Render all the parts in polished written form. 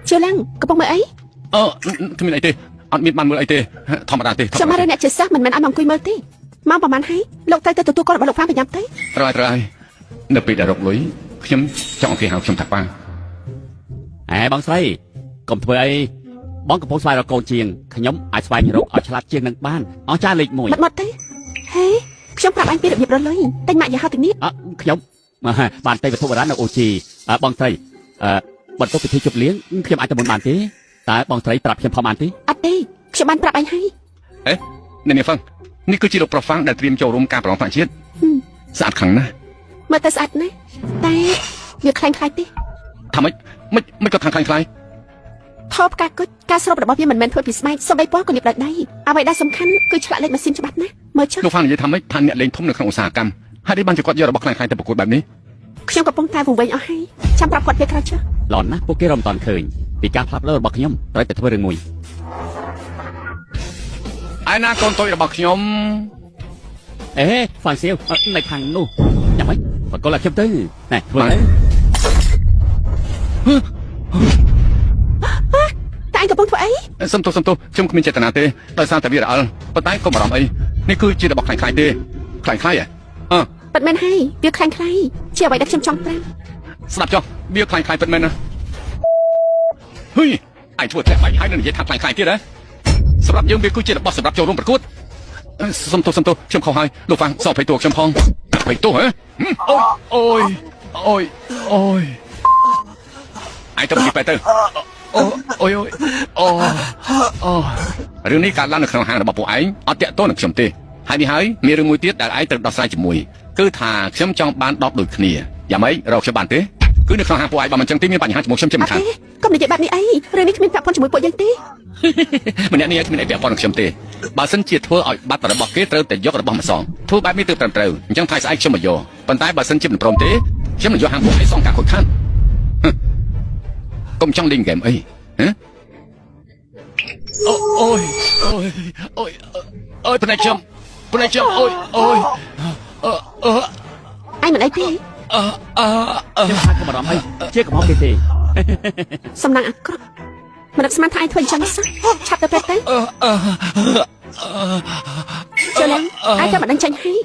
chưa lăng có bông mày ấy cái này tê ăn miết man mưa ấy tê thầm đàn tê cho mà đây nè chết xác mình ăn mong quỳ mơ tê mau bảo man hay lộc tay tôi con bảo lộc phá phải nhắm tới rồi nợ bị đã rộng lướiខ្ញុំចង់គេហៅខ្ញុំថាប៉ាបងស្រីកុំធ្វើអីបងកំពុងស្វែងរកកូនជាងខ្ញុំអាចស្វែងរកឲ្យឆ្លាតជាងនឹងបានអស់ចាលេខ1មកទេហេខ្ញុំប្រាប់អញពីរបៀបរលុយតែម៉ាក់យ៉ាហៅទាំងនេះខ្ញុំបានទៅវត្ថុបុរាណនៅអូជីបងស្រីបន្ទាប់ពិធីជប់លៀងខ្ញុំអាចទៅមុនបានទេតើបងស្រីប្រាប់ខ្ញុំផងបានទេអត់ទេខ្ញុំបានប្រាប់អញហើយនេះហ្វឹងនេះគឺជាលោកប្រុសហ្វាំងដែលត្រៀមចូលរួមការប្រឡងថ្នាក់ជាតិស្អាតខ្លាំងណាស់មើលទៅស្អាតណាស់តែវាខ្លាំងខ្លាយទេថាមិនក៏ខាងខ្លាំងថបការគុជការស្រូបរបស់វាមិនមែនធ្វើពីស្បែកសូម្បីពណ៌ក៏លាបដោយដៃអ្វីដែលសំខាន់គឺឆ្លាក់លេខម៉ាស៊ីនច្បាស់ណាស់មើលចុះលោកហ្វាំងនិយាយថាម៉េចថាអ្នកលេងធំនៅក្នុងឧស្សាហកម្មហើយបានជាគាត់យករបស់ខ្លាំងៗទៅប្រកួតបែបនេះខ្ញុំកំពុងតែវង្វេងអស់ហើយចាំប្រាប់គាត់ពេលក្រោយចុះល្អណាស់ពួកគេរំតាន់ឃើញពីការផ្លាស់ប្ដូររបស់ខ្ញុំត្រូវតែធ្វើរឿងមួយឯណាកូនតូចរបស់ខ្ញុំហ្វាំងសៀវនៅខាងនោះយ៉ាងម៉េចបកគលឲ្យខ្ញុំទៅណែធ្វើទៅតែអញកំពុងធ្វើអីសុំទោសខ្ញុំគ្មានចេតនាទេដោយសារតែវារអិលប៉ុន្តែកុំបារម្ភអីនេះគឺជារបស់ខ្លាំងៗទេខ្លាំងៗប៉ិតមែនហើយវាខ្លាំងៗជាអ្វីដែលខ្ញុំចង់ប្រាប់ស្ដាប់ចុះវាខ្លាំងៗប៉ិតមែនណាហ៊ុយឯងធ្វើតែបាញ់ហើយនឹងនិយាយថាខ្លាំងៗទៀតហ៎សម្រាប់យើងវាគឺជារបស់សម្រាប់ចូលរួមប្រកួតសុំទោសខ្ញុំខុសហើយលោកហ្វាំងសោកភ័យតួខ្ញុំផងភ័យតួហ៎អូយឯងទៅពីបែទៅអូរឿងនេះកើតឡើងនៅក្នុងហាងរបស់ពួកឯងអត់តាក់ទងនឹងខ្ញុំទេហើយនេះហើយមានរឿងមួយទៀតដែលឯងត្រូវដោះស្រាយជាមួយគឺថាខ្ញុំចង់បាន10ដូចគ្នាយ៉ាងម៉េចរកខ្ញុំបានទេគឺនៅក្នុងហាងពួកឯងបើមិនចឹងទេមានបញ្ហាជាមួយខ្ញុំជាមិនខានកុំនិយាយបែបនេះអីរឿងនេះគ្មានពាក់ព័ន្ធជាមួយពួកយើងទេម្នាក់នេះគ្មានអីពាក់ព័ន្ធនឹងខ្ញុំទេបើសិនជាធ្វើឲ្យបាត់របស់គេត្រូវតែយករបស់ម្សងធ្វើបែបនេះទើបត្រឹមត្រូវអញ្ចឹងថ្ងៃស្អែកខ្ញុំមកយកប៉ុន្តែបើសិនជាមិនព្រមទេខ្ញុំនឹងយកហាងពួកឯងសងការខូចខាតកុំចង់លេងហ្គេមអីអូយភ្នែកខ្ញុំអូយឯងមិនអីទេខ្ញុំថាកុំបារម្ភអីជាកំហុសគេទេសំណាងអាក្រក់មិននឹកស្មានថាឯងធ្វើអញ្ចឹងសោះឆាប់ទៅពេទ្យទៅចូលឡើងឯងចាំមិនដឹងចាញ់ហើយ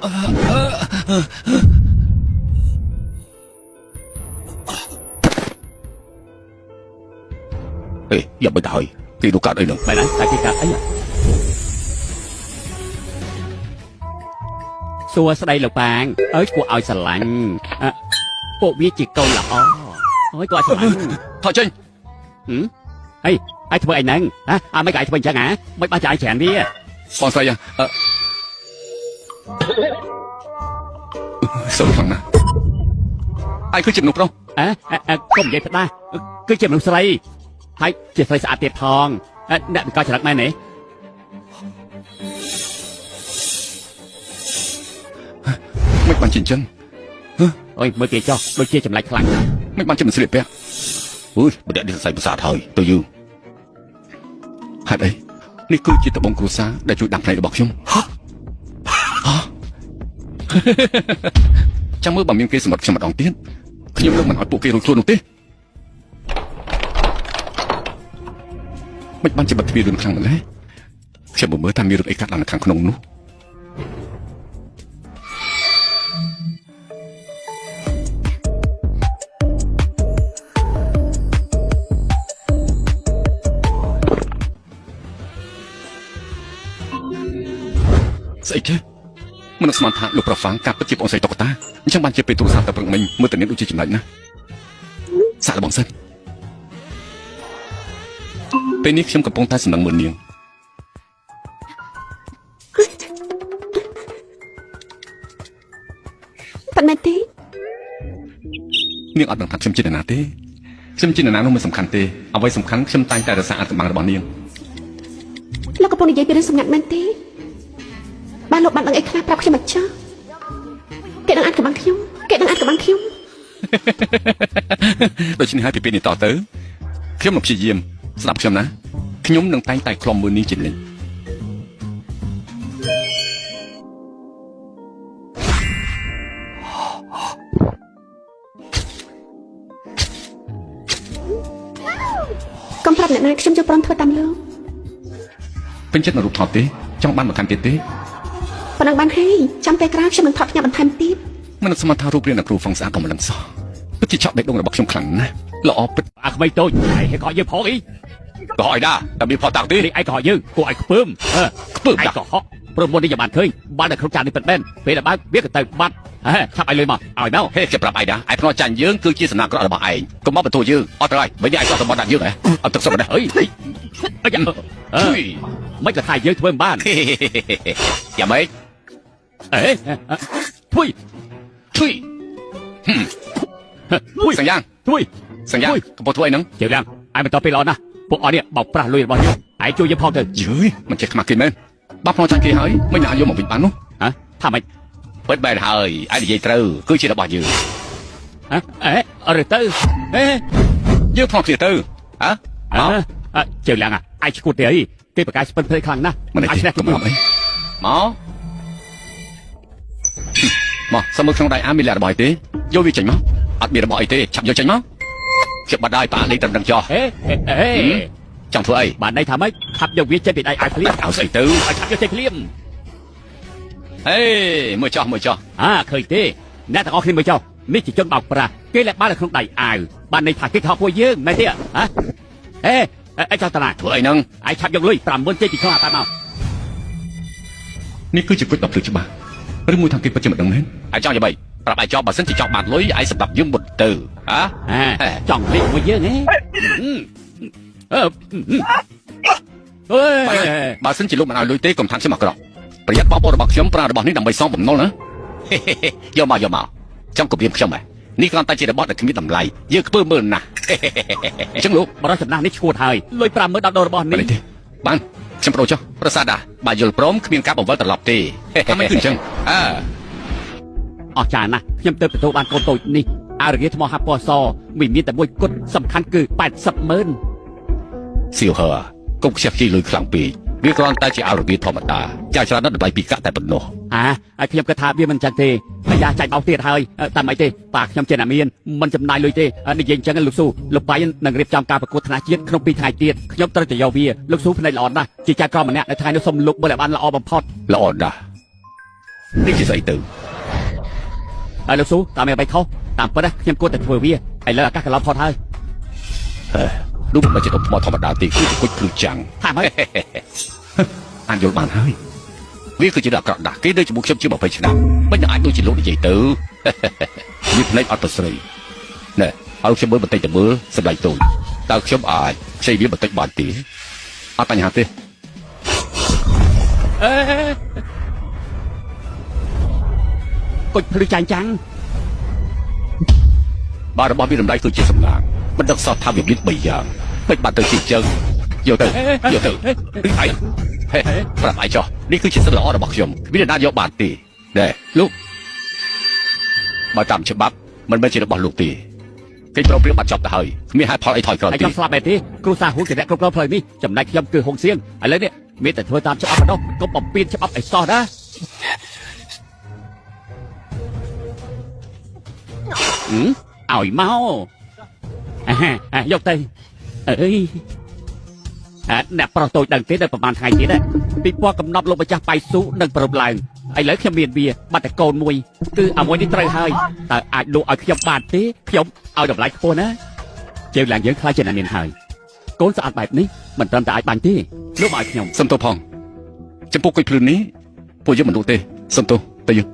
យកទៅហើយទីនោះកាត់អីនោះបែរតែគេកាត់អីសួស្ដីលោកប៉ាងអើយគួរឲ្យស្រឡាញ់ពួកវាជាកូនល្អអើយគួរឲ្យស្រឡាញ់ថតចេញអីឯងធ្វើអីហ្នឹងមិនឯងធ្វើអញ្ចឹងមិនបាច់ចាយច្រើនវាបងស្រីសុំផងណាឯងគឺជាមនុស្សប្រុសកុំនិយាយផ្ដាស់គឺជាមនុស្សស្រីហើយជាស្រីស្អាតទៀតផងអ្នកវិការច្រឹកមែនទេមិនបានជាអញ្ចឹងអូយមើលគេចុះដូចជាចម្លែកខ្លាំងមិនបានជាមិនស្លៀកពាក់អូយម្នាក់នេះសរសៃប្រសាទហើយទៅយូរហេតុអីនេះគឺជាត្បូងគ្រួសារដែលជួយដាំភ្នែករបស់ខ្ញុំចាំមើលបើមានគេសម្បត្តិខ្ញុំម្ដងទៀតខ្ញុំនឹងមិនឲ្យពួកគេរួចខ្លួននោះទេមិនបានជាបិទទ្វាររឿងខ្លាំងម្ល៉េះខ្ញុំមើលថាមានរឿងអីកាត់ឡើងនៅខាងក្នុងនោះស្អីទេមិននឹកស្មានថាលោកប្រហ្វាំងកាប់ពិតជាបងស្រីតុកតាអញ្ចឹងបានជាពេលទូរស័ព្ទទៅព្រឹកមិញមើលទៅនេះដូចជាចំណេញណាសាកល្បងសិនពេលនេះខ្ញុំកំពុងតែសំណឹងមើលនាងប៉ុន្តែទេនាងអត់ដឹងថាខ្ញុំជានរណាទេខ្ញុំជានរណានោះមិនសំខាន់ទេអ្វីសំខាន់ខ្ញុំតែងតែរក្សាអាថ៌កំបាំងរបស់នាងលោកកំពុងនិយាយពីរឿងសម្ងាត់មែនទេបានលោកបានដឹងអីខ្លះប្រាប់ខ្ញុំមកចុះគេនឹងអាចកំបាំងខ្ញុំដូច្នេះហើយពីពេលនេះតទៅខ្ញុំនឹងព្យាយាមស្ដាប់ខ្ញុំណាខ្ញុំនឹងតែងតែខ្លំមើលនាងជានិច្ច កុំប្រាប់អ្នកណាខ្ញុំយកព្រមធ្វើតាមលោក ពេញចិត្តនឹងរូបថតទេចង់បានបន្ថែមទៀតទេ ប៉ុណ្ណឹងបានហើយចាំពេលក្រោយខ្ញុំនឹងថតផ្ញើបន្ថែមទៀត មិននឹកស្មានថារូបរាងអ្នកគ្រូហ្វុងស្អាតក៏មិនដឹងសោះពិតជាចង់ដេកដងរបស់ខ្ញុំខ្លាំងណាស់ល្អពិត អាក្មេងតូចឯងក៏យើងផងអី ក៏ឲ្យដែរតែមានផតតាំងទេ នេះឯងក៏យើងគួរឲ្យខ្ពើម ខ្ពើម ឯងក៏ហក់ព្រមមុននេះយ៉ាងបានឃើញបានតែក្នុងចាននេះពិតមែនពេលដែលបើកវាក៏ទៅបាត់ឆាប់ឲ្យលុយមកឲ្យមក ហេជាប្រាប់ឯងដែរឯភ្នាល់ចាញ់យើងគឺជាសំណាក់ក្រក់របស់ឯងកុំមកបន្ទោយើងអត់ទៅហើយមិនឯងចោះទៅមកដាក់យើងហ៎អត់ទឹកសុំដែរអី អីយ៉ា ជួយ មិនក៏ថាយើងធ្វើមិនបាន យ៉ាម៉េច អេធ្វើ ជួយ ធ្វើ សង្យ៉ាង ធ្វើ សង្យ៉ាងកំពុងធ្វើអីហ្នឹង ជឿឡើងឯងបន្តពេលល្អណាស់ពួកអស់នេះបោកប្រាស់លុយរបស់យើងឯងជួយយើងផងទៅ យឺមិនចេះខ្មាស់គេមែនបាប់ភ្នាល់ចាញ់គេហើយមិនអាចយកមកវិញបាននោះ ថាម៉េច ពិតបែរហើយឯងនិយាយត្រូវគឺជារបស់យើង អរទៅអេ យើងភ្នាល់គ្នាទៅហ៎ ជឿឡើងឯងឈួតទេអីគេប្រកាសស្ពិនភ្លេចខ្លាំងណាស់ មិនអាច ឆ្នះ កុំអីមកសមើក្នុងដៃអាមានលះរបស់អីទេយកវាចេញមកអត់មានរបស់អីទេឆាប់យកចេញមកជាបាត់ហើយប៉ាលេងត្រឹមនឹងចោះ អេ ចង់ធ្វើអី បានន័យថាម៉េចខាប់យកវាចេញពីដៃឯងភ្លាម เอาស្អីទៅ ឲ្យខាប់យកចេញភ្លាម ហេមើលចោះឃើញទេអ្នកទាំងអស់គ្នាមើលចុះនេះជាជនបោកប្រាស់គេលែកបាននៅក្នុងដៃអាវបានន័យថាគេខកពួកយើងមែនទេអេចោះតាណា ធ្វើអីហ្នឹង ឯងឆាប់យកលុយ 50000ចេញពីក្នុងអាប៉ាមក នេះគឺជាគុជដល់ភ្លឺច្បាស់ឬមួយថាគេពិតជាមិនដឹងមែនឯងចង់យ៉ាងម៉េចប្រាប់ឯងចោះបើសិនជាចង់បានលុយឯងសម្រាប់យើងមុនទៅចង់លេងមួយយើងហ៎បើសិនជាលោកមិនឲ្យលុយទេកុំថាខ្ញុំអាក្រក់ប្រយ័ត្នបបរបស់ខ្ញុំប្រើរបស់នេះដើម្បីសងបំណុលណាយកមកចង់គម្រាមខ្ញុំហ៎នេះគ្រាន់តែជារបស់ដែលគ្មានតម្លៃយើងខ្ពើមើលណាស់អញ្ចឹងលោក បរិសុទ្ធចំណាស់នេះឈួតហើយលុយ 50000 ដល់របស់នេះ ទេបានខ្ញុំប្រូចចុះប្រសាទដែរបើយល់ព្រមគ្មានការបង្វិលត្រឡប់ទេថាមិនគឺអញ្ចឹងអស់ចាណាស់ខ្ញុំទៅទទួលបានកូនតូចនេះអរងាថ្មហាពណ៌សមិនមានតែមួយគត់សំខាន់គឺ 800,000 សៀវហឺកុំខ្ជិះខ្ជាយលុយខ្លាំងពេកវាគ្រាន់តែជាអរងាធម្មតាចាច្រើនណាស់ដើម្បីពីកាក់តែប៉ុណ្ណោះឲ្យខ្ញុំគិតថាវាមិនចឹងទេអាយ៉ាចាច់បោកទៀតហើយតាមអីទេប៉ាខ្ញុំចេះតែមានមិនចំណាយលុយទេនិយាយអញ្ចឹងលោកស៊ូលោកបាយនឹងរៀបចំការប្រកួតថ្នាក់ជាតិក្នុង2ថ្ងៃទៀតខ្ញុំត្រូវទៅយកវាលោកស៊ូផ្នែកល្អណាស់ជាចៅក្រមម្នាក់នៅថ្ងៃនេះសូមលោកមើលឲ្យបានល្អបំផុត ល្អណាស់នេះជាស្អីទៅ ហើយលោកស៊ូតាមមិនបីខុសតាមពិតខ្ញុំគួរតែធ្វើវាឥឡូវអាកាសកន្លងផុតហើយ នោះមិនជាដុំថ្មធម្មតាទេគឺជាគុជភ្លឺចាំង ថាម៉េច អានយល់បានហើយវាគឺជាអាក្រក់ដាស់គេនៅជាមួយខ្ញុំជា20ឆ្នាំមិនអាចដូចជាលោកនិយាយទៅវាផ្នែកអត់ប្រស្រីណែឲ្យខ្ញុំមើលបន្តិចទៅមើលសម្លាញ់តូចតើខ្ញុំអាចខ្ចីវាបន្តិចបានទេអត់បញ្ហាទេ គុជភ្លឺចាញ់ចាំង បាទរបស់មានតម្លៃគឺជាសំណាងមិនដឹកសោះថាវាមាន3យ៉ាងពេចបាត់ទៅជាជើងយកទៅឯងប្រាប់ឯងចុះនេះគឺជាសិទ្ធិល្អរបស់ខ្ញុំគ្មានអ្នកណាយកបានទេណែលោកបើតាមច្បាប់មិនមែនជារបស់លោកទេគេប្រព្រឹត្តបាត់ចប់ទៅហើយគ្មានហេតុផលអីថយក្រោយទេ ខ្ញុំស្លាប់មែនទេគ្រូសាហួរជាអ្នកគ្រប់គ្រងផ្លូវនេះចំណែកខ្ញុំគឺហុងសៀងឥឡូវនេះមានតែធ្វើតាមច្បាប់ប៉ុណ្ណោះកុំបំពេញច្បាប់ឲ្យសោះណាឲ្យមកយកទៅអើយអ្នកប្រុសតូចដឹងទេដល់ប្រហែលថ្ងៃទៀតពីពណ៌កំណត់លោកម្ចាស់បៃស៊ូនឹងប្រពឡើងឥឡូវខ្ញុំមានវាបាត់តែកូនមួយគឺអាមួយនេះត្រូវហើយតើអាចលក់ឲ្យខ្ញុំបានទេខ្ញុំឲ្យតម្លៃខ្ពស់ណាជើងឡើងយើងខ្លាចជាអ្នកមានហើយកូនស្អាតបែបនេះមិនត្រឹមតែអាចបាញ់ទេលក់មកឲ្យខ្ញុំ សុំទោសផងចំពោះគុយភ្លឺនេះពួកយើងមិនលក់ទេសុំទោសទៅយើង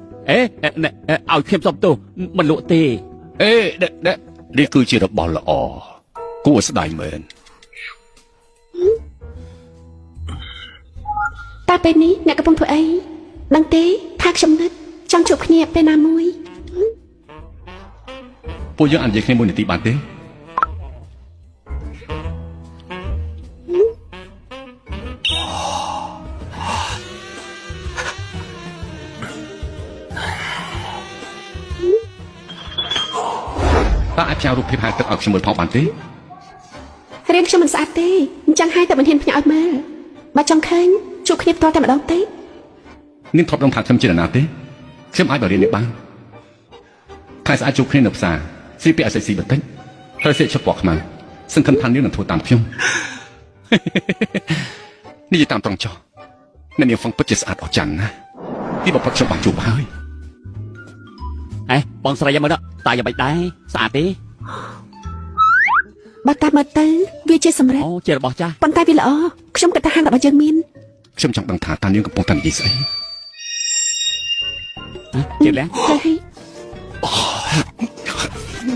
ឲ្យខ្ញុំសុំទោសមិនលក់ទេ នេះគឺជារបស់ល្អគួរស្ដាយមែន តើពេលនេះអ្នកកំពុងធ្វើអីដឹងទេថាខ្ញុំនឹកចង់ជួបគ្នាពេលណាមួយ ពួកយើងអាចនិយាយគ្នាមួយនាទីបានទេ តើអាចផ្ញើរូបភាពហាទឹកឲ្យខ្ញុំមើលផងបានទេ រៀនខ្ញុំមិនស្អាតទេអញ្ចឹងហើយតែមិនហ៊ានផ្ញើឲ្យមើលបើចង់ឃើញជួបគ្នាផ្ទាល់តែម្ដងទេ នាងធ្លាប់ដឹងថាខ្ញុំជានរណាទេខ្ញុំអាចបរៀននេះបានខែស្អាតជួបគ្នានៅផ្សារស៊ីពាក់ឲ្យស៊ីបន្តិចហើយសេកឈប់ពណ៌ខ្មៅ សង្ឃឹមថានាងនឹងធ្វើតាមខ្ញុំ នេះតាមត្រង់ចុះអ្នកនាងហ្វឹងពិតជាស្អាតអស្ចារ្យណាស់ទីបំផុតខ្ញុំបានជួបហើយ ហេបងស្រីយ៉ាងមើលតើយ៉ាងម៉េចដែរស្អាតទេ បើតាមមើលទៅវាជាសម្រាប់ អូជារបស់ចាស់ ប៉ុន្តែវាល្អខ្ញុំគិតថាហាងរបស់យើងមាន ខ្ញុំចង់ដឹងថាតើនាងកំពុងតែនិយាយស្អី ជាលះ ហើយ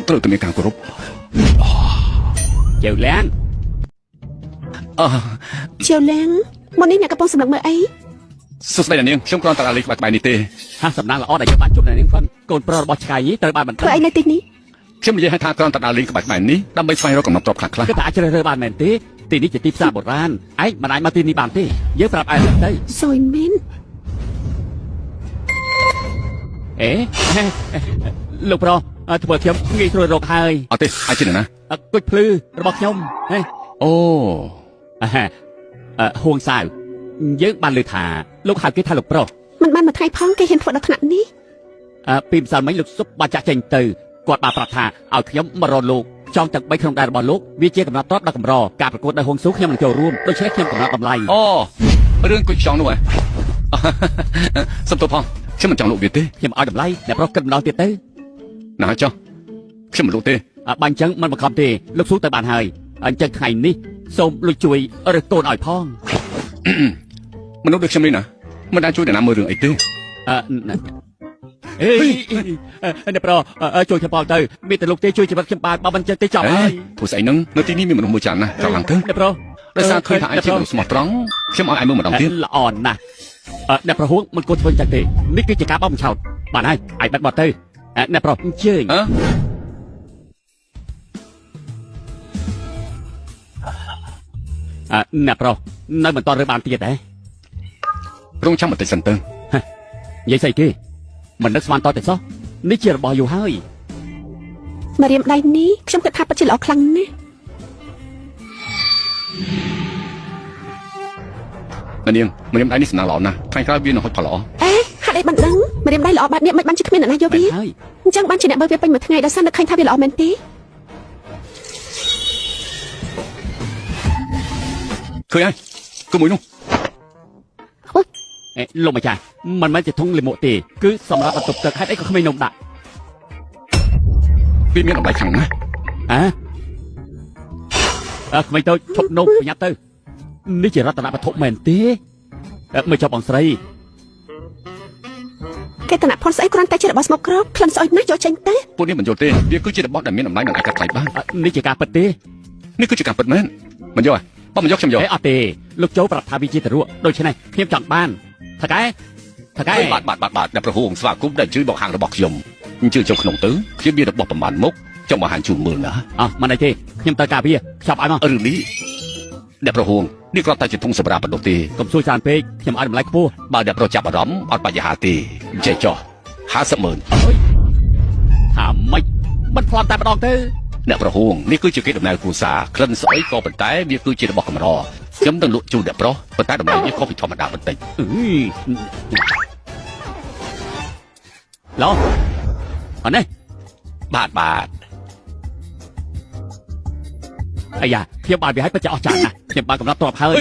ត្រូវតែមានការគោរព ជាលះ អឺ ជាវលាងមកនេះអ្នកកំពុងសម្លឹងមើលអី សួស្តីអ្នកនាងខ្ញុំគ្រាន់តែលេងក្បែរនេះទេ ហាសំណាងល្អដែលយើងបានជួបនៅនេះផងកូនប្រុសរបស់ឆ្កែត្រូវបានបន្ត ធ្វើអីនៅទីនេះ ខ្ញុំនិយាយឲ្យថាគ្រាន់តែលេងក្បែរនេះដើម្បីស្វែងរកកំណត់ទ្រព្យខ្លះ គឺថាអាចជ្រើសរើសបានមែនទេទីនេះជាទីផ្សារបុរាណឯងមិនអាចមកទីនេះបានទេយើងប្រាប់ឯងទៅ សួយមែន អេលោកប្រុសធ្វើខ្ញុំងាយស្រួលរកហើយ អត់ទេអាចជាណា គុជភ្លឺរបស់ខ្ញុំហេ អូ ហួងសាវយើងបានលើថាលោកហៅគេថាលោកប្រុស មិនបានមួយថ្ងៃផងគេហ៊ានធ្វើដល់ថ្នាក់នេះ ពីម្សិលមិញលោកសុបបានចាក់ចេញទៅគាត់បានប្រាប់ថាឲ្យខ្ញុំមករកលោកចង់ទាំង3ក្នុងដែររបស់លោកវាជាកំណត់ទ្រព្យដ៏កម្រការប្រកួតនៅហួងស៊ូខ្ញុំនឹងចូលរួមដូច្នេះខ្ញុំកំណត់តម្លៃ អូរឿងគុជខ្យងនោះហ៎ សុំទោសផងខ្ញុំមិនចង់លក់វាទេ ខ្ញុំឲ្យតម្លៃអ្នកប្រុសគិតម្ដងទៀតទៅ ណាចុះខ្ញុំមិនលក់ទេ បាញ់ចឹងមិនបង្ខំទេលោកស៊ូទៅបានហើយអញ្ចឹងថ្ងៃនេះសូមលោកជួយរើសកូនឲ្យផង មនុស្សដូចខ្ញុំនេះណាមិនអាចជួយអ្នកណាមើលរឿងអីទេ អេអ្នកប្រុសជួយខ្ញុំផងទៅមានតែលោកទេជួយជីវិតខ្ញុំបានបើមិនចឹងទេចប់ហើយ ព្រោះស្អីហ្នឹងនៅទីនេះមានមនុស្សមួយច្រើនណាស់ត្រង់ឡើងទៅ អ្នកប្រុស ដោយសារឃើញថាឯងជាមនុស្សស្មោះត្រង់ខ្ញុំឲ្យឯងមើលម្ដងទៀត ល្អណាស់អ្នកប្រហួងមិនគួរធ្វើចឹងទេនេះគឺជាការបោកបញ្ឆោតបានហើយឯងបាត់បត់ទៅអ្នកប្រុសអញ្ជើញ ហ៎ អ្នកប្រុសនៅមិនតរើបានទៀតទេ រងចាំបន្តិចសិនទៅ និយាយស្អីគេមិននឹកស្មានតតែសោះនេះជារបស់យូរហើយ មករៀមដៃនេះខ្ញុំគិតថាពិតជាល្អខ្លាំងណាស់ អ្នកនាងម្រាមដៃនេះសំណាងល្អណាស់ថ្ងៃក្រោយវានឹងហុចផលល្អ អេហេតុអីបានដឹងមករៀមដៃល្អបាត់នេះមិនបានជាគ្មានអ្នកណាយកវា ហើយ អញ្ចឹងបានជាអ្នកបើវាពេញមួយថ្ងៃដោយសារនឹកឃើញថាវាល្អមែនទេ ឃើញហើយគឺមួយនោះ លោកម្ចាស់មិនមែនជាធុងលាមកទេគឺសម្រាប់បន្ទប់ទឹកហេតុអីក៏គ្មាននំដាក់ វាមានតម្លៃខ្លាំងណាស់ ក្មេងតូចឈប់នំប្រញាប់ទៅនេះជារតនវត្ថុមែនទេមើលចប់បងស្រី គេតនផុនស្អីគ្រាន់តែជារបស់ស្មុកក្រោកក្លិនស្អុយណាស់យកចេញទៅ ពួកនេះមិនយល់ទេវាគឺជារបស់ដែលមានតម្លៃនិងអាចកាត់ថ្លៃបាន នេះជាការពិតទេ នេះគឺជាការពិតមែនមិនយកបើមិនយកខ្ញុំយក អត់ទេលោកចូលប្រាប់ថាវាជាតរក់ដូច្នេះខ្ញុំចង់បានថកែ បាទអ្នកប្រហូងស្វាគមន៍ដែលជួយមកហាងរបស់ខ្ញុំអញ្ជើញចូលក្នុងទៅខ្ញុំមានរបស់ប្រមាណមុខចង់មកហាងជូនមើលណា មិនអីទេខ្ញុំទៅការវាចាប់ឲ្យមក រឿងនេះអ្នកប្រហូងនេះគ្រាន់តែជាធុងសម្រាប់បន្ទប់ទេ កុំសួរច្រើនពេកខ្ញុំឲ្យតម្លៃខ្ពស់ បើអ្នកប្រចាប់អារម្មណ៍អត់បញ្ហាទេអញ្ចឹងចុះ50,000 ថាម៉េចមិនផ្លន់តែម្ដងទៅ អ្នកប្រហូងនេះគឺជាគេដំណើរគ្រួសារក្លិនស្អីក៏ប៉ុន្តែវាគឺជារបស់កម្រខ្ញុំនឹងលក់ជូនអ្នកប្រុសប៉ុន្តែតម្លៃវាខុសពីធម្មតាបន្តិច ឡោអត់នេះ បាទ អាយ៉ាខ្ញុំបានវាឲ្យពិតជាអស្ចារ្យណាស់ខ្ញុំបានកំណត់ទ្របហើយ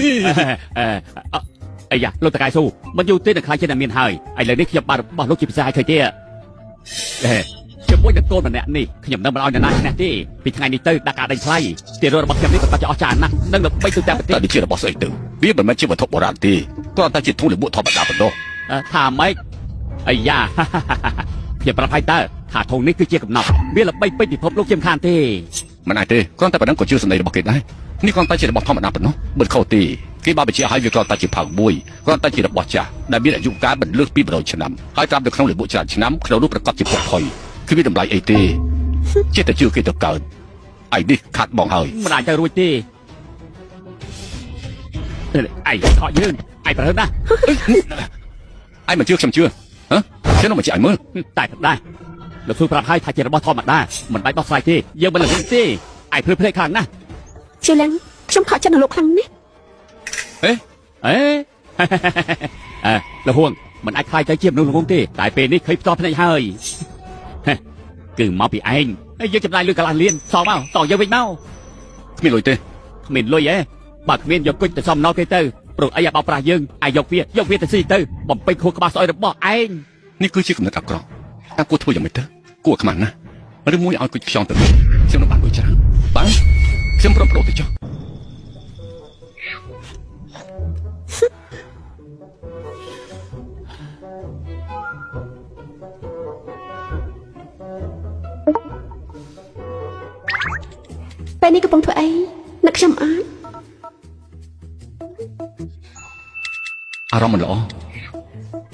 អាយ៉ាលោកតកែស៊ូមិនយូរទេនឹងខ្លាចជាអ្នកមានហើយឥឡូវនេះខ្ញុំបានរបស់លោកជាពិសេសឲ្យឃើញទេជាមួយនឹងកូនម្នាក់នេះខ្ញុំនឹងមិនឲ្យអ្នកណាឈ្នះទេពីថ្ងៃនេះទៅដាក់ការដេញថ្លៃទីរត់របស់ខ្ញុំនេះក៏ពិតជាអស្ចារ្យណាស់នឹងល្បីទូទាំងប្រទេស តែនេះជារបស់ស្អីទៅវាមិនមែនជាវត្ថុបុរាណទេគ្រាន់តែជាធុងលម្អធម្មតាប៉ុណ្ណោះ ថាម៉េចអាយ៉ាខ្ញុំប្រាប់ឲ្យតើថាធុងនេះគឺជាកំណត់វាល្បីពេញពិភពលោកជាមិនខានទេ មិនអាចទេគ្រាន់តែប៉ុណ្ណឹងក៏ជឿសម្ដីរបស់គេដែរនេះគ្រាន់តែជារបស់ធម្មតាប៉ុណ្ណោះមិនខុសទេគេបានបញ្ជាក់ឲ្យវាគ្រាន់តែជាផើងមួយគ្រាន់តែជារបស់ចាស់ដែលមានអាយុកាលមិនលើសពី100ឆ្នាំហើយត្រាប់នៅក្នុងលម្អច្រើនឆ្នាំក្នុងនោះប្រកបជាពុកផុយគឺមានតម្លៃអីទេចិត្តតែជឿគេទៅកើតឯនេះខាត់បងហើយ មិនអាចទៅរួចទេឯងខកយើងឯងប្រហែលណា ឯងមិនជឿខ្ញុំជឿហ៎ខ្ញុំនឹងបញ្ជាក់ឲ្យមើល តែដែរលោកស៊ូប្រាប់ឲ្យថាជារបស់ធម្មតាមិនបាច់បោះស្រាយទេយើងមិនល្ងងទេឯងភ្លឺភ្លេចខ្លាំងណាស់ ជាលៀងខ្ញុំខកចិត្តនៅលោកខ្លាំងណាស់ លោកហួងមិនអាចខ្លាចទៅជាមនុស្សល្ងងទេតែពេលនេះឃើញផ្ទាល់ភ្នែកហើយគឺមកពីឯងហើយយើងចំណាយលុយកន្លះលានសងមកតយើងវិញមក គ្មានលុយទេ គ្មានលុយឯងបើគ្មានយកគុជទៅសំណោគេទៅព្រោះអីអាបោប្រាស់យើងអាយយកវាទៅស៊ីទៅបំពេញខួរក្បាលស្អុយរបស់ឯង នេះគឺជាគំនិតអាក្រក់តែគួរធ្វើយ៉ាងម៉េចទៅគួរខ្មាស់ណាស់ឬមួយឲ្យគុជខ្យងទៅខ្ញុំនឹងបានលុយច្រើនបាទខ្ញុំប្រព្រឹត្តទៅចុះ ពេលនេះកំពុងធ្វើអីនឹកខ្ញុំអត់ អារម្មណ៍មិនល្អ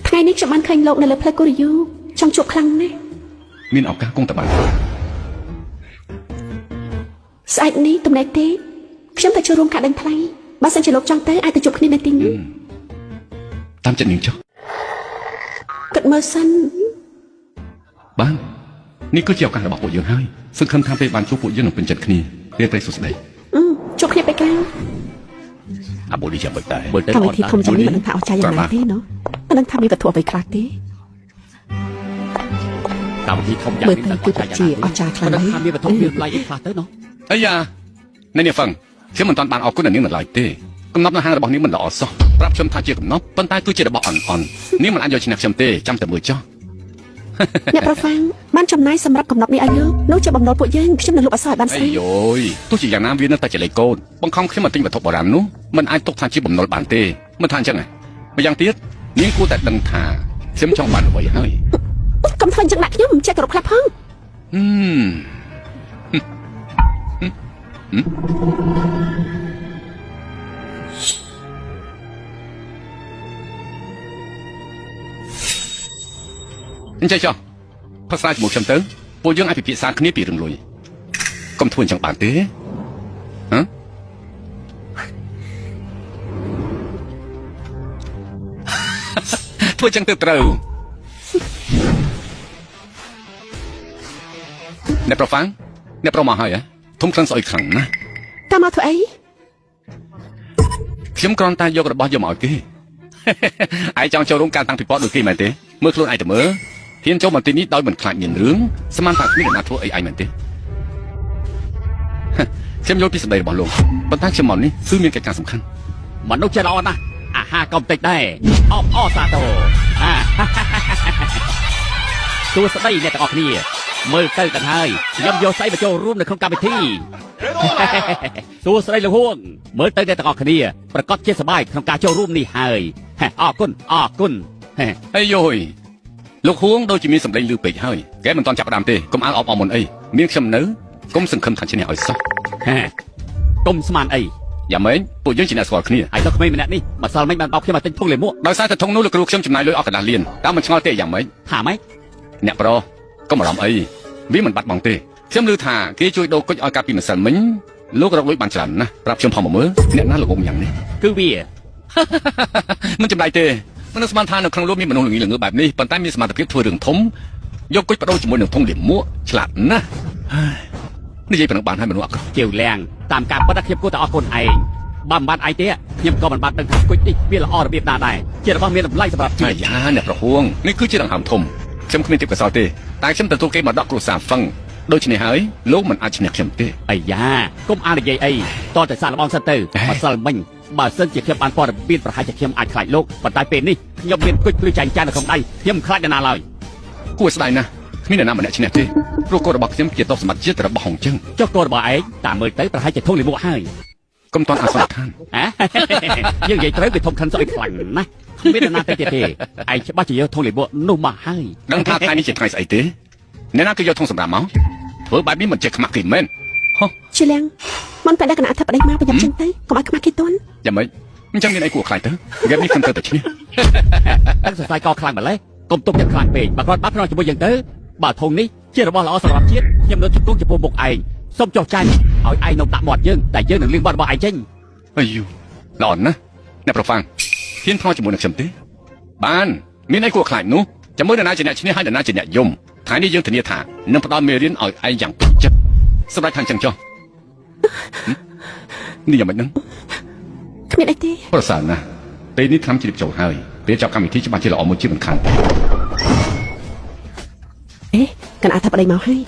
ថ្ងៃនេះខ្ញុំបានឃើញលោកនៅលើផ្លូវកូរ៉េយូចង់ជួបខ្លាំងណាស់ មានឱកាសគង់តែបាន ស្អែកនេះទំនេរទេខ្ញុំទៅចូលរួមការដេញថ្លៃបើសិនជាលោកចង់ទៅអាចទៅជួបគ្នានៅទីនោះ តាមចិត្តនាងចុះ គិតមើលសិន បាននេះគឺជាឱកាសរបស់ពួកយើងហើយសង្ឃឹមថាពេលបានជួបពួកយើងនឹងពេញចិត្តគ្នារៀបត្រីសុស្ដី ជួបគ្នាពេលក្រោយ អាបូនេះចាំបើតែមើលទៅ កម្មវិធីធំជាងនេះមិនដឹងថាអស្ចារ្យយ៉ាងណាទេណូមិនដឹងថាមានវត្ថុអ្វីខ្លះទេ កម្មវិធីធំយ៉ាង មើល នេះ ទៅគឺពិតជាអស្ចារ្យខ្លាំង មិនដឹង ណាស់ ថាមានវត្ថុមានប្លែកអីខ្លះទៅណោះ អាយ៉ានេះនាងហ្វឹងខ្ញុំមិនតាន់បានអរគុណនាងនៅឡើយទេកំណប់នៅហាងរបស់នាងមិនល្អសោះប្រាប់ខ្ញុំថាជាកំណប់ប៉ុន្តែគឺជារបស់អន់នាងមិនអាចយកឈ្នះខ្ញុំទេចាំតែមើលចុះ អ្នកប្រហ្វាំងបានចំណាយសម្រាប់កំណត់នេះឲ្យលោកនោះជាបំណុលពួកយើងខ្ញុំនឹងលុបអសរឲ្យបានស្អី យយទោះជាយ៉ាងណាវានៅតែជាលេខកូដបង្ខំខ្ញុំមកទិញវត្ថុបុរាណនោះមិនអាចទុកថាជាបំណុលបានទេមិនថាអញ្ចឹងហ៎ម្យ៉ាងទៀតនាងគួរតែដឹងថាខ្ញុំចង់បានអ្វីហើយក ុំធ្វើអញ្ចឹងដាក់ខ្ញុំចេះគោរពខ្លះផង អញ្ចឹងចុះផឹកស្រាជាមួយខ្ញុំទៅពួកយើងអាចពិភាក្សាគ្នាពីរឿងលុយកុំធ្វើអញ្ចឹងបានទេហ៎ ធ្វើអញ្ចឹងទៅត្រូវអ្នកប្រហ្វាំងអ្នកប្រមកហើយហ៎ធំខ្លាំងស្អុយខ្លាំងណាស់ តើមកធ្វើអី ខ្ញុំគ្រាន់តែយករបស់យកមកឲ្យគេ ឯងចង់ចូលរួមការតាំងពិព័រណ៍ដូចគេមែនទេមើលខ្លួនឯងទៅមើលហ៊ានចូលមកទីនេះដោយមិនខ្លាចមានរឿងស្មានថាគ្មានអ្នកណាធ្វើអីឯងមែនទេ ខ្ញុំយល់ពីសម្ដីរបស់លោកប៉ុន្តែខ្ញុំមកនេះគឺមានកិច្ចការសំខាន់ មនុស្សចេះល្អណាស់អាហារក៏បន្តិចដែរអបសាទរសួស្ដីអ្នកទាំងអស់គ្នាមើលទៅទាំងហើយខ្ញុំយកស្អីមកចូលរួមនៅក្នុងកម្មវិធី សួស្ដីលោកហួងមើលទៅអ្នកទាំងអស់គ្នាប្រកាសជាសប្បាយក្នុងការចូលរួមនេះហើយអរគុណ អីយយលោកហួងដូចជាមានសម្ដីលឺពេកហើយកែមិនតន់ចាប់ផ្ដើមទេកុំអើអបអរមុនអីមានខ្ញុំនៅកុំសង្ឃឹមថាឈ្នះឲ្យសោះ កុំស្មានអី យ៉ាងម៉េចពួកយើងជាអ្នកស្គាល់គ្នា ហើយទៅក្មេងម្នាក់នេះម្សិលមិញបានបោកខ្ញុំមកទិញធុងលាមក ដោយសារតែធុងនោះលោកគ្រូខ្ញុំចំណាយលុយអស់កន្លះលានតាមមិនឆ្ងល់ទេយ៉ាងម៉េច ថាម៉េច អ្នកប្រុសកុំអារម្មណ៍អីវាមិនបាត់បង់ទេខ្ញុំឮថាគេជួយដូរគុជឲ្យកាលពីម្សិលមិញលោករកលុយបានច្រើនណាស់ប្រាប់ខ្ញុំផងមកមើលអ្នកណាលោកអ៊ំយ៉ាងនេះ គឺវា មិនចម្លែកទេមនុស្សស្មានថានៅក្នុងលោកមានមនុស្សល្ងីល្ងើបែបនេះប៉ុន្តែមានសមត្ថភាពធ្វើរឿងធំយកគុជបដូរជាមួយនឹងធុងលាមកឆ្លាតណាស់និយាយប៉ុណ្ណឹងបានហើយមនុស្សអាក្រក់ ជាវលាងតាមការពិតខ្ញុំគួរតែអរគុណឯងបើមិនបានឯងទេខ្ញុំក៏មិនបានដឹងថាគុជនេះវាល្អរបៀបណាដែរជារបស់មានតម្លៃសម្រាប់ជី អា វិត យ៉ាអ្នកប្រហួងនេះគឺជាដង្ហើមធំខ្ញុំគ្មានទេពកោសលទេតែខ្ញុំទទួលគេមកដកគ្រួសារហ្វឹងដូច្នេះហើយលោកមិនអាចឈ្នះខ្ញុំទេ អាយ៉ាកុំអាននិយាយអីតតែសាកល្បងសិនទៅម្សិលមិញបើសិនជាខ្ញុំបានព័ត៌មានប្រហែលជាខ្ញុំអាចខ្លាចលោកប៉ុន្តែពេលនេះខ្ញុំមានគុជភ្លឺចាញ់ចាននៅក្នុងដៃខ្ញុំខ្លាចអ្នកណាឡើយ គួរស្ដាយណាស់គ្មានអ្នកណាម្នាក់ឈ្នះទេព្រោះកូនរបស់ខ្ញុំជាតបសម្បត្តិជាតិរបស់ហុងជឹង ចុះកូនរបស់ឯងតាមមើលទៅប្រហែលជាធុងលាមកហើយក ុំតន់អាសន្នឋាន យើងនិយាយត្រូវវាធំខិនស្អុយខ្លាំងណាស់គ្មានអ្នកណាទៅទៀតទេឯងច្បាស់ជាយកធុងលាមកនោះមកហើយ ដឹងថាថ្ងៃនេះជាថ្ងៃស្អីទេអ្នកណាគឺយកធុងសម្រាប់មកធ្វើបែបនេះមិនចេះខ្មាស់គេមែនហ៎ ជាលៀងមិនតែដាក់គណៈអធិបតីមកប្រយ័ត្នចឹងទៅកុំឲ្យខ្មាស់គេទន់ យ៉ាងម៉េចអញ្ចឹងមានអីគួរខ្លាចទៅហ្គេមនេះខ្ញុំទៅតែឈ្នះ តែសរសៃកខ្លាំងម្ល៉េះកុំទុកចិត្តខ្លាំងពេកបើគាត់បាត់ភ្នំជាមួយយើងទៅបើធុងនេះជារបស់ល្អសម្រាប់ជាតិខ្ញុំនឹងជង្គង់ចំពោះមុខឯងសូមចុះចាញ់ឲ្យឯងនោះដាក់មាត់យើងតែយើងនឹងលៀងបាត់របស់ឯងចេញ អាយូល្អណាស់អ្នកប្រហ្វាំងហ៊ានផ្លោជាមួយនឹងខ្ញុំទេបានមានអីគួរខ្លាចនោះចាំមើលនរណាជាអ្នកឈ្នះហើយនរណាជាអ្នកយំថ្ងៃនេះយើងធានាថានឹងផ្ដល់មេរៀនឲ្យឯងយ៉ាងពេញចិត្តសម្រាប់ខាងចឹងចុះនេះយ៉ាងម៉េចហ្នឹង គ្មានអីទេ ប្រសើរណាស់ពេលនេះឆ្នាំជ្រាបចូលហើយពេលចាប់កម្មវិធីច្បាស់ជាល្អមួយជាមិនខាន អេគណៈអធិបតីមកហើយ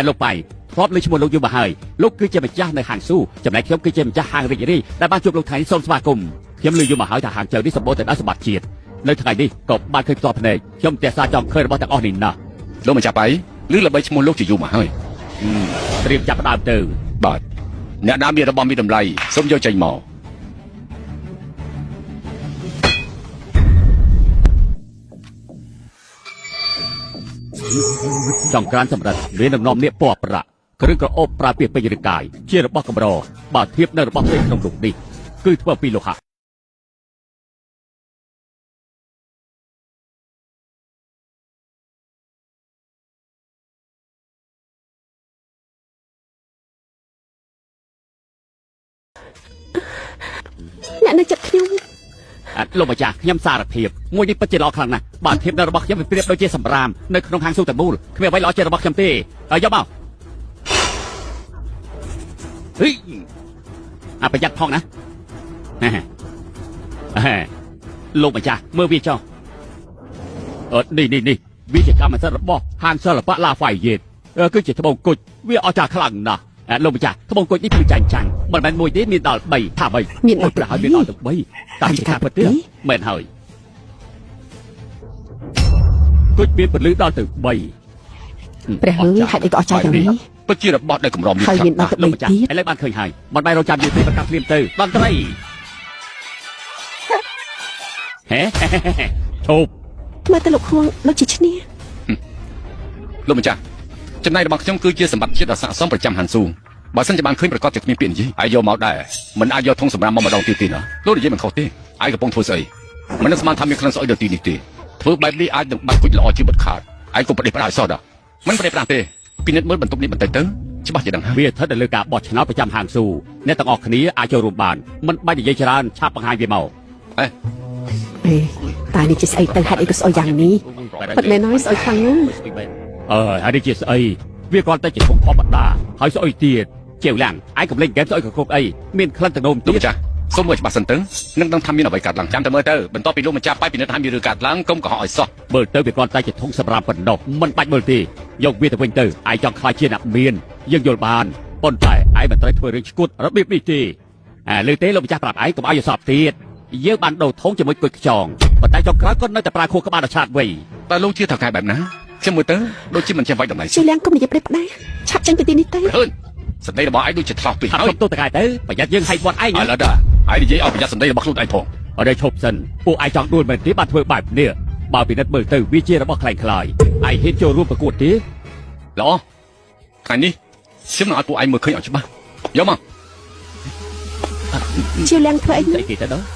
លោកไปพร้อมเลยឈ្មោះលោកយូរមកហើយលោកគឺជាម្ចាស់នៅហាងស៊ូចំណែកខ្ញុំគឺជាម្ចាស់ហាងរីករាយដែលបានជួបលោកថ្ងៃនេះសូមស្វាគមន៍ខ្ញុំលើយូរមកហើយថាហាងចៅនេះសម្បូរទៅដោយសម្បត្តិជាតិនៅថ្ងៃនេះក៏បានឃើញផ្ទាល់ភ្នែកខ្ញុំតែសារចង់ឃើញរបស់ទាំងអស់នេះណាស់ លោកម្ចាស់បៃឬល្បីឈ្មោះលោកជាយូរមកហើយ ត្រៀមចាប់ផ្ដើមទៅ បាទអ្នកណាមានរបស់មានតម្លៃសូមយកចេញមក ចង្ក្រានសម្រាប់មានដំណំនេះពណ៌ប្រាក់គ្រឿងក្រអូបប្រើពាក្យពេញរាងកាយជារបស់កម្របើធៀបនៅរបស់ផ្សេងក្នុងលោកនេះគឺធ្វើពីលោហៈ អ្នកនៅចិត្តខ្ញុំ លោកម្ចាស់ខ្ញុំសារភាពមួយនេះពិតជាល្អខ្លាំងណាស់បើធៀបនៅរបស់ខ្ញុំវាប្រៀបដូចជាសម្រាមនៅក្នុងហាងស៊ូតែមូលគ្មានអ្វីល្អជាងរបស់ខ្ញុំទេយកមកហីប្រយ័ត្នផងណាលោកម្ចាស់មើលវាចុះនេះវាជាកម្មសិទ្ធិរបស់ហាងសិល្បៈឡាហ្វៃយេតគឺជាត្បូងគុជវាអស្ចារ្យខ្លាំងណាស់លោកម្ចាស់ត្បូងគុជនេះគឺចាញ់មិនមែនមួយទេមានដល់3ថា3មានដល់ប្រហែលមានដល់ទៅ3តាមការពិតទេមែនហើយគុជមានពលឺដល់ទៅ3 ព្រះអើយហេតុអីក៏អស្ចារ្យយ៉ាងនេះ ពិតជារបស់ដែលកម្រមាន ហើយមានដល់ទៅ លោកម្ចាស់ 3ទៀត ឥឡូវបានឃើញហើយមិនបាយរងចាំយូរទេប្រកាសភ្លាមទៅតន្ត្រីហេឈប់ មើលទៅលោកខួងលោកជាឈ្នះ លោកម្ចាស់ចំណែករបស់ខ្ញុំគឺជាសម្បត្តិជាតិដ៏ស័ក្តិសមប្រចាំហាន់ស៊ូបើសិនជាបានឃើញប្រកាសជាគ្មានពាក្យនិយាយអាយយកមកដែរមិនអាចយកធុងសម្រាប់មកម្ដងទៀតទេណាលោកនិយាយមិនខុសទេអាយកំពុងធ្វើស្អីមិននឹកស្មានថាមានក្លិនស្អុយដល់ទីនេះទេធ្វើបែបនេះអាចនឹងបាត់គុជល្អជាបិទខាតអាយក៏ប្រទេសផ្ដាល់សោះដែរមិនប្រទេសផ្ដាល់ទេពិនិត្យមើលបន្ទប់នេះបន្តិចទៅច្បាស់ជាដឹងហើយ វាស្ថិតនៅលើការបោះឆ្នោតប្រចាំហាងស៊ូអ្នកទាំងអស់គ្នាអាចចូលរួមបានមិនបាច់និយាយច្រើនឆាប់បង្ហាញវាមក អេ តែនេះជាស្អីទៅហេតុអីក៏ស្អុយយ៉ាងនេះពិតមែនហើយស្អុយខ្លាំងណាស់ ហើយនេះជាស្អីវាគ្រាន់តែជាធំធម្មតាហើយស្អុយទៀតជាវឡាំងឯងកំលេងហ្គេមស្អុយកគ្រប់អីមានក្លិនទៅនោម លោ ទៀ កម្ ត ចាស់សូមមើលច្បាស់សិនទៅនឹងដឹងថាមានអ្វីកើតឡើងចាំតែមើលទៅបន្ទាប់ពីលោកម្ចាស់បាយពិនិត្យថាមានរឿងកើតឡើងកុំកុហកឲ្យសោះ មើលទៅវាគ្រាន់តែជាធុងសម្រាប់ប៉ុណ្ណោះមិនបាច់មើលទេយកវាទៅវិញទៅឯងចង់ខ្លាចជាអ្នកមានយើងយល់បានប៉ុន្តែឯងមិនត្រូវធ្វើរឿងឈួតរបៀបនេះទេលើទេលោកម្ចាស់ប្រាប់ឯងកុំឲ្យយល់សប្តិទៀតយើងបានដូរធុងជាមួយគុជខ្យងប៉ុន្តែចុងក្រោយក៏នៅតែប្រើខួរក្បាលដល់ឆ្លាតវៃ តើលោកជាថៅកែបែបណាខ្ញុំមើលទៅដូចជាមិនចាំបាច់តម្លៃ ជាលៀងគុំនិយាយព្រេះផ្ដាឆាប់ចេញពីទីនេះទៅ ឃើញសម្ដីរបស់ឯងដូចជាឆ្លោះពេក ថា ហើយ ខ្ញុំទៅតកែទៅប្រយ័ត្នយើងហៃវត្តឯង ឥឡូវដែរឯងនិយាយឲ្យប្រយ័ត្នសម្ដីរបស់ខ្លួនឯងផង អត់ឲ្យឈប់សិនពួកឯងចង់ដួលមែនទេបានធ្វើបែបនេះបើពិនិត្យមើលទៅវាជារបស់ខ្លែងខ្លាយឯងហ៊ានចូលរួមប្រកួតទេ ល្អថ្ងៃនេះខ្ញុំនឹងឲ្យពួកឯងមើលឃើញឲ្យច្បាស់យកមក ជាលៀងធ្វើអី ស្អីគេទៅដល់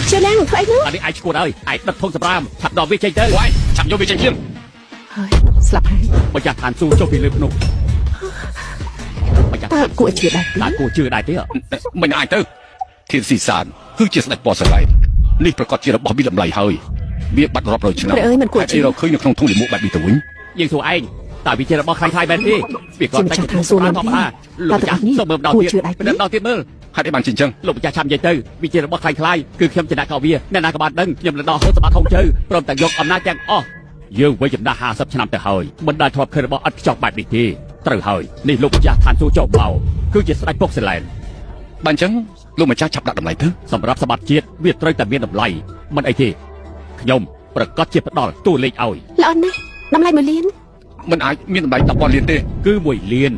ជាលៀងធ្វើអីនោះ អានេះឯងឈួតហើយឯងដិតធុងសម្រាមឆាប់ដល់វាចេញទៅ ពួកឯងឆាប់យកវាចេញភ្លាម ហើយស្លាប់ហើយ បើចាស់ឋានស៊ូចុះពីលើភ្នំបើចាស់ តើគួរឲ្យជឿដែរ តែគួរជឿដែរទេ មិនអាចទៅធានស៊ីសានគឺជាស្ដេចពណ៌ស្រឡៃនេះប្រកាសជារបស់មានតម្លៃហើយវាបាត់រាប់រយឆ្នាំ ព្រះអើយមិនគួរជឿ ឯងរកឃើញនៅក្នុងធុងលាមកបែបនេះទៅវិញ យើងសួរឯងតើវាជារបស់ខ្លែងខ្លាយមែនទេវាគ្រាន់តែជាធុងសម្រាមធម្មតាលោកម្ចាស់សូមមើលម្ដងទៀតពិនិត្យម្ដងទៀតមើល ហេតុអីបានជាអញ្ចឹង លោកម្ចាស់ឆាប់និយាយទៅវាជារបស់ខ្លែងខ្លាយគឺខ្ញុំជាអ្នកកោវាអ្នកណាក៏បានដឹងខ្ញុំនឹងដោះហូតសម្បត្តិធំជើព្រមទាំងយកអំណាចទាំងអស់យើងវិយចំណាស់50ឆ្នាំទៅហើយមិនដែលធ្លាប់ឃើញរបស់ឥតខ្ចោះបែបនេះទេត្រូវហើយនេះលោកម្ចាស់ឋានស៊ូចុះបោគឺជាស្ដេចពុកសេឡែន បើអញ្ចឹងលោកម្ចាស់ឆាប់ដាក់តម្លៃទៅ សម្រាប់សម្បត្តិជាតិវាត្រូវតែមានតម្លៃមិនអីទេខ្ញុំប្រកាសជាផ្ដល់តួលេខឲ្យ ល្អណាស់តម្លៃ1លាន មិនអាចមានតម្លៃ10,000លានទេ គឺ1លាន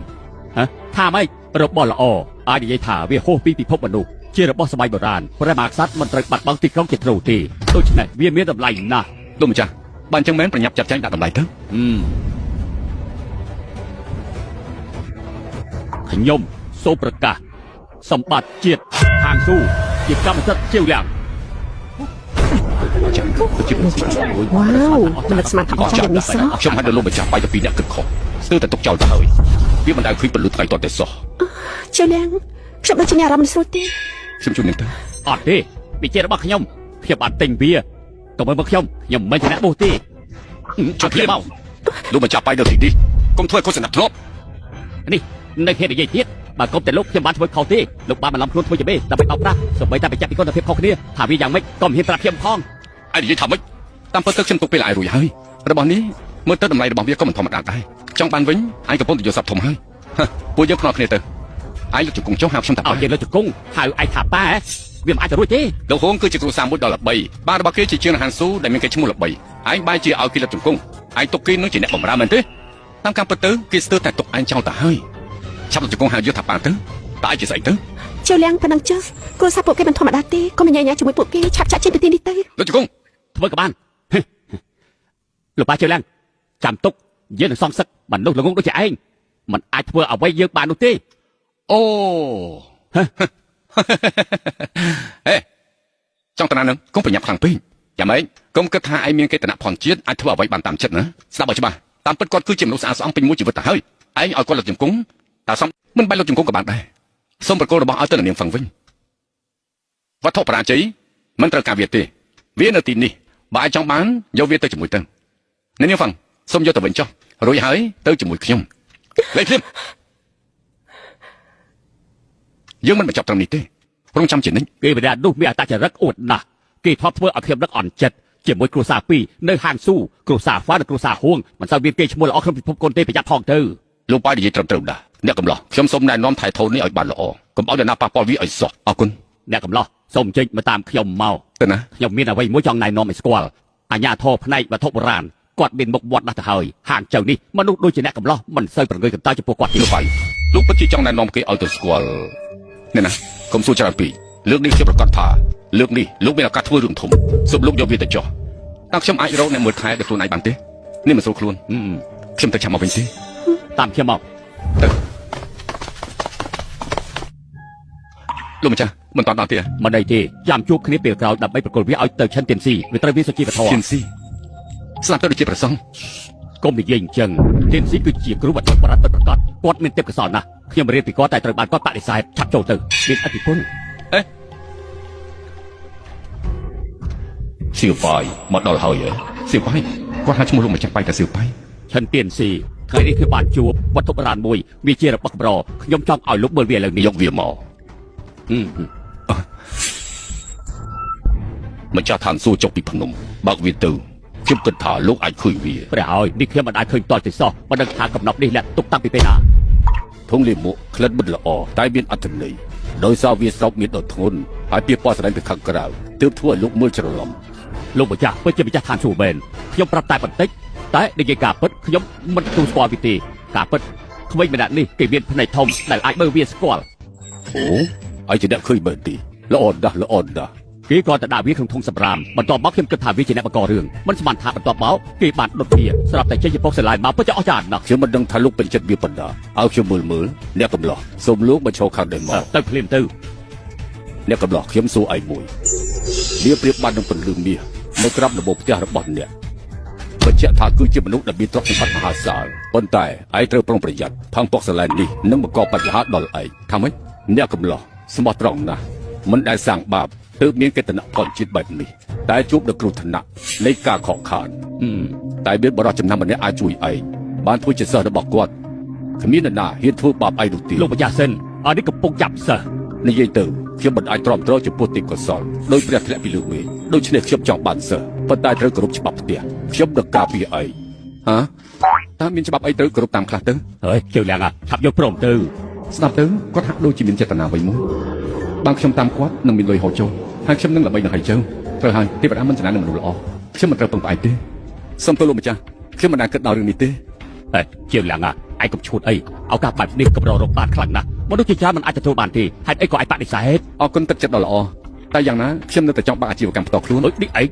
ថាម៉េចរបស់ល្អអាចនិយាយថាវាហួសពីពិភពមនុស្សជារបស់សម័យបុរាណព្រះមហាក្សត្រមិនត្រូវបាត់បង់ទីក្រុងជាទ្រូទេដូច្នេះវាមានតម្លៃណាស់ លោកម្ចាស់បើអញ្ចឹងមែនប្រញាប់ចាត់ចែងដាក់តម្លៃទៅ ខ្ញុំសូមប្រកាសសម្បត្តិជាតិហាងស៊ូជាកម្មសិទ្ធិជាវលាំង ចា៎ទៅជិះ វ៉ាវមិននឹកស្មានថាអស្ចារ្យយ៉ាងនេះសោះ ខ្ញុំឲ្យដល់លោកម្ចាស់បាយទៅពីអ្នកគិតខុសស្ទើរតែទុកចោលទៅហើយវាមិនដែលឃើញពលឺថ្ងៃតតែសោះ ជាលៀងខ្ញុំដូចជាអារម្មណ៍ស្រួលទេ ខ្ញុំជួយនឹងទៅ អត់ទេវាជារបស់ខ្ញុំបានទិញវាកុំមើលមកខ្ញុំមិនជាអ្នកបោះទេ ជួយភ្លាមមកលោកម្ចាស់បាយដល់ទីនេះកុំធ្វើឲ្យខុសសណ្ដាប់ធ្នាប់ នេះនៅហេតុនិយាយទៀតបើកុំតែលោកខ្ញុំបានធ្វើខុសទេលោកបានបន្លំខ្លួនធ្វើជាបេដើម្បីអោបប្រាស់សូម្បីតែបញ្ជាក់ពីគុណភាពខុសគ្នាថាវាយ៉ាងម៉េចក៏មិនហ៊ានប្រាប់ខ្ញុំផង ឯងនិយាយថាម៉េច តាមពិតទៅខ្ញុំទុកពេលឲ្យរួចហើយរបស់នេះមើលទៅតម្លៃរបស់វាក៏មិនធម្មតាដែរចង់បានវិញឯងកំពុងតែយកសັບធំហើយពួកយើងខ្នល់គ្នាទៅឯងលើកជង្គង់ចុះហៅខ្ញុំថា ឲ្យយើងលើជង្គង់ហៅឯងថាប៉ាវាមិនអាចទៅរួចទេ លោកហួងគឺជាគ្រូសាមួយដល់ល្បីបានរបស់គេជាជាងហានស៊ូដែលមានគេឈ្មោះល្បីឯងបែរជាឲ្យគេលើកជង្គង់ឯងទុកគេនឹងជាអ្នកបម្រើមែនទេតាមការពិតទៅគេស្ទើរតែទុកឯងចោលទៅហើយឆាប់លើកជង្គង់ហៅយកថាប៉ាទៅតើឯងជាស្អីទៅ ជឿលៀងប៉ុណ្ណឹងចុះគ្រួសារពួកគេមិនធម្មតាទេកុំញ៉ៃញ៉ាជាមួយពួកគេឆាប់ចាក់ចេញពីទីនេះទៅ លើកជង្គង់ ធ្វើក៏បានលោកប៉ាជឿឡើងចាំទុកយើងនឹងសំសឹកមនុស្សល្ងងដូចជាឯងមិនអាចធ្វើអ្វីយើងបាននោះទេ អូ ហេចង់តានឹងកុំប្រញាប់ខ្លាំងពេកយ៉ាងម៉េចកុំគិតថាឯងមានកិត្តិយសផលជាតិអាចធ្វើអ្វីបានតាមចិត្តណាស្ដាប់ឲ្យច្បាស់តាមពិតគាត់គឺជាមនុស្សស្អាតស្អំពេញមួយជីវិតទៅហើយឯងឲ្យគាត់លើកជង្គង់តែសំមិនបាច់លើកជង្គង់ក៏បានដែរសូមប្រកល់របស់ឲ្យទៅនាងហ្វឹងវិញវត្ថុបរាជ័យមិនត្រូវការវាទេវានៅទីនេះបើឯងចង់បានយកវាទៅជាមួយទៅនាងហ្វឹងសូមយកទៅវិញចុះរួចហើយទៅជាមួយខ្ញុំលេខភ្លាមយើងមិនបញ្ចប់ត្រឹមនេះទេរងចាំជានិច្ច គេវិរានោះមានអត្តចរិតអួតណាស់គេធ្លាប់ធ្វើឲ្យខ្ញុំនឹកអន់ចិត្តជាមួយគ្រួសារពីរនៅហាងស៊ូគ្រួសារហ្វានិងគ្រួសារហួងមិនសូវមានគេឈ្មោះល្អក្នុងពិភពកូនទេប្រយ័ត្នផងទៅ លោកប៉ានិយាយត្រឹមត្រូវដែរអ្នកកំឡោះខ្ញុំសូមណែនាំថៃថូននេះឲ្យបានល្អកុំឲ្យអ្នកណាប៉ះពាល់វាឲ្យសោះអរគុណ អ្នកកំឡោះសូមចេញមកតាមខ្ញុំមក ទៅណា ខ្ញុំមានអ្វីមួយចង់ណែនាំឲ្យស្គាល់អាញាធរផ្នែកវត្ថុបុរាណគាត់មានមុខមាត់ណាស់ទៅហើយហាងចៅនេះមនុស្សដូចជាអ្នកកំឡោះមិនសូវប្រងើយកន្តើយចំពោះគាត់ទេ លោកប៉ៃលោកពិតជាចង់ណែនាំគេឲ្យទៅស្គាល់នេះណាកុំសួរច្រើនពេកលើកនេះខ្ញុំប្រកាសថាលើកនេះលោកមានឱកាសធ្វើរឿងធំសូមលោកយកវាទៅចោះតើខ្ញុំអាចរកអ្នកមើលថែដោយខ្លួនឯងបានទេនេះមិនស្រួលខ្លួនខ្ញុំទៅចាំមកវិញទេ តាមខ្ញុំមក ទៅលោកម្ចាស់មិនតាន់ដល់ទេ មិនអីទេចាំជួបគ្នាពេលក្រោយដើម្បីប្រកល់វាឲ្យទៅឈិនទៀនស៊ីវាត្រូវមានសុជីវធម៌ ទៀនស៊ីស្ដាប់ទៅដូចជាប្រសង កុំនិយាយអញ្ចឹងទៀនស៊ីគឺជាគ្រូវត្ថុបុរាណពិតប្រាកដគាត់មានទេពកោសល្យណាស់ខ្ញុំរៀនពីគាត់តែត្រូវបានគាត់បដិសេធឆាប់ចូលទៅមានឥទ្ធិពល អេសៀវប៉ៃមកដល់ហើយសៀវប៉ៃគាត់ហៅឈ្មោះលោកម្ចាស់ប៉ៃតែសៀវប៉ៃ ឈិនទៀនស៊ីថ្ងៃនេះគឺបានជួបវត្ថុបុរាណមួយវាជារបស់កម្រខ្ញុំចង់ឲ្យលោកមើលវាឥឡូវនេះ យកវាមកម្ចាស់ឋានសួគ៌ចុះពីភ្នំបើកវាទៅខ្ញុំគិតថាលោកអាចឃើញវា ព្រះហើយនេះខ្ញុំមិនអាចឃើញតលទេសោះមិនដឹងថាកំណប់នេះលាក់ទុកតាំងពីពេលណា ធុងលីមុខក្លិនមិនល្អតែមានអត្ថន័យដោយសារវាស្រោបមានដ៏ធ្ងន់ហើយពីពណ៌ស្ដែងពីខាងក្រៅទើបធ្វើឲ្យលោកមើលច្រឡំ លោកម្ចាស់ពិតជាម្ចាស់ឋានសួគ៌មែនខ្ញុំប្រាប់តែបន្តិចតែនិយាយការពិតខ្ញុំមិនទទួលស្គាល់វាទេការពិតក្មេងម្នាក់នេះគេមានភ្នែកធំដែលអាចមើលវាស្គាល់ អូឯងជាអ្នកឃើញមែនទេល្អណាស់ល្អណាស់ គេក៏ទៅដាក់វាក្នុងធុងសម្រាមបន្ទាប់មកខ្ញុំគិតថាវាជាអ្នកបង្ករឿងមិនស្មានថាបន្ទាប់មកគេបានដុតវាស្រាប់តែចេញពីពុកសាឡាយមកពិតជាអស្ចារ្យណាស់ ខ្ញុំមិនដឹងថាលោកពេញចិត្តវាប៉ុណ្ណាឲ្យខ្ញុំមើលអ្នកកំឡោះសូមលោកមកឈរខាងនេះមក ទៅភ្លាមទៅ អ្នកកំឡោះខ្ញុំសួរឯងមួយវាប្រៀបបាននឹងពន្លឺមាសនៅក្រោមដំបូលផ្ទះរបស់អ្នកបញ្ជាក់ថាគឺជាមនុស្សដែលមានទ្រព្យសម្បត្តិមហាសាលប៉ុន្តែឯងត្រូវប្រុងប្រយ័ត្នផាំងពុកសាឡាយនេះនឹងបង្កបញ្ហាដល់ឯងថាម៉េចអ្នកកំឡោះស្មោះត្រង់ណាស់មិនដែលសាងបាបទើបមានកិត្តិយសផលជាតិបែបនេះតែជួបនឹងគ្រោះថ្នាក់នៃការខកខានតែមានបរិសុទ្ធចំណាំម្នាក់អាចជួយឯងបានធ្វើជាសិស្សរបស់គាត់គ្មាននរណាហ៊ានធ្វើបាបឯងនោះទេ លោកម្ចាស់សិនអានេះកំពុងចាប់សិស្ស និយាយទៅខ្ញុំមិនអាចទ្រាំទ្រចំពោះទេពកោសលដោយព្រះធ្លាក់ពីលើមេឃដូច្នេះខ្ញុំចង់បានសិស្សប៉ុន្តែត្រូវគោរពច្បាប់ផ្ទះខ្ញុំនឹងការពារឯងហាតើមានច្បាប់អីត្រូវគោរពតាមខ្លះទៅ ហើយជើងឡើងឆាប់យកព្រមទៅ ស្ដាប់ទៅគាត់ហាក់ដូចជាមានចេតនាអ្វីមួយបានខ្ញុំតាមគាត់នឹងមានលុយហូរចូលហើយខ្ញុំនឹងល្បីនឹងហើយជើងត្រូវហើយទេវតាមិនចំណាននឹងមនុស្សល្អខ្ញុំមិនត្រូវពឹងផ្អែកទេសូមទោសលោកម្ចាស់ខ្ញុំមិនដែលគិតដល់រឿងនេះទេ ហើយជើងឡើងឯងកុំឈួតអីឱកាសបែបនេះកម្ររកបានខ្លាំងណាស់មនុស្សជាច្រើនមិនអាចទទួលបានទេហេតុអីក៏អាចបដិសេធ អរគុណទឹកចិត្តដ៏ល្អតែយ៉ាងណាខ្ញុំនៅតែចង់បើកអាជីវកម្មផ្ទាល់ខ្លួន ដូចនេះឯង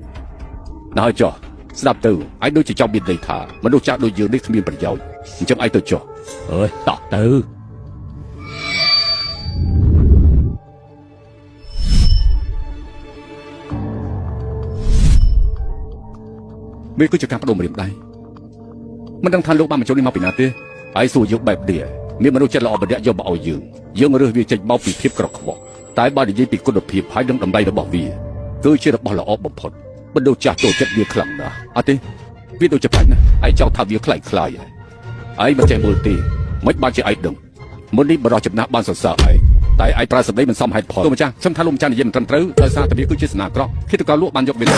ដល់ចុះស្ដាប់ទៅឯងដូចជាចង់មានន័យថាមនុស្សចាស់ដូចយើងនេះគ្មានប្រយោជន៍អញ្ចឹងឯងទៅចុះ អើយតោះទៅ វាគឺជាការបដិមរៀបដៃមិនដឹងថាលោកបានបញ្ចូលនេះមកពីណាទេហើយសួរយើងបែបនេះមានមនុស្សចិត្តល្អម្នាក់យកមកឲ្យយើងរើសវាចេញមកពីភាពក្រខ្វក់តែបើនិយាយពីគុណភាពហើយនឹងតម្លៃរបស់វាគឺជារបស់ល្អបំផុតមនុស្សចាស់ចូលចិត្តវាខ្លាំងណាស់អត់ទេវាដូចជាផ្លាច់ណាឯងចង់ថាវាខ្លាយខ្លាយឯងមិនចេះមើលទេមិនបានជាឯងដឹងមុននេះបរិសុទ្ធចំណាស់បានសរសើរឯង តែឯងប្រើសម្ដីមិនសមហេតុផលលោកម្ចាស់ខ្ញុំថាលោកម្ចាស់និយាយមិនត្រឹមត្រូវដោយសារតែវាគឺជាសនាក្រក់គិតទៅក៏លក់បានយកវានឹ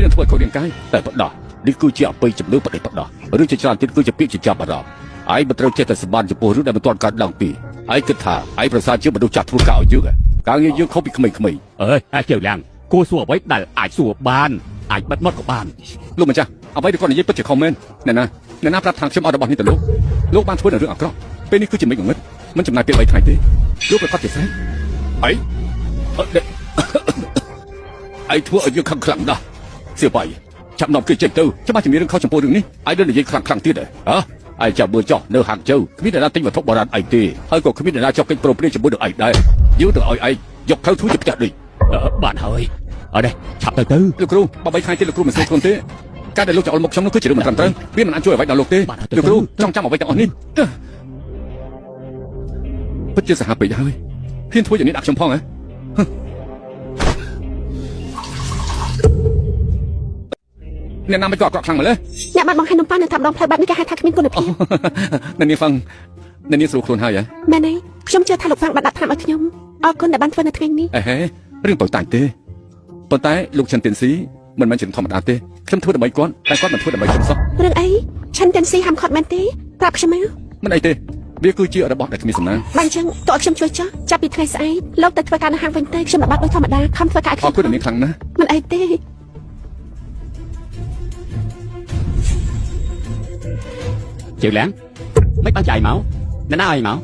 ងធ្វើឲ្យខូចរាងកាយតែបដោះនេះគឺជាអបិយជំនឿបដិបដោះឬជាច្រើនទៀតគឺជាពាក្យជាចាប់អារម្មណ៍ឯងមិនត្រូវចេះតែសម្បានចំពោះរឿងដែលមិនទាន់កើតឡើងពីឯងគិតថាឯងប្រសើរជាមនុស្សចាស់ធ្វើការឲ្យយើងការងារយើងខុសពីក្មេងៗ អើយអាជើឡើងគួរសួរអ្វីដែលអាចសួរបានអាចបិទមាត់ក៏បាន លោកម្ចាស់អ្វីដែលគាត់និយាយពិតជាខុសមែនអ្នកណាប្រាប់ថាខ្ញុំអត់របស់នេះទៅលោកបានធ្វើនៅរឿងអាក្រក់ពេលនេះគឺជាមិត្តមិនចំណាយពេល3ថ្ងៃទេលោកប្រកាសជាស្រីអីឯងធ្វើឲ្យយើងខឹងខ្លាំងណាស់សៀវបៃចាប់នាំគេចេញទៅច្បាស់ជាមានរឿងខុសចំពោះរឿងនេះឯងនឹងនិយាយខ្លាំងទៀតហ៎ឯងចាំមើលចោះនៅហាងជើគ្មានអ្នកណាទិញវត្ថុបុរាណឯងទេហើយក៏គ្មានអ្នកណាចុះកិច្ចប្រំពៃជាមួយនឹងឯងដែរយើងទៅឲ្យឯងយកទៅធ្វើជាផ្ទះដូចបានហើយអត់ទេឆាប់ទៅលោកគ្រូបើ3ថ្ងៃទៀតលោកគ្រូមិនស្គាល់ខ្លួនទេការដែលលោកចោលមកខ្ញុំនោះគឺជារឿងមិនត្រឹមត្រូវវាមិនអាចជួយអ្វីដល់លោកទេលោកគ្រូចង់ចាំអ្វីទាំងអស់នេះពិតជាសាហាវពេកហើយហ៊ានធ្វើយ៉ាងនេះដាក់ខ្ញុំផងហ៎អ្នកណាមិនក៏អក្រក់ខ្លាំងម្ល៉េះអ្នកបានបង្ហាញនំប៉័ងនៅតាមដងផ្លូវបែបនេះគេហៅថាគ្មានគុណភាពអ្នកនាងហ្វាំងអ្នកនាងស្រួលខ្លួនហើយហ៎មែនទេខ្ញុំជឿថាលោកហ្វាំងបានដាក់ថ្នាំឲ្យខ្ញុំអរគុណដែលបានធ្វើនៅថ្ងៃនេះអេហេរឿងតូចតាចទេប៉ុន្តែលោកឆិនទៀនស៊ីមិនមែនជាធម្មតាទេខ្ញុំធ្វើដើម្បីគាត់តែគាត់មិនធ្វើដើម្បីខ្ញុំសោះរឿងអីឆិនទៀនស៊ីហាមឃាត់មែនទេប្រាប់ខ្ញុំមកមិនអីទេវាគឺជារបស់ដែលគ្មានសំណាងបានអញ្ចឹងតើខ្ញុំជួយចោះចាប់ពីថ្ងៃស្អែកលោកទៅធ្វើការនៅហាងវិញទេខ្ញុំមិនបាត់ដូចធម្មតាខំធ្វើការឲ្យខ្ញុំអរគុណអ្នកនាងខ្លាំងណាស់មិនអីទេជឿឡើងមិនបានចាយមកអ្នកណាឲ្យមក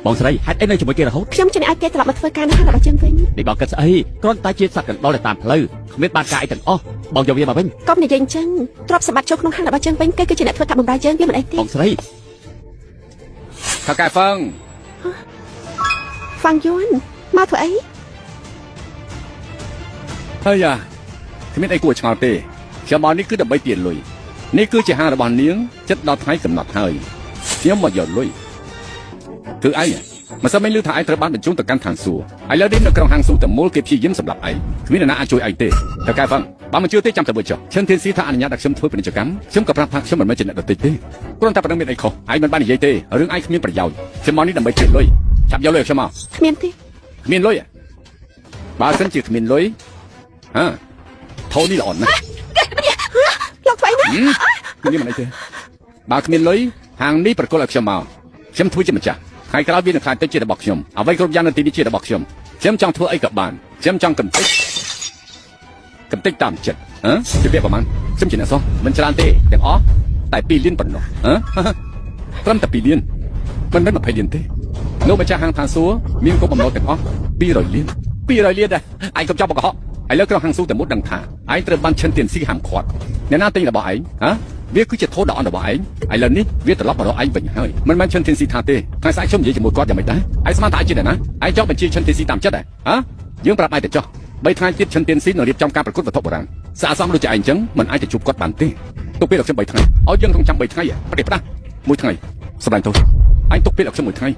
បងស្រីហេតុអីនៅជាមួយគេរហូតខ្ញុំជិះឲ្យគេត្រឡប់មកធ្វើការនៅហាងរបស់យើងវិញនេះបងគិតស្អីគ្រាន់តែជាសត្វកណ្ដុរទៅតាមផ្លូវគ្មានបានការអីទាំងអស់បងយកវាមកវិញកុំនិយាយអញ្ចឹងទ្រព្យសម្បត្តិចូលក្នុងហាងរបស់យើងវិញគេគឺជាអ្នកធ្វើការបម្រើយើងវាមិនអីទេបងស្រីថាកែហ្វាំងហ្វាំងយួនមកធ្វើអីហើយយ៉ាគ្មានអីគួរឆ្ងល់ទេខ្ញុំមកនេះគឺដើម្បីទានលុយនេះគឺជាហាងរបស់នាងចិត្តដល់ថ្ងៃកំណត់ហើយខ្ញុំមកយកលុយគឺឯងមិនសមមិនលឺថាឯងត្រូវបានបញ្ជូនទៅកាន់ឋានសួគ៌ឥឡូវនេះនៅក្នុងហាងសួគ៌តមូលគេព្យាយាមសម្រាប់ឯងគ្មានអ្នកណាអាចជួយឯងទេតែកែហ្វាំងបើមិនជឿទេចាំទៅមើលចុះឈិនធីនស៊ីថាអនុញ្ញាតឲ្យខ្ញុំធ្វើពាណិជ្ជកម្មខ្ញុំក៏ប្រាប់ថាខ្ញុំមិនមែនជាអ្នកដទៃទេគ្រាន់តែប៉ុណ្្នឹងមានអីខុសឯងមិនបាននិយាយទេរឿងឯងគ្មានប្រយោជន៍ខ្ញុំមកនេះដើម្បីទានលុយចាប់យកលុយឲ្យខ្ញុំមកគ្មានទេគ្មានលុយបើសិនជាគ្មានលុយថោនេះល្អណាស់លោកធ្វើអីណានេះមិនអីទេបើគ្មានលុយហាងនេះប្រគល់ឲ្យខ្ញុំមកខ្ញុំធ្វើជាម្ចាស់ថ្ងៃក្រោយវានឹងខ្លាចទៅជារបស់ខ្ញុំអ្វីគ្រប់យ៉ាងនៅទីនេះជារបស់ខ្ញុំចង់ធ្វើអីក៏បានខ្ញុំចង់កំតិចតាមចិត្តជាពាក្យប្រហែលខ្ញុំជាអ្នកសោះមិនច្រើនទេទាំងអស់តែ2លានប៉ុណ្ណោះត្រឹមតែ2លានមិនមែន20លានទេលោកម្ចាស់ហាងឋានសួគ៌មានគោលបំណុលទាំងអស់200លានដែរឯងកុំចាប់បកកហកឥឡូវក្រុមហាងសួគ៌តែមុតដឹងថាឯងត្រូវបានឈិនទៀនស៊ីហាមឃាត់អ្នកណាទិញរបស់ឯងវាគឺជាធោដ៏អន់របស់ឯងឥឡូវនេះវាត្រឡប់មករកឯងវិញហើយមិនមែនឈិនទៀនស៊ីថាទេថ្ងៃស្អែកខ្ញុំនិយាយជាមួយគាត់យ៉ាងម៉េចដែរឯងស្មានថាឯងជាអ្នកណាឯងចង់បញ្ជាឈិនទៀនស៊ីតាមចិត្តយើងប្រាប់ឯងទៅចុះ3ថ្ងៃទៀតឈិនទៀនស៊ីនឹងរៀបចំការប្រកួតវត្ថុបុរាណស្អាតសមដូចជាឯងអញ្ចឹងមិនអាចទៅជួបគាត់បានទេទុកពេលឲ្យខ្ញុំ3ថ្ងៃឲ្យយើងក្នុងចាំ3ថ្ងៃប្រទេសផ្ដាស់1ថ្ងៃសម្រាប់ទៅឯងទុកពេលឲ្យខ្ញុំ1ថ្ងៃ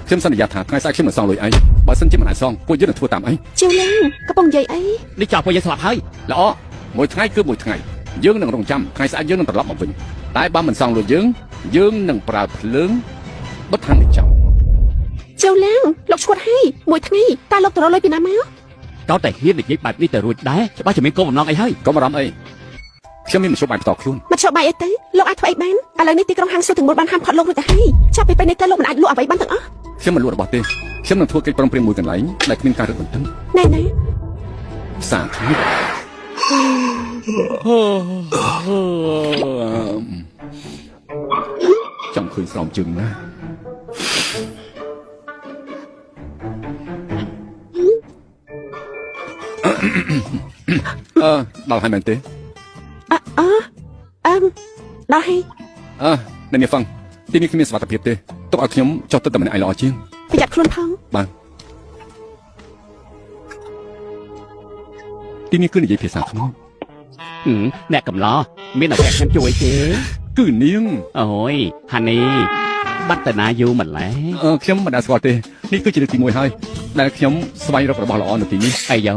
ខ្ញុំសន្យាថាថ្ងៃស្អែកខ្ញុំនឹងសងលុយឯងបើសិនជាមិនអាចសងពួកយើងនឹងធ្វើតាមឯងជឿឡើងកំពុងនិយាយអីនេះចោលពួកយើងស្លាប់ហើយល្អ1ថ្ងៃគឺ1ថ្ងៃយើងនឹងរងចាំថ្ងៃស្អែកយើងនឹងត្រឡប់មកវិញតែបើមិនសងលុយយើងនឹងប្រើភ្លើងបិទហាងនេះចោលជឿឡើងលោកឈួតហើយ1ថ្ងៃតើលោកទៅរកលុយពីណាមកតើតែហ៊ាននិយាយបែបនេះទៅរួចដែរច្បាស់ជាមានគោលបំណងអីហើយកុំបារម្ភអីខ្ញុំមានមធ្យោបាយបន្តខ្លួនមធ្យោបាយអីទៅលោកអាចធ្វើអីបានឥឡូវនេះទីក្រុងហាងសួគ៌ទាំងមូលបានហាមឃាត់លោករួចទៅហើយចាប់ពីពេលនេះទៅលោកមិនអាចលក់អ្វីបានទាំងអស់ខ្ញុំមិនលក់របស់ទេខ្ញុំនឹងធ្វើកិច្ចព្រមព្រៀងមួយកន្លែងដែលគ្មានការរឹតបន្តឹងណែផ្សារថ្មីចង់ឃើញស្រោមជើងណាដល់ហើយមែនទេដល់ហើយអ្នកនាងហ្វាំងទីនេះគ្មានសុវត្ថិភាពទេទុកឲ្យខ្ញុំចុះទៅតែម្នាក់ឯងល្អជាងប្រយ័ត្នខ្លួនផងបាទទីនេះគឺនិយាយភាសាខ្មែរអ្នកកំឡោះមានអ្វីខ្ញុំជួយទេគឺនាងអូយហានីបាត់តាណាយូរម្ល៉េះខ្ញុំមិនដាល់ស្គាល់ទេនេះគឺជាលើកទី1ហើយដែលខ្ញុំស្វែងរករបស់ល្អនៅទីនេះអាយ៉ូ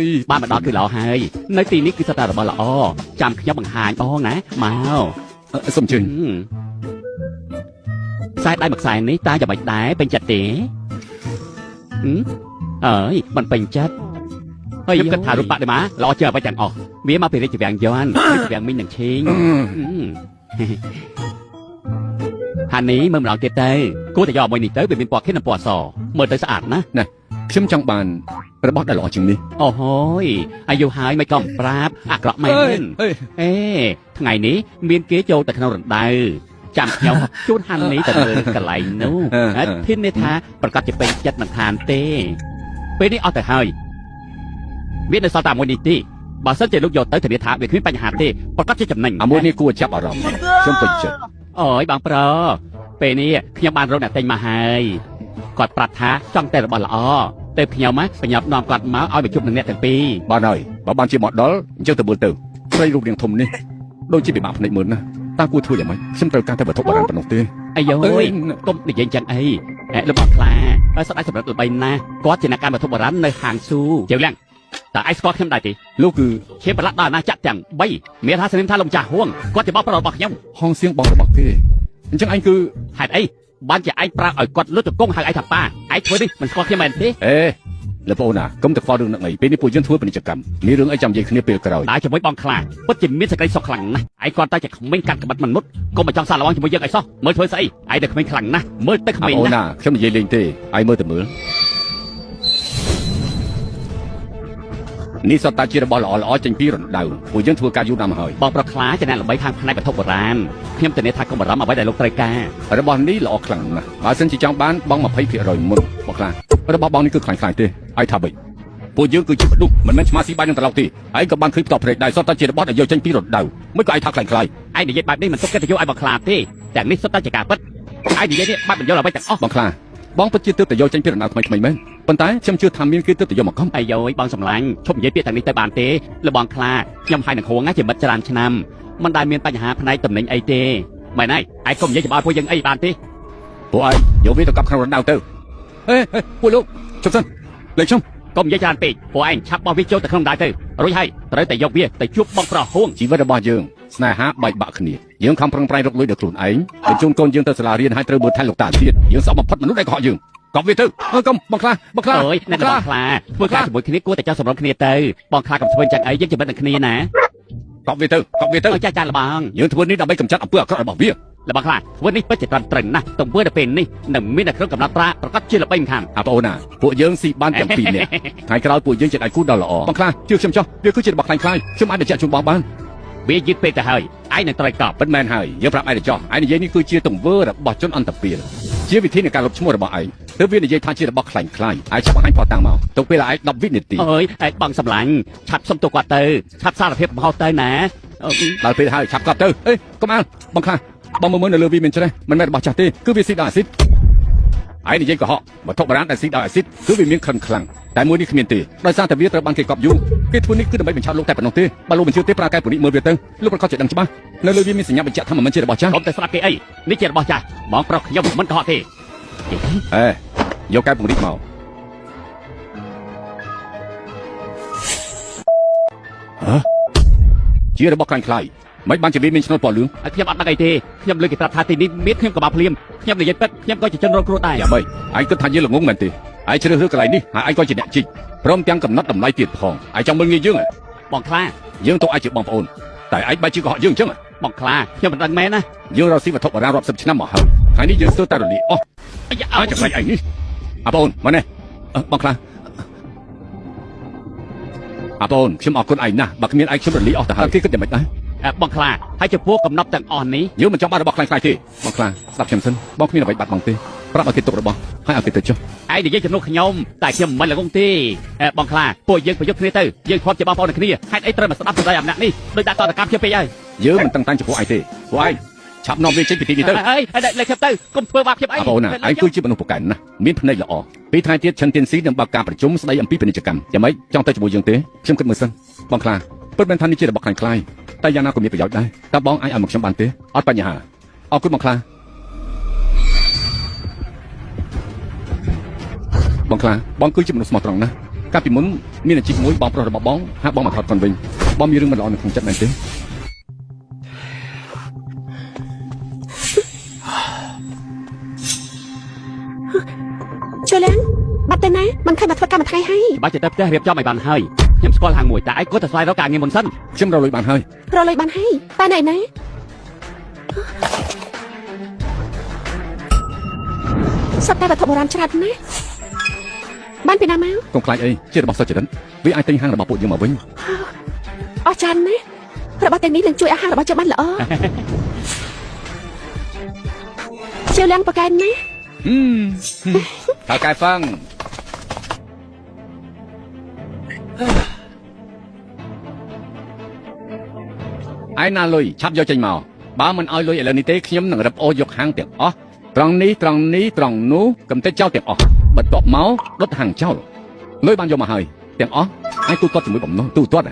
យបានមកដល់គឺល្អហើយនៅទីនេះគឺស្ថិតរបស់ល្អចាំខ្ញុំបង្ហាញបងណាមកសូមជឿខ្សែដៃមួយខ្សែនេះតើយ៉ាងម៉េចដែរពេញចិត្តទេ អើយมันเป็นจัดហើយខ្ញុំគិតថារូបបដិមាល្អជាអ្វីទាំងអស់វាមកពីរាជវាំងយ័ន្តរាជវាំងមីងនឹងឈេងហានេះមើលម្ដងទៀតទៅគួរតែយកមួយនេះទៅវាមានពណ៌ខៀវនិងពណ៌សមើលទៅស្អាតណាស់ ណាខ្ញុំចង់បានរបស់ដែលល្អជាងនេះ អូហូយអាយុហើយមិនក៏ប្រាប់អាក្រក់មែនអេថ្ងៃនេះមានគេចូលទៅក្នុងរណ្ដៅចាំខ្ញុំជូនហាន់នេះទៅលើកន្លែងនោះធានាថាប្រកាសជាពេញចិត្តមិនខានទេពេលនេះអស់ទៅហើយវានៅសល់តែមួយនេះទេបើសិនជាលោកយកទៅធានាថាវាគ្មានបញ្ហាទេប្រកាសជាចំណេញ អាមួយនេះគួរចាប់អារម្មណ៍ខ្ញុំពេញចិត្ត អូយបងប្រុសពេលនេះខ្ញុំបានរកអ្នកទិញមកហើយគាត់ប្រាប់ថាចង់តែរបស់ល្អទៅខ្ញុំបញ្ញាប់នាំគាត់មកឲ្យមកជួបនឹងអ្នកទាំងពីរ បានហើយបើបានជា model អញ្ចឹងទៅមើលទៅស្រីរូបរាងធំនេះដូចជាពិបាកភ្នែកមើលណាតើគួរធ្វើយ៉ាងម៉េចខ្ញុំត្រូវការតែវត្ថុបុរាណប៉ុណ្ណោះទេ អាយកុំនិយាយចឹងអីលោកបងខ្លាហើយស្ដាយសម្រាប់ល្បីណាស់គាត់ជាអ្នកការវត្ថុបុរាណនៅហាងស៊ូជើងលៀងតើឯងស្គាល់ខ្ញុំដែរទេ លោកគឺ ឈាមប្រឡាក់ដល់អាណាចាក់ទាំង3មានថាសនាមថាលោកចាស់ហួងគាត់ជាបងប្រុសរបស់ខ្ញុំ ហងសៀងបងរបស់គេអញ្ចឹងឯងគឺ ហេតុអីបានជាឯងប្រាប់ឲ្យគាត់លុតជង្គង់ហៅឯងថាប៉ាឯងធ្វើនេះមិនស្គាល់ខ្ញុំមែនទេ អេលោកបងណាកុំទៅខ្វល់រឿងហ្នឹងអីពេលនេះពួកយើងធ្វើពាណិជ្ជកម្មមានរឿងអីចាំនិយាយគ្នាពេលក្រោយ ដើរជាមួយបងខ្លាពិតជាមានសេចក្តីសុខខ្លាំងណាស់ឯងគាត់តែជាក្មេងកាត់ក្បិតមិនមុតកុំមកចង់សាឡងជាមួយយើងអីសោះមើលធ្វើស្អីឯងតែក្មេងខ្លាំងណាស់មើលទៅក្មេង អូន ណាស់ ណាខ្ញុំនិយាយលេងទេឯងមើលទៅមើលនេះសតតាជារបស់ល្អៗចេញពីរណ្ដៅពួកយើងធ្វើការយូរណាស់មកហើយ បងប្រុសខ្លាជាអ្នកល្បីខាងផ្នែកវត្ថុបុរាណខ្ញុំធានាថាកុំបារម្ភអ្វីដែលលោកត្រូវការ របស់នេះល្អខ្លាំងណាស់បើសិនជាចង់បានបង 20% មុនបងខ្លារបស់បងនេះគឺខ្លាំងៗទេឲ្យថាបិចពួកយើងគឺជាបដុកមិនមែនឆ្មាស៊ីបាយនឹងត្រឡប់ទេឯងក៏បានឃើញផ្ទាល់ព្រែកដែរសតតាជារបស់ដែលយកចេញពីរណ្ដៅមិនក៏ឯងថាខ្លាំងៗ ឯងនិយាយបែបនេះមិនទុកកិត្តិយសឲ្យបងខ្លាទេទាំងនេះសុទ្ធតែជាការពិតឯងនិយាយនេះបែបបញ្យល់អ្វីទាំងអស់ បងខ្លាបងពិតជាទើបតែយកចេញពីរណ្ដៅថ្មីៗមែនប៉ុន្តែខ្ញុំជឿថាមានគេទើបតែយកមកកំ អាយយបងសម្លាញ់ឈប់និយាយពាក្យទាំងនេះទៅបានទេលបងខ្លាខ្ញុំហើយនឹងហួងជាមិត្តច្រើនឆ្នាំមិនដែលមានបញ្ហាផ្នែកតំណែងអីទេមែនហើយកុំនិយាយច្បាស់ពួកយើងអីបានទេ ពួកឯងយកវាទៅកប់ក្នុងរណ្ដៅទៅហេពួកលោកជប់សិនលេខខ្ញុំ កុំនិយាយច្រើនពេកពួកឯងឆាប់បោះវាចូលទៅក្នុងដៃទៅរួចហើយត្រូវតែយកវាទៅជួបបងប្រុសហួង ជីវិតរបស់យើងស្នេហាបែកបាក់គ្នាយើងខំប្រឹងប្រែងរកលុយដល់ខ្លួនឯងបញ្ជូនកូនយើងទៅសាលារៀនហើយត្រូវមើលថែលោកតាទៀតយើងសោកបំផុតមនុស្សដែលកុហកយើងកប់វាទៅកុំបងខ្លាបងខ្លា អើយអ្នកបងខ្លាធ្វើការជាមួយគ្នាគួរតែចោះសម្រុំគ្នាទៅបងខ្លាកុំធ្វើចឹងអីយើងជាមិត្តនឹងគ្នាណា កប់វាទៅ ចាចាលបង យើងធ្វើនេះដើម្បីកម្ចាត់អំពើអាក្រក់របស់វា លបងខ្លាធ្វើនេះពិតជាត្រឹមត្រូវណាស់ទង្វើដល់ពេលនេះនឹងមានតែក្នុងកំណត់ត្រាប្រកាសជាល្បីមិនខាន អាបងអូនណាពួកយើងស៊ីបានទាំងពីរនាក់ថ្ងៃក្រោយពួកយើងจะដៃគូដល់ល្អបងខ្លាជឿខ្ញុំចុះវាគឺជារបស់ខ្លាំងខ្លាយខ្ញុំអាចបញ្ជាក់ជូនបងបាន វាយឺតពេកទៅហើយឯងនឹងត្រូវកប់ ពិតមែនហើយយើងប្រាប់ឯងទៅចុះឯងនិយាយនេះគឺជាទង្វើរបស់ជនអន្តពាលជាវិធីនៃការលុបឈ្មោះរបស់ឯងទើបវានិយាយថាជារបស់ខ្លាំងខ្លាយឯងចាប់បង្ហាញផតតាំងមកទុកពេលឯង10វិនាទី អើយឯងបងសម្លាញ់ឆាប់សុំទោសគាត់ទៅឆាប់សារភាពកំហុសទៅណា ដល់ពេលហើយឆាប់កប់ទៅអេកុំអាលបងខ្លាបងមើលនៅលើវាមានច្រេះមិនមែនរបស់ចាស់ទេគឺវាស៊ីដោយអាស៊ីតឯងនិយាយកុហកវត្ថុបុរាណដែលស៊ីដោយអាស៊ីតគឺវាមានក្លិនខ្លាំងតែមួយនេះគ្មានទេដោយសារតែវាត្រូវបានគេកប់យូរគេធ្វើនេះគឺដើម្បីបញ្ឆោតលោកតែប៉ុណ្ណោះទេបើលោកមិនជឿទេប្រើកែពូនេះមើលវាទៅលោកប្រកាសជាដឹងច្បាស់នៅលើវាមានសញ្ញាបញ្ជាក់ថាមិនមែនជារបស់ចាស់ កុំតែស្ដាប់គេអីនេះជារបស់ចាស់បងប្រុសខ្ញុំមិនកុហកទេ អេយកកែពង្រីកមកជារបស់ខ្លាំងខ្លាយមិនបានជាវាមានឆ្នូតពណ៌លឿង ខ្ញុំអត់ដឹងអីទេខ្ញុំលើកគេប្រាប់ថាទីនេះមានខ្ញុំក៏មកភ្លាមខ្ញុំនិយាយពិតខ្ញុំក៏ជាជនរងគ្រោះដែរ យ៉ាបីឯងគិតថាយើងល្ងងមែនទេឯងជ្រើសរើសកន្លែងនេះហើយឯងក៏ជាអ្នកជីកព្រមទាំងកំណត់តម្លៃទៀតផងឯងចង់មើលងាយយើង បងខ្លា យើងទៅអាចជាបងប្អូនតែឯងបែរជាកុហកយើងអញ្ចឹង បងខ្លាខ្ញុំមិនដឹងមែនណា យើងរកស៊ីវត្ថុបុរាណរាប់សិបឆ្នាំមកហើយថ្ងៃនេះយើងស្ទើរតែរលាកអស់ អើយ អាចចំណៃឯងនេះអាបងមកនេះបងខ្លាអាបងខ្ញុំអរគុណឯងណាស់បើគ្មានឯងខ្ញុំរលាកអស់ទៅហើយគេគិតយ៉ាងម៉េចដែរ បងខ្លាហើយចំពោះកំណប់ទាំងអស់នេះ យើងមិនចង់បានរបស់ខ្លាំងៗទេបងខ្លាស្ដាប់ខ្ញុំសិនបងគ្មានអ្វីបាត់បង់ទេប្រាប់ឲ្យគេទុករបស់ហើយឲ្យគេទៅចុះ ឯងនិយាយជំនួសខ្ញុំតែខ្ញុំមិនល្ងងទេបងខ្លាពួកយើងប្រយុទ្ធគ្នាទៅយើងធ្លាប់ជាបងប្អូនគ្នាហេតុអីត្រូវមកស្ដាប់សម្ដីអំណាចនេះដោយដាក់តតកម្មខ្ញុំពេកហើយ យើងមិនតឹងតែងចំពោះឯងទេពួកឯងឆាប់នាំវាចេញពីទីនេះទៅ អើយលេខខ្ញុំទៅកុំធ្វើបាបខ្ញុំអី អាបងណាឯងគឺជាមនុស្សពូកែណាស់មានភ្នែកល្អពីថ្ងៃទៀតឈិនទៀនស៊ីនឹងបើកការប្រជុំស្ដីអំពីពាណិជ្ជកម្មយ៉ាងម៉េចចង់ទៅជាមួយយើងទេខ្ញុំគិតមើលសិនបងខ្លាពិតមែនថានេះជារបស់ខ្លាំងៗតែយ៉ាងណាក៏មានប្រយោជន៍ដែរតើបងអាចឲ្យមកខ្ញុំបានទេអត់បញ្ហាអរគុណបងខ្លាបងខ្លាបងគឺជាមនុស្សស្មោះត្រង់ណាស់កាលពីមុនមានអាជីពមួយបងប្រុសរបស់បងហាក់បងមកថតគាត់វិញបងមានរឿងមិនល្អនៅក្នុងចិត្តមែនទេ ជឿឡើងបាត់ទៅណា ណាមិនឃើញមកធ្វើកម្មថ្ងៃហើយ ច្បាស់ចិត្តទៅផ្ទះរៀបចំឲ្យបានហើយខ្ញុំស្គាល់ហាងមួយតែឯងគាត់ទៅស្វែងរកការងារមុនសិន ខ្ញុំរកលុយបានហើយ រលុយបានហើយតែណែណាសត្វតែវត្ថុបុរាណច្រើនណាស់បានពីណាមក កុំខ្លាចអីជារបស់សុចរិតវាអាចទិញហាងរបស់ពួកយើងមកវិញ អស្ចារ្យណាស់របស់ទាំងនេះនឹងជួយអាហាររបស់យើងបានល្អជាលៀងប្រកែកណា តើកែហ្វាំងឯណាលុយឆាប់យកចេញមកបើមិនឲ្យលុយឥឡូវនេះទេខ្ញុំនឹងរឹបអូសយកហាងទាំងអស់ត្រង់នេះត្រង់នោះកំទេចចោលទាំងអស់បន្ទាប់មកដុតហាងចោលលុយបានយកមកហើយទាំងអស់ឯងទូទាត់ជាមួយបំណុលទូទាត់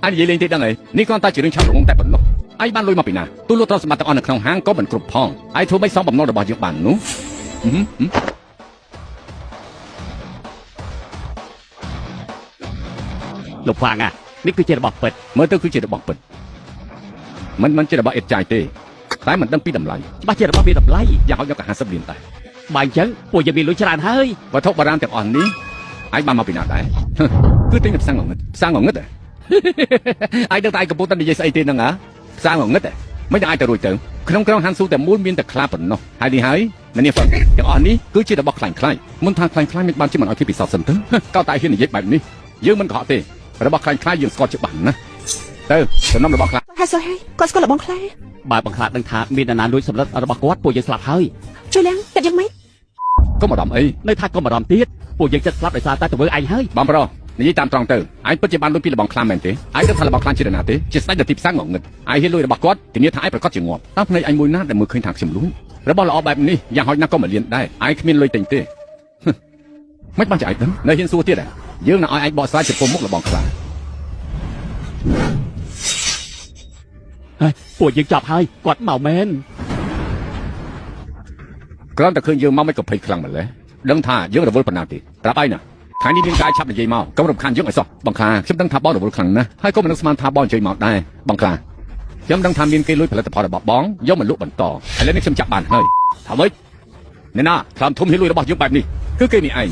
អញនិយាយលេងទេដឹងហើយនេះគ្រាន់តែជារឿងឆាប់រងតែប៉ុណ្ណោះឯងបានលុយមកពីណាទូលុយទ្រព្យសម្បត្តិទាំងអស់នៅក្នុងហាងក៏មិនគ្រប់ផងឯងធ្វើមិនសមបំណុលរបស់យើងបាននោះ លោកហ្វាងនេះគឺជារបស់ពិត មើលទៅគឺជារបស់ពិតមិនជារបស់អេតចាយទេតែមិនដឹងពីតម្លៃ ច្បាស់ជារបស់មានតម្លៃ យ៉ាងហោចយកទៅ50លានតែ បើអញ្ចឹងពួកយើងមានលុយច្រើនហើយ វត្ថុបុរាណទាំងអស់នេះឯងបានមកពីណាដែរគឺទិញនៅផ្សារងងឹតផ្សារងងឹតឯងដឹងតែឯងកំពុងតែនិយាយស្អីទេហ្នឹងហ៎ផ្សារងងឹតឯងមិនអាចទៅរួចទៅក្នុងក្រុងហាន់ស៊ូតែមួយមានតែខ្លាប៉ុណ្ណោះហើយនេះហើយនាងហ្វឹងទាំងអស់នេះគឺជារបស់ខ្លាញ់ខ្លាយមុនថាខ្លាញ់ខ្លាយមិនបានជាមិនឲ្យគេពិសោធន៍សិនទៅកោតតែហ៊ាននិយាយបែបនេះយើងមិនកុហកទេរបស់ខ្លាញ់ខ្លាយយើងស្គាល់ច្បាស់ណាទៅសំណុំរបស់ខ្លា ហើយសូហើយគាត់ស្គាល់របស់ខ្លា បើបង្ខ្លាចដឹងថាមាននរណាលួចសម្លឹករបស់គាត់ពួកយើងស្លាប់ហើយ ជួយលៀងគិតយ៉ាងម៉េច កុំអារម្មណ៍អី នៅថាកុំបារម្ភទៀតពួកយើងចិត្តស្លាប់ដោយសារតែទៅធ្វើឯងហើយ បងប្រុសនិយាយតាមត្រង់ទៅឯងពិតជាបានលុយពីរបស់ខ្លាមែនទេឯងដឹងថារបស់ខ្លាជានរណាទេជាស្ដេចនៅទីផ្សារងងឹតឯងហ៊ានលុយរបស់គាត់ធានាថាឯងប្រកាសជាងាប់តាមភ្នែកឯងមួយណាដែលមើលឃើញថាខ្ញុំលួចរបស់ល្អបែបនេះយ៉ាងហោចណាស់ក៏មិនលៀនដែរឯងគ្មានលុយទិញទេមិនបានជាឯងដឹងនៅហ៊ានសួរទៀតយើងនឹងឲ្យឯងបកស្រាយចំពោះមុខរបស់ខ្លា ហើយពួកយើងចាប់ហើយគាត់មកមែន គ្រាន់តែឃើញយើងមកមិនក៏ភ័យខ្លាំងម្ល៉េះដឹងថាយើងរវល់ប៉ុណ្ណាទេប្រាប់ឯងណាថ្ងៃនេះមានការឆាប់និយាយមកកុំរំខានយើងឲ្យសោះបងខ្លាខ្ញុំដឹងថាបងរវល់ខ្លាំងណាស់ហើយក៏មិននឹកស្មានថាបងអញ្ជើញមកដែរបងខ្លាខ្ញុំដឹងថាមានគេលួចផលិតផលរបស់បងយកមកលក់បន្តឥឡូវនេះខ្ញុំចាប់បានហើយថាម៉េចអ្នកណាខ្លាំធំហ៊ានលួចរបស់យើងបែបនេះគឺគេនេះឯង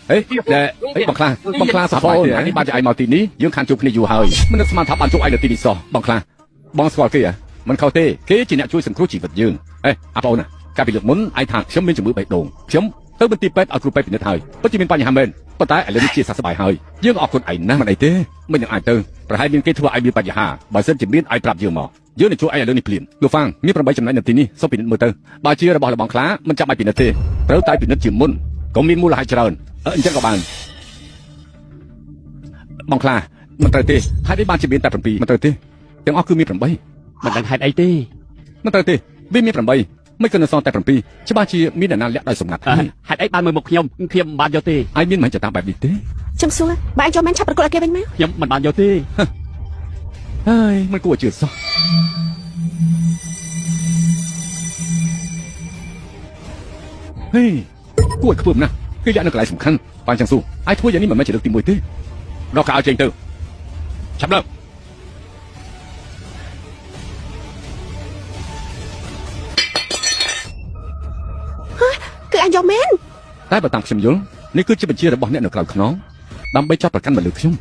ហេបងខ្លាសប្បាយទេនេះបានជាឯងមកទីនេះយើងខានជួបគ្នាយូរហើយមិននឹកស្មានថាបានជួបឯងនៅទីនេះសោះបងខ្លាបងស្គាល់គេមិនខុសទេគេជាអ្នកជួយសង្គ្រោះជីវិតយើងអាបងណាកាលពីលើកមុនឯងថាខ្ញុំមានជំងឺបេះដូងខ្ញុំទៅមន្ទីរពេទ្យឲ្យគ្រូពេទ្យពិនិត្យហើយពិតជាមានបញ្ហាមែនប៉ុន្តែឥឡូវនេះជាសះស្បើយហើយយើងអរគុណឯងណាស់មិនអីទេមិននឹងអាចទៅប្រហែលមានគេធ្វើឲ្យមានបញ្ហាបើសិនជាមានឲ្យប្រាប់យើងមកយើងនឹងជួយឯងឥឡូវនេះភ្លាមលោកហ្វាងមាន8ចំណុចនៅទីនេះសូមពិនិត្យមើលទៅបើជារបស់របស់ខ្លាមិនចាំបាច់ពិនិត្យទេត្រូវតែពិនិត្យជាមុនកុំមានមូលហេតុច្រើនអញ្ចឹងក៏បានបងខ្លាមិនត្រូវទេហេតុអីបានជាមានតែ7មិនត្រូវទេទាំងអស់គឺមាន8មិនដឹងហេតុអីទេ មិនត្រូវទេវាមាន8មិនគិតនៅសល់តែ7ច្បាស់ជាមានអ្នកណាលាក់ដោយសម្ងាត់ហើយ ហេតុអីបានមើលមុខខ្ញុំមិនបានយកទេ ឯងមានមិនចតាបែបនេះទេ ខ្ញុំសួរបើឯងចូលមែនឆាប់ប្រកួតឲ្យគេវិញមក ខ្ញុំមិនបានយកទេ ហើយមិនគួរឲ្យជឿសោះហេគួរឲ្យខ្ពើមណាស់គេយកនៅកន្លែងសំខាន់បានចឹងស៊ូឯងធ្វើយ៉ាងនេះមិនមែនជាលើកទី1ទេដល់កៅឲ្យចេញទៅឆាប់ឡើង គឺអញយកមែន តែបើតាមខ្ញុំយល់នេះគឺជាបញ្ជារបស់អ្នកនៅក្រៅខ្នងដើម្បីចាប់ប្រកាន់មកលើខ្ញុំ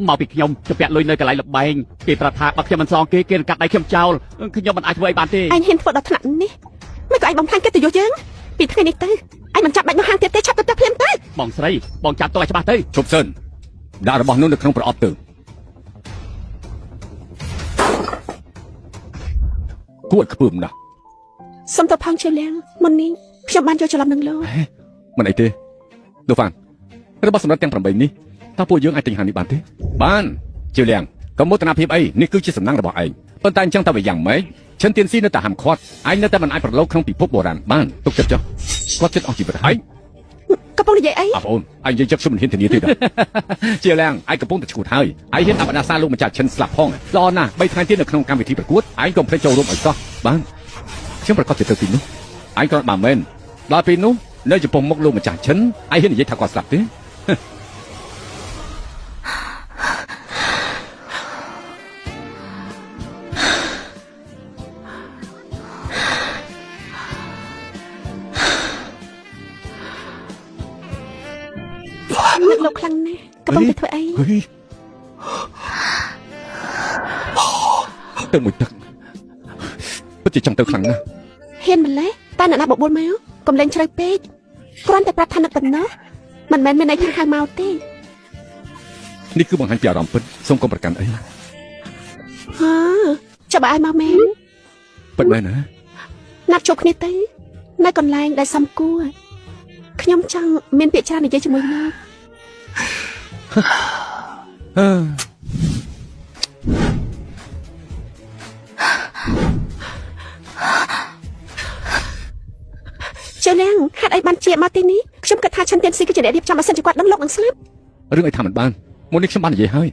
មកពីខ្ញុំទៅពាក់លុយនៅកន្លែងលបែងគេប្រាប់ថាបើខ្ញុំមិនសងគេគេនឹងកាត់ដៃខ្ញុំចោលខ្ញុំមិនអាចធ្វើអីបានទេ ឯងហ៊ានធ្វើដល់ថ្នាក់នេះមិនក៏ឯងបំផ្លាញកិត្តិយសយើងពីថ្ងៃនេះទៅឯងមិនចាប់បាច់មកហាងទៀតទេឆាប់ទៅផ្ទះភ្លាមទៅ បងស្រីបងចាប់ទោះឲ្យច្បាស់ទៅ ជប់សិនដាក់របស់នោះនៅក្នុងប្រអប់ទៅគួរឲ្យខ្ពើមណាស់ សុំទៅផងជាលៀងមុននេះខ្ញុំបានយកច្រឡំនឹងលោក មិនអីទេលោកហ្វាងរបស់សម្រាប់ទាំង8នេះតើពួកយើងអាចទិញហាងនេះបានទេបានជាលៀងកុំមោទនភាពអីនេះគឺជាសំណាងរបស់ឯងប៉ុន្តែអញ្ចឹងតើវាយ៉ាងម៉េចឈិនទៀនស៊ីនៅតែហាមឃាត់ឯងនៅតែមិនអាចប្រឡូកក្នុងពិភពបុរាណបានទុកចិត្តចុះគាត់ចិត្តអស់ជីវិតហើយ កំពុងនិយាយអី បងប្អូនឯងនិយាយចិត្តខ្ញុំមិនហ៊ានធានាទេជាលៀងឯងកំពុងតែឈួតហើយឯងហ៊ានអបអរសាលោកម្ចាស់ឈិនស្លាប់ផងល្អណាស់3ថ្ងៃទៀតនៅក្នុងកម្មវិធីប្រកួតឯងកុំភ្លេចចូលរួមឲ្យសោះបានខ្ញុំប្រកាសជាទៅទីនោះឯងគ្រាន់បើមែនដល់ពេលនោះនៅចំពោះមុខលោកម្ចាស់ឈិនឯងហ៊ាននិយាយថាគាត់ស្លាប់ទេ លោកខ្លាំងណាស់កំពុងតែធ្វើអី เฮ้ยទឹកមួយទឹកពិតជាចង់ទៅខ្លាំងណាស់ ហ៊ានម្លេះតែអ្នកណាបបួលមកកុំលេងជ្រៅពេកគ្រាន់តែប្រាប់ថានឹកប៉ុណ្ណោះមិនមែនមានន័យថាហៅមកទេ នេះគឺបង្ហាញពីអារម្មណ៍ពិតសូមកុំប្រកាន់អី ហាចាំបើឲ្យមកមែន ពិតមែនណា ណាត់ជួបគ្នាទៅនៅកន្លែងដែលសំគួរខ្ញុំចង់មានពាក្យច្រើននិយាយជាមួយលោក អឺ ជឿលៀងហេតុអីបានជាមកទីនេះខ្ញុំគិតថាឈិនទៀនស៊ីគឺជាអ្នករៀបចំអាសិនជាគាត់ដឹងលោកនឹងស្លាប់ រឿងអីថាមិនបានមុននេះខ្ញុំបាននិយាយហើយ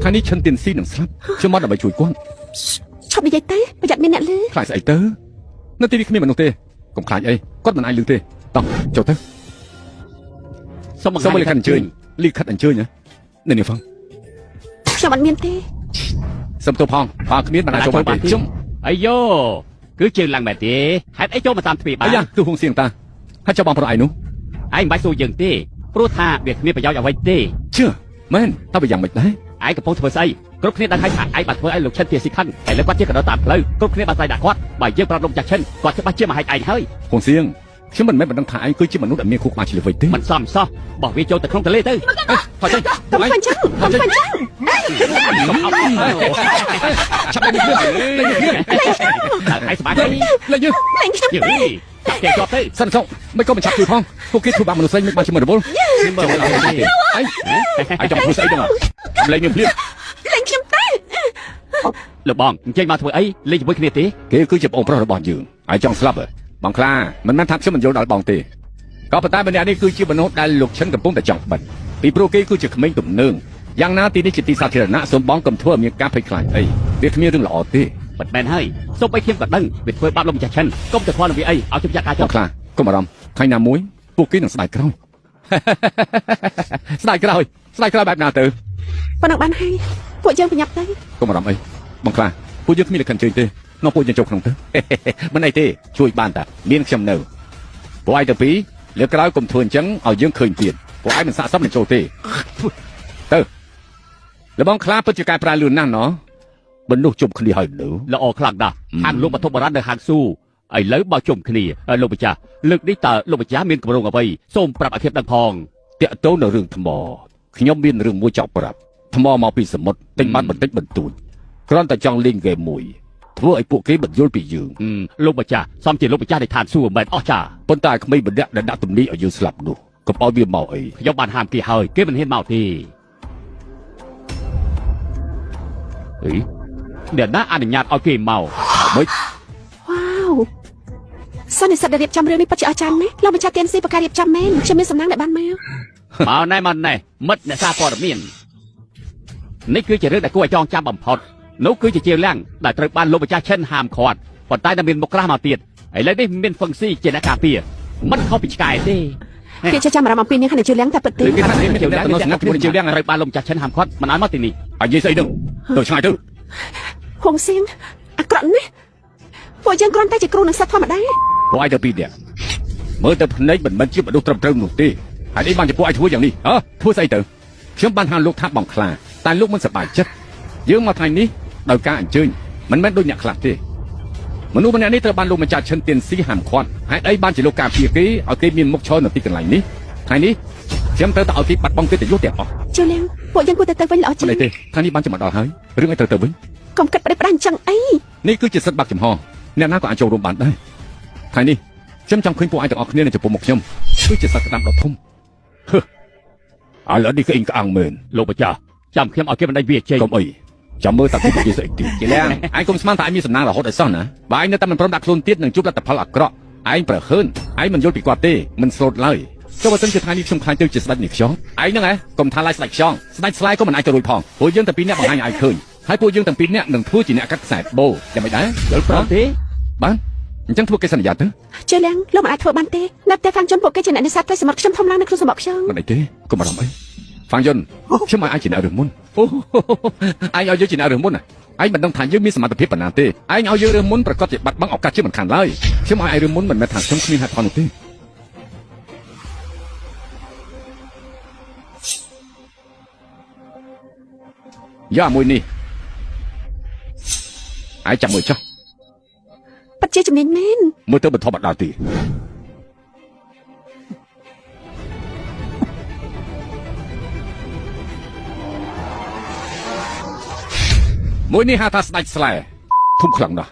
ថ្ងៃនេះឈិនទៀនស៊ីនឹងស្លាប់ខ្ញុំមកដើម្បីជួយគាត់ ឈប់និយាយទៅប្រយ័ត្នមានអ្នកលឺ ខ្លាចស្អីទៅនៅទីនេះគ្មានមនុស្សទេកុំខ្លាចអីគាត់មិនអាចលឺទេតោះចូលទៅ សូមបង្ សូម ហាញ លិខិតអញ្ជើញលិខិតអញ្ជើញណានេះនេះផង ខ្ញុំអត់មានទេ សូមទៅផងបើគ្មានបានអាចចូលបានទេខ្ញុំ អាយយោគឺជើងឡើងមែនទេហេតុអីចូលមកតាមទ្វារបា អា ន យ៉ាគឺហួងសៀងតាហើយចាំបងប្រុសឯងនោះ ឯងមិនបាច់សួរយើងទេព្រោះថាវាគ្មានប្រយោជន៍អ្វីទេ ជឿមែនតើវាយ៉ាងម៉េចដែរ ឯងកំពុងធ្វើស្អីគ្រប់គ្នាដឹងហើយថាឯងបានធ្វើឲ្យលោកឈិនទាស៊ីខឹងតែលើគាត់ជាកដោតាមផ្លូវគ្រប់គ្នាបានស្ដាយដាក់គាត់បើយើងប្រាប់លោកចាស់ឈិនគាត់ច្បាស់ជាមកហែកឯងហើយ ហួងសៀងខ្ញុំមិនមែនបណ្ដឹងថាឯងគឺជាមនុស្សដែលមានខួរក្បាលជាល្វីទេ មិនសមសោះបោះវាចូលទៅក្នុងទន្លេទៅ ថយចេញ កុំខ្វាញ់ចឹងកុំខ្វាញ់ចឹង ចាប់លេងនេះលេងនេះ ឯងសប្បាយទេ លេងនេះ លេងខ្ញុំ យីចាប់គេជាប់ទៅ សិនសងមិនក៏មិនចាប់ជួយផងពួកគេធ្វើបាបមនុស្សស្រីមិនបានជាមិនរវល់ ខ្ញុំមើលអត់ទេ ឯងចង់ធ្វើស្អីដឹងលេងនេះភ្លាម លេងខ្ញុំទេ លោកបងអញ្ចឹងមកធ្វើអីលេងជាមួយគ្នាទេ គេគឺជាបងប្រុសរបស់យើងហើយចង់ស្លាប់បងខ្លាមិនមែនថាខ្ញុំមិនយល់ដល់បងទេក៏ប៉ុន្តែម្នាក់នេះគឺជាមនុស្សដែលលោកឈិនកំពុងតែចង់បិទពីព្រោះគេគឺជាក្មេងទំនើងយ៉ាងណាទីនេះជាទីសាធារណៈសូមបងកុំធ្វើឲ្យមានការភ័យខ្លាចអីវាគ្មានរឿងល្អទេ មិនមែនហើយសូម្បីខ្ញុំក៏ដឹងវាធ្វើបាបលោកម្ចាស់ឈិនកុំទៅខ្វល់នឹងវាអីឲ្យខ្ញុំចាក់ការចុ បង ងខ្លាកុំអារម្មណ៍ថ្ងៃណាមួយពួកគេនឹងស្ដាយក្រោយ ស្ដាយក្រោយបែបណាទៅ ប៉ុណ្ណឹងបានហើយពួកយើងប្រញាប់ទៅ កុំអារម្មណ៍អីបងខ្លាពួកយើងគ្មានលក្ខណៈជើញទេនាំពួកយើងចូលក្នុងទៅ មិនអីទេជួយបានតាមានខ្ញុំនៅពួកឯងទៅពីរលើកក្រោយកុំធ្វើអញ្ចឹងឲ្យយើងឃើញទៀតពួកឯងមិនស័ក្តិសមនឹងចូលទេទៅលបងខ្លាពិតជាកែប្រែលឿនណាស់ណោះមនុស្សជុំគ្នាហើយនៅ ល្អខ្លាំងណាស់ហាងលោកបទុបរ៉ាត់នៅហាងស៊ូឥឡូវបើជុំគ្នាលោកម្ចាស់លើកនេះតើលោកម្ចាស់មានគម្រោងអ្វីសូមប្រាប់ឲ្យខ្ញុំដឹងផង តាក់ទងនៅរឿងថ្មខ្ញុំមានរឿងមួយចង់ប្រាប់ថ្មមកពីសមុទ្រទិញបានបន្តិចបន្តួចគ្រាន់តែចង់លេងហ្គេមមួយធ្វើឲ្យពួកគេបញ្យល់ពីយើង លោកម្ចាស់សំជាលោកម្ចាស់នៃឋានសួគ៌មិនអស់ចា ប៉ុន្តែក្មេងម្នាក់ដែលដាក់ទំនីឲ្យយើងស្លាប់នោះកុំឲ្យវាមកអី ខ្ញុំបានហាមគេហើយគេមិនហ៊ានមកទេអីអ្នកណាអនុញ្ញាតឲ្យគេមក មិន វ៉ាវសន្និសិទដែលរៀបចំរឿងនេះពិតជាអស្ចារ្យណាស់លោកម្ចាស់ទៀនស៊ីប្រការរៀបចំមែនខ្ញុំមានសំណាងដែលបានមក មកណែមិត្តអ្នកសារព័ត៌មាននេះគឺជារឿងដែលគួរឲ្យចងចាំបំផុតនោះគឺជាជាលាំងដែលត្រូវបានលោកម្ចាស់ឈិនហាមឃាត់ប៉ុន្តែនៅមានមុខក្រាស់មកទៀតឥឡូវនេះមានហ្វឹងស៊ីជាអ្នកការពារមិនខុសពីឆ្កែទេ គេចេះចាំអារម្មណ៍អំពីនេះហើយជឿលៀងតែពិតទេ គេថាគេមានចំណុចស្ងាត់ជាមួយជារឿង ត្រូវបានលោកម្ចាស់ឈិនហាមឃាត់មិនឲ្យមកទីនេះ អាយនិយាយស្អីនោះទៅឆ្ងាយទៅ ហួងសៀងអាក្រក់ណាស់ពួកយើងគ្រាន់តែជាគ្រូនឹងសិស្សធម្មតា ពួកឯងទៅពីរនាក់មើលទៅភ្នែកមិនមែនជាមនុស្សត្រឹមត្រូវនោះទេហើយនេះបានជាពួកឯងធ្វើយ៉ាងនេះធ្វើស្អីទៅខ្ញុំបានហៅលោកថាបងខ្លាតែលោកមិនសប្បាយចិត្តយើងមកថ្ងៃនេះដោយការអញ្ជើញមិនមែនដូចអ្នកខ្លះទេមនុស្សម្នាក់នេះត្រូវបានលោកម្ចាស់ឈិនទៀនស៊ីហាមឃាត់ហេតុអីបានជាលោកការពារគេឲ្យគេមានមុខឈរនៅទីកន្លែងនេះថ្ងៃនេះខ្ញុំត្រូវតែឲ្យគេបាត់បង់កិត្តិយសទាំងអស់ ជឿលៀងពួកយើងគួរតែទៅវិញល្អជា មិន ង អីទេថ្ងៃនេះបានចាំមកដល់ហើយរឿងអីត្រូវទៅវិញ កុំគិតប្រេះផ្ដាច់អញ្ចឹងអី នេះគឺជាសិទ្ធិបាក់ចំហអ្នកណាក៏អាចចូលរួមបានដែរថ្ងៃនេះខ្ញុំចង់ឃើញពួកឯងទាំងអស់គ្នានៅចំពោះមុខខ្ញុំគឺជាសក្តានុពលដ៏ធំហឺឥឡូវនេះគឺអ៊ីងក្អាំងមែន លោកម្ចាស់ចាំខ្ញុំឲ្យគេបណ្ដេញវាចេញ កុំអីចាំមើលតាគូនិយាយស្អីទៀតជាលាំងឯងកុំស្មានថាឯងមានសំណាងរហូតឲ្យសោះណាបើឯងនៅតែមិនព្រមដាក់ខ្លួនទៀតនឹងជួបលទ្ធផលអាក្រក់ឯងប្រហើនឯងមិនយល់ពីគាត់ទេមិនស្លូតឡើយចុះបើសិនជាថ្ងៃនេះខ្ញុំខ្លាចទៅជាស្ដេចនេះខ្យងឯងហ្នឹងហ៎កុំថាឡាយស្ដេចខ្យងស្ដេចស្លាយក៏មិនអាចទៅរួចផងពួកយើងតែពីរនាក់បង្ហាញឲ្យឃើញហើយពួកយើងទាំងពីរនាក់នឹងធ្វើជាអ្នកកាត់ខ្សែបូយ៉ាងមិនដែរយល់ព្រម ទេ បានអញ្ចឹងធ្វើកិច្ចសន្យាទៅ ជឿលៀងលោកមិនអាចធ្វើបានទេណាត់តែខាងជនពួកគេជាអ្នកនេសាទតែសម្រាប់ខ្ញុំធំឡើងនៅក្នុងសម្បកខ្ញុំ មិនអីទេកុំបារម្ភអីហ្វាងយុនខ្ញុំឲ្យឯងជាអ្នករើសមុនអូឯងឲ្យយើងជាអ្នករើសមុនឯងមិនដឹងថាយើងមានសមត្ថភាពប៉ុណ្ណាទេឯងឲ្យយើងរើសមុនប្រកាសជាបាត់បង់ឱកាសជាមិនខានឡើយខ្ញុំឲ្យឯងរើសមុនមិនមែនថាខ្ញុំគ្មានហេតុផលនោះទេ យ៉ាមួយនេះឯងចាំមើលចុះ ប៉ាត់ជាជំនាញមែន មើលទៅមិនធម្មតាទេមួយនេះហៅថាស្ដេចស្លែធំខ្លាំងណាស់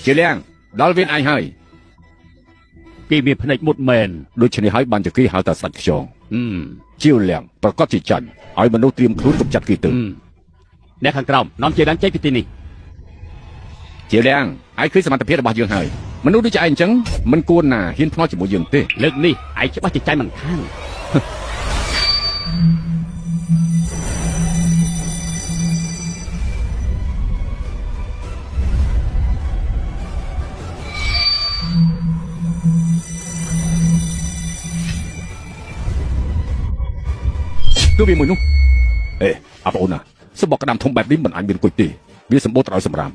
ជាលៀងដល់វៀនឯងហើយ គេមានភ្នែកមុតមែន ដូច្នេះហើយបានជាគេហៅថាស្ដេចខ្យង អឺ ជាលៀងប្រកាសជាចាញ់ឲ្យមនុស្សត្រៀមខ្លួនកំចាត់គេទៅ អ្នកខាងក្រោមនាំជាឡើងចេញពីទីនេះ ជាលៀងឯងឃើញសមត្ថភាពរបស់យើងហើយមនុស្សដូចជាឯងអញ្ចឹងមិនគួរណាហ៊ានភ្នាល់ជាមួយយើងទេ លើកនេះឯងច្បាស់ជាចាញ់មិនខាន គឺវាមួយនោះអេអាបងអូនណាសម្បកក្តាមធំបែបនេះមិនអាចមានគុយទេវាសម្បូរទៅដោយសម្រាម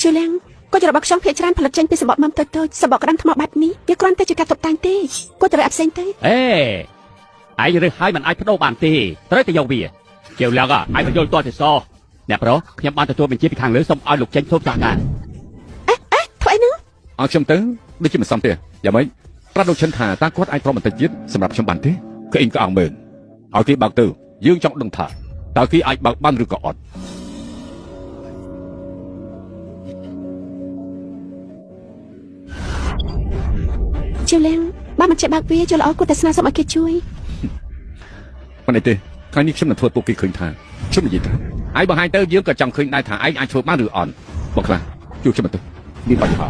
ជាលៀងក៏របស់ខ្ញុំភាគច្រើនផលិតចេញពីសម្បកមើមតូចៗសម្បកក្តាំថ្មបែបនេះវាគ្រាន់តែជាការតុបតែងទេក៏ត្រូវអផ្សេងទៅ អេឯងរើសហើយមិនអាចបដូរបានទេត្រូវតែយកវាជាវឡើងឯងមិនយល់តទៅសអ្នកប្រុសខ្ញុំបានទទួលបញ្ជាពីខាងលើសូមឲ្យលោកចេញធ្វើផ្សារការ ធ្វើអីហ្នឹង ឲ្យខ្ញុំទៅដូចជាមិនសមទេយ៉ាងម៉េចប្រាប់លោកឈិនថាតើគាត់អាចប្រមបន្តិចទៀតសម្រាប់ខ្ញុំបានទេគឺអ៊ីងក៏អងមែនឲ្យគេបើកទៅយើងចង់ដឹងថាតើគេអាចបើកបានឬក៏អត់ ជាលៀងបើមិនចេះបើកវាចូលល្អគួរតែស្នើសុំឲ្យគេជួយ មិនអីទេថ្ងៃនេះខ្ញុំនឹងធ្វើពួកគេឃើញថាខ្ញុំនិយាយថាឯងបង្ហាញទៅយើងក៏ចង់ឃើញដែរថាឯងអាចធ្វើបានឬអត់បងខ្លះជួយខ្ញុំទៅមានបញ្ហា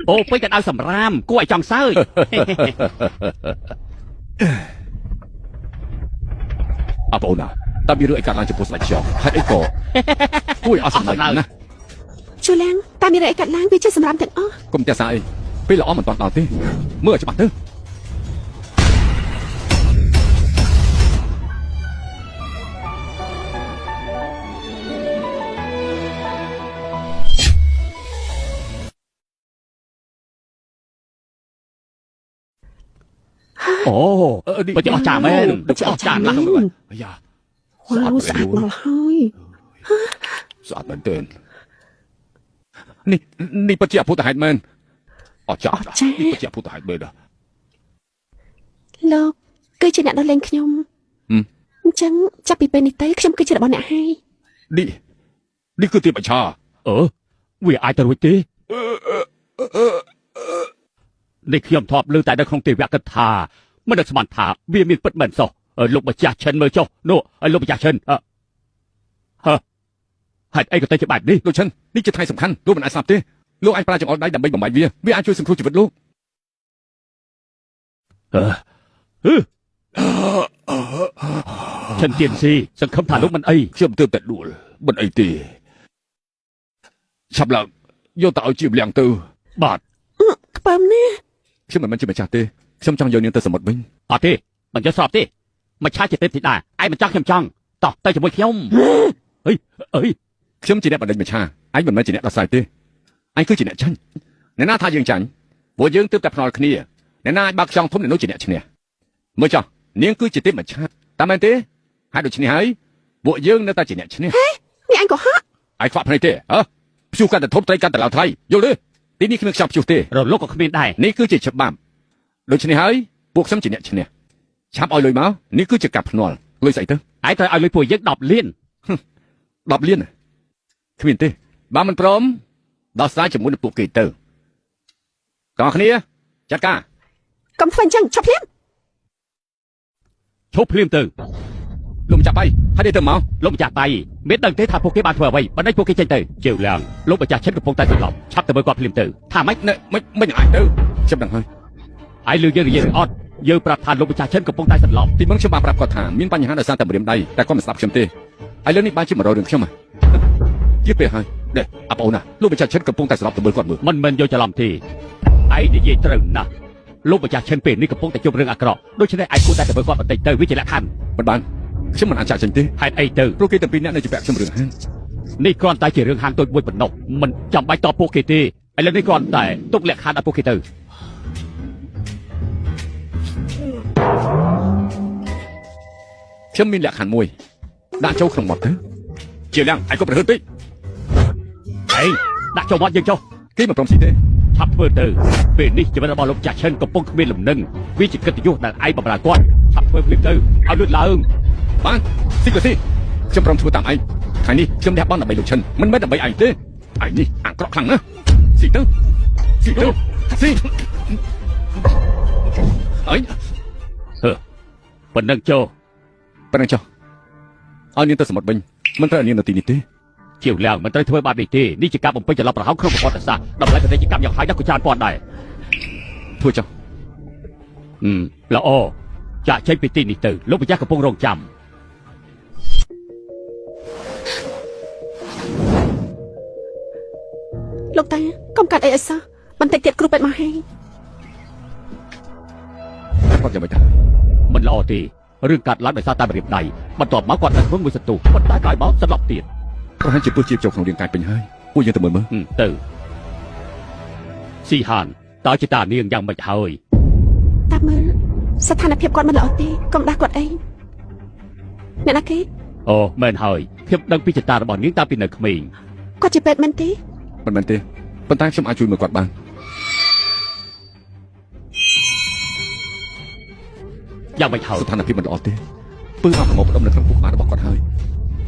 អូពេកតែដល់សម្រាមគួរឲ្យចង់សើច អបអូនណាតើមានរឿងអីកើតឡើងចំពោះស្ដេចខ្យងហេតុអីក៏គួរឲ្យអស់សម្ដេចណា ជាលៀងតើមានអីកាត់ឡើងវាជាសម្រាប់ទាំងអស់ កុំចាស់សាអីពេលល្អមិនតាន់ដល់ទេមើលឲ្យច្បាស់ទៅ អូបើជាអស់ចាមែនបើជាអស់ចាណាស់ អាយ៉ា វ៉ាវស្អាតមកហើយ ស្អាតមែនទែននេះពិតជាអភូតហេតុមែនអត់ចាស់នេះពិតជាអភូតហេតុមែន លោកគឺជាអ្នកដោះលែងខ្ញុំអញ្ចឹងចាប់ពីពេលនេះទៅខ្ញុំគឺជារបស់អ្នកហើយ នេះគឺទីបញ្ឆា វាអាចទៅរួចទេនេះខ្ញុំធ្លាប់លើតែនៅក្នុងទេវកថាមិននឹកស្មានថាវាមានពិតមែនសោះលោកម្ចាស់ឈិនមើលចុះនោះលោកម្ចាស់ឈិនហេតុអីក៏ទៅជាបែបនេះ លោកឈិននេះជាថ្ងៃសំខាន់លោកមិនអាចស្លាប់ទេលោកអាចប្រើចង្អុលដៃដើម្បីបំបាច់វាអាចជួយសង្គ្រោះជីវិតលោក ឈិនទៀនស៊ីសង្ឃឹមថាលោកមិនអី ខ្ញុំទើបតែដួលមិនអីទេឆាប់ឡើងយកទៅឲ្យជាលៀងទៅ បាទ ខ្ពើមណា ខ្ញុំមិនមែនជាម្ចាស់ទេខ្ញុំចង់យកនាងទៅសមុទ្រវិញ អត់ទេមិនចេះស្របទេមិនឆាជាទេពធីតាឯងមិនចង់ខ្ញុំចង់តោះទៅជាមួយខ្ញុំអី ខ្ញុំជាអ្នកបណ្ដេញមច្ឆាឯងមិនមែនជាអ្នកដោះស្រាយទេឯងគឺជាអ្នកចាញ់អ្នកណាថាយើងចាញ់ព្រោះយើងទើបតែភ្នាល់គ្នាអ្នកណាអាចបើកខ្យងធំអ្នកនោះជាអ្នកឈ្នះមើលចុះនាងគឺជាទេពមច្ឆាតាមមែនទេហើយដូច្នេះហើយពួកយើងនៅតែជាអ្នកឈ្នះ នេះអញក៏ហាក់ ឯងខ្វាក់ភ្នែកទេព្យុះកាន់តែធំត្រីកាន់តែឡើងថ្លៃយល់ទេទីនេះគ្មានខ្យល់ព្យុះទេ រលកក៏គ្មានដែរ នេះគឺជាច្បាប់ដូច្នេះហើយពួកខ្ញុំជាអ្នកឈ្នះឆាប់ឲ្យលុយមកនេះគឺជាការភ្នាល់លុយស្អីទៅ ឯងត្រូវឲ្យលុយពួកយើង10លាន 10លានគ្មានទេបើមិនព្រមដោះស្រាយជាមួយនឹងពួកគេទៅតោះគ្នាចាត់ការ កុំធ្វើអញ្ចឹងឈប់ភ្លាម ឈប់ភ្លាមទៅ លោកម្ចាស់បាយហើយទេទៅមក លោកម្ចាស់តៃមានដឹងទេថាពួកគេបានធ្វើអ្វីបណ្ដេញពួកគេចេញទៅជាវឡើងលោកម្ចាស់ឈិនកំពុងតែសន្លប់ឆាប់ទៅមើលគាត់ភ្លាមទៅថាម៉េច មិនអាចទៅខ្ញុំដឹងហើយ ឯងលឺយើងនិយាយឬអត់យើងប្រាប់ថាលោកម្ចាស់ឈិនកំពុងតែសន្លប់ ទីមុនខ្ញុំបានប្រាប់គាត់ថាមានបញ្ហាដោយសារតែម្រាមដៃតែគាត់មិនស្ដាប់ខ្ញុំទេឥឡូវនេះបានជា100រឿងខ្ញុំទៀតពេលហើយនេះអបអូនណាលោកម្ចាស់ឈិនកំពុងតែសន្លប់ទៅមើលគាត់មើល មិនមែនយកច្រឡំទេឯងនិយាយត្រូវណាស់លោកម្ចាស់ឈិនពេលនេះកំពុងតែជួបរឿងអាក្រក់ដូច្នេះឯងគួរតែទៅមើលគាត់បន្តិចទៅវាជាលក្ខខណ្ឌ មិនបាន ខ្ញុំមិនអាចចាក់ចេញទេ ហេតុអីទៅ ព្រោះគេទាំងពីរអ្នកនៅជាពាក់ខ្ញុំរឿងហាង នេះគ្រាន់តែជារឿងហាងតូចមួយប៉ុណ្ណោះមិនចាំបាច់តបពួកគេទេឥឡូវនេះគ្រាន់តែទុកលក្ខខណ្ឌឲ្យពួកគេទៅ ខ្ញុំមានលក្ខខណ្ឌមួយដាក់ចូលក្នុងមាត់ទៅជាលៀងឯងក៏ប្រហែលពេក ហេដាក់ចូលមាត់យើងចុះ គេមិនព្រមស៊ីទេ ឆាប់ធ្វើទៅពេលនេះជីវិតរបស់លោកចាស់ឈិនកំពុងគ្មានលំនឹងវាជាកិត្តិយសដែលឯងបម្រើគាត់ឆាប់ធ្វើភ្លាមទៅឲ្យលឿនឡើង បានស៊ីក៏ស៊ីខ្ញុំព្រមធ្វើតាមឯងថ្ងៃនេះខ្ញុំលះបង់ដើម្បីលោកឈិនមិនមែនដើម្បីឯងទេឯងនេះអាក្រក់ខ្លាំងណាស់ស៊ីទៅស៊ីទៅស៊ីអី ប៉ុណ្ណឹងចុះ ប៉ុណ្ណឹងចុះឲ្យនាងទៅសមុទ្រវិញមិនត្រូវឲ្យនាងនៅទីនេះទេ ជាវឡើងមិនត្រូវធ្វើបែបនេះទេនេះជាការបំពេញចន្លោះប្រហោងក្នុងប្រវត្តិសាស្ត្រតម្លៃពាណិជ្ជកម្មយ៉ាងហោចណាស់ក៏ច្រើនពាន់ដែរ ធ្វើចុះ ល្អចាក់ចេញពីទីនេះទៅលោកម្ចាស់កំពុងរងចាំ លោកតាកុំកាត់អីឲ្យសោះបន្តិចទៀតគ្រូពេទ្យមកហើយ គាត់យ៉ាងម៉េចទៅ មិនល្អទេរឿងកាត់ឡើងដោយសារតែម្រាមដៃបន្ទាប់មកគាត់នឹងធ្វើមួយសន្ទុះប៉ុន្តែក្រោយមកសន្លប់ទៀត ប្រហែលជាពឹសជាចូលក្នុងរាងកាយពេញហើយពួកយើងទៅមើល ទៅស៊ីហានតើជាតានាងយ៉ាងម៉េចហើយ តាមមើលស្ថានភាពគាត់មិនល្អទេកុំដាស់គាត់អីអ្នកណាគេ អូមែនហើយខ្ញុំដឹងពីចតារបស់នាងតាំងពីនៅក្មេង គាត់ជាពេទ្យមែនទេ មិនមែនទេប៉ុន្តែខ្ញុំអាចជួយមើលគាត់បាន យ៉ាងម៉េចហើយ ស្ថានភាពមិនល្អទេពឹសមកប្រមនៅក្នុងពុកបានរបស់គាត់ហើយ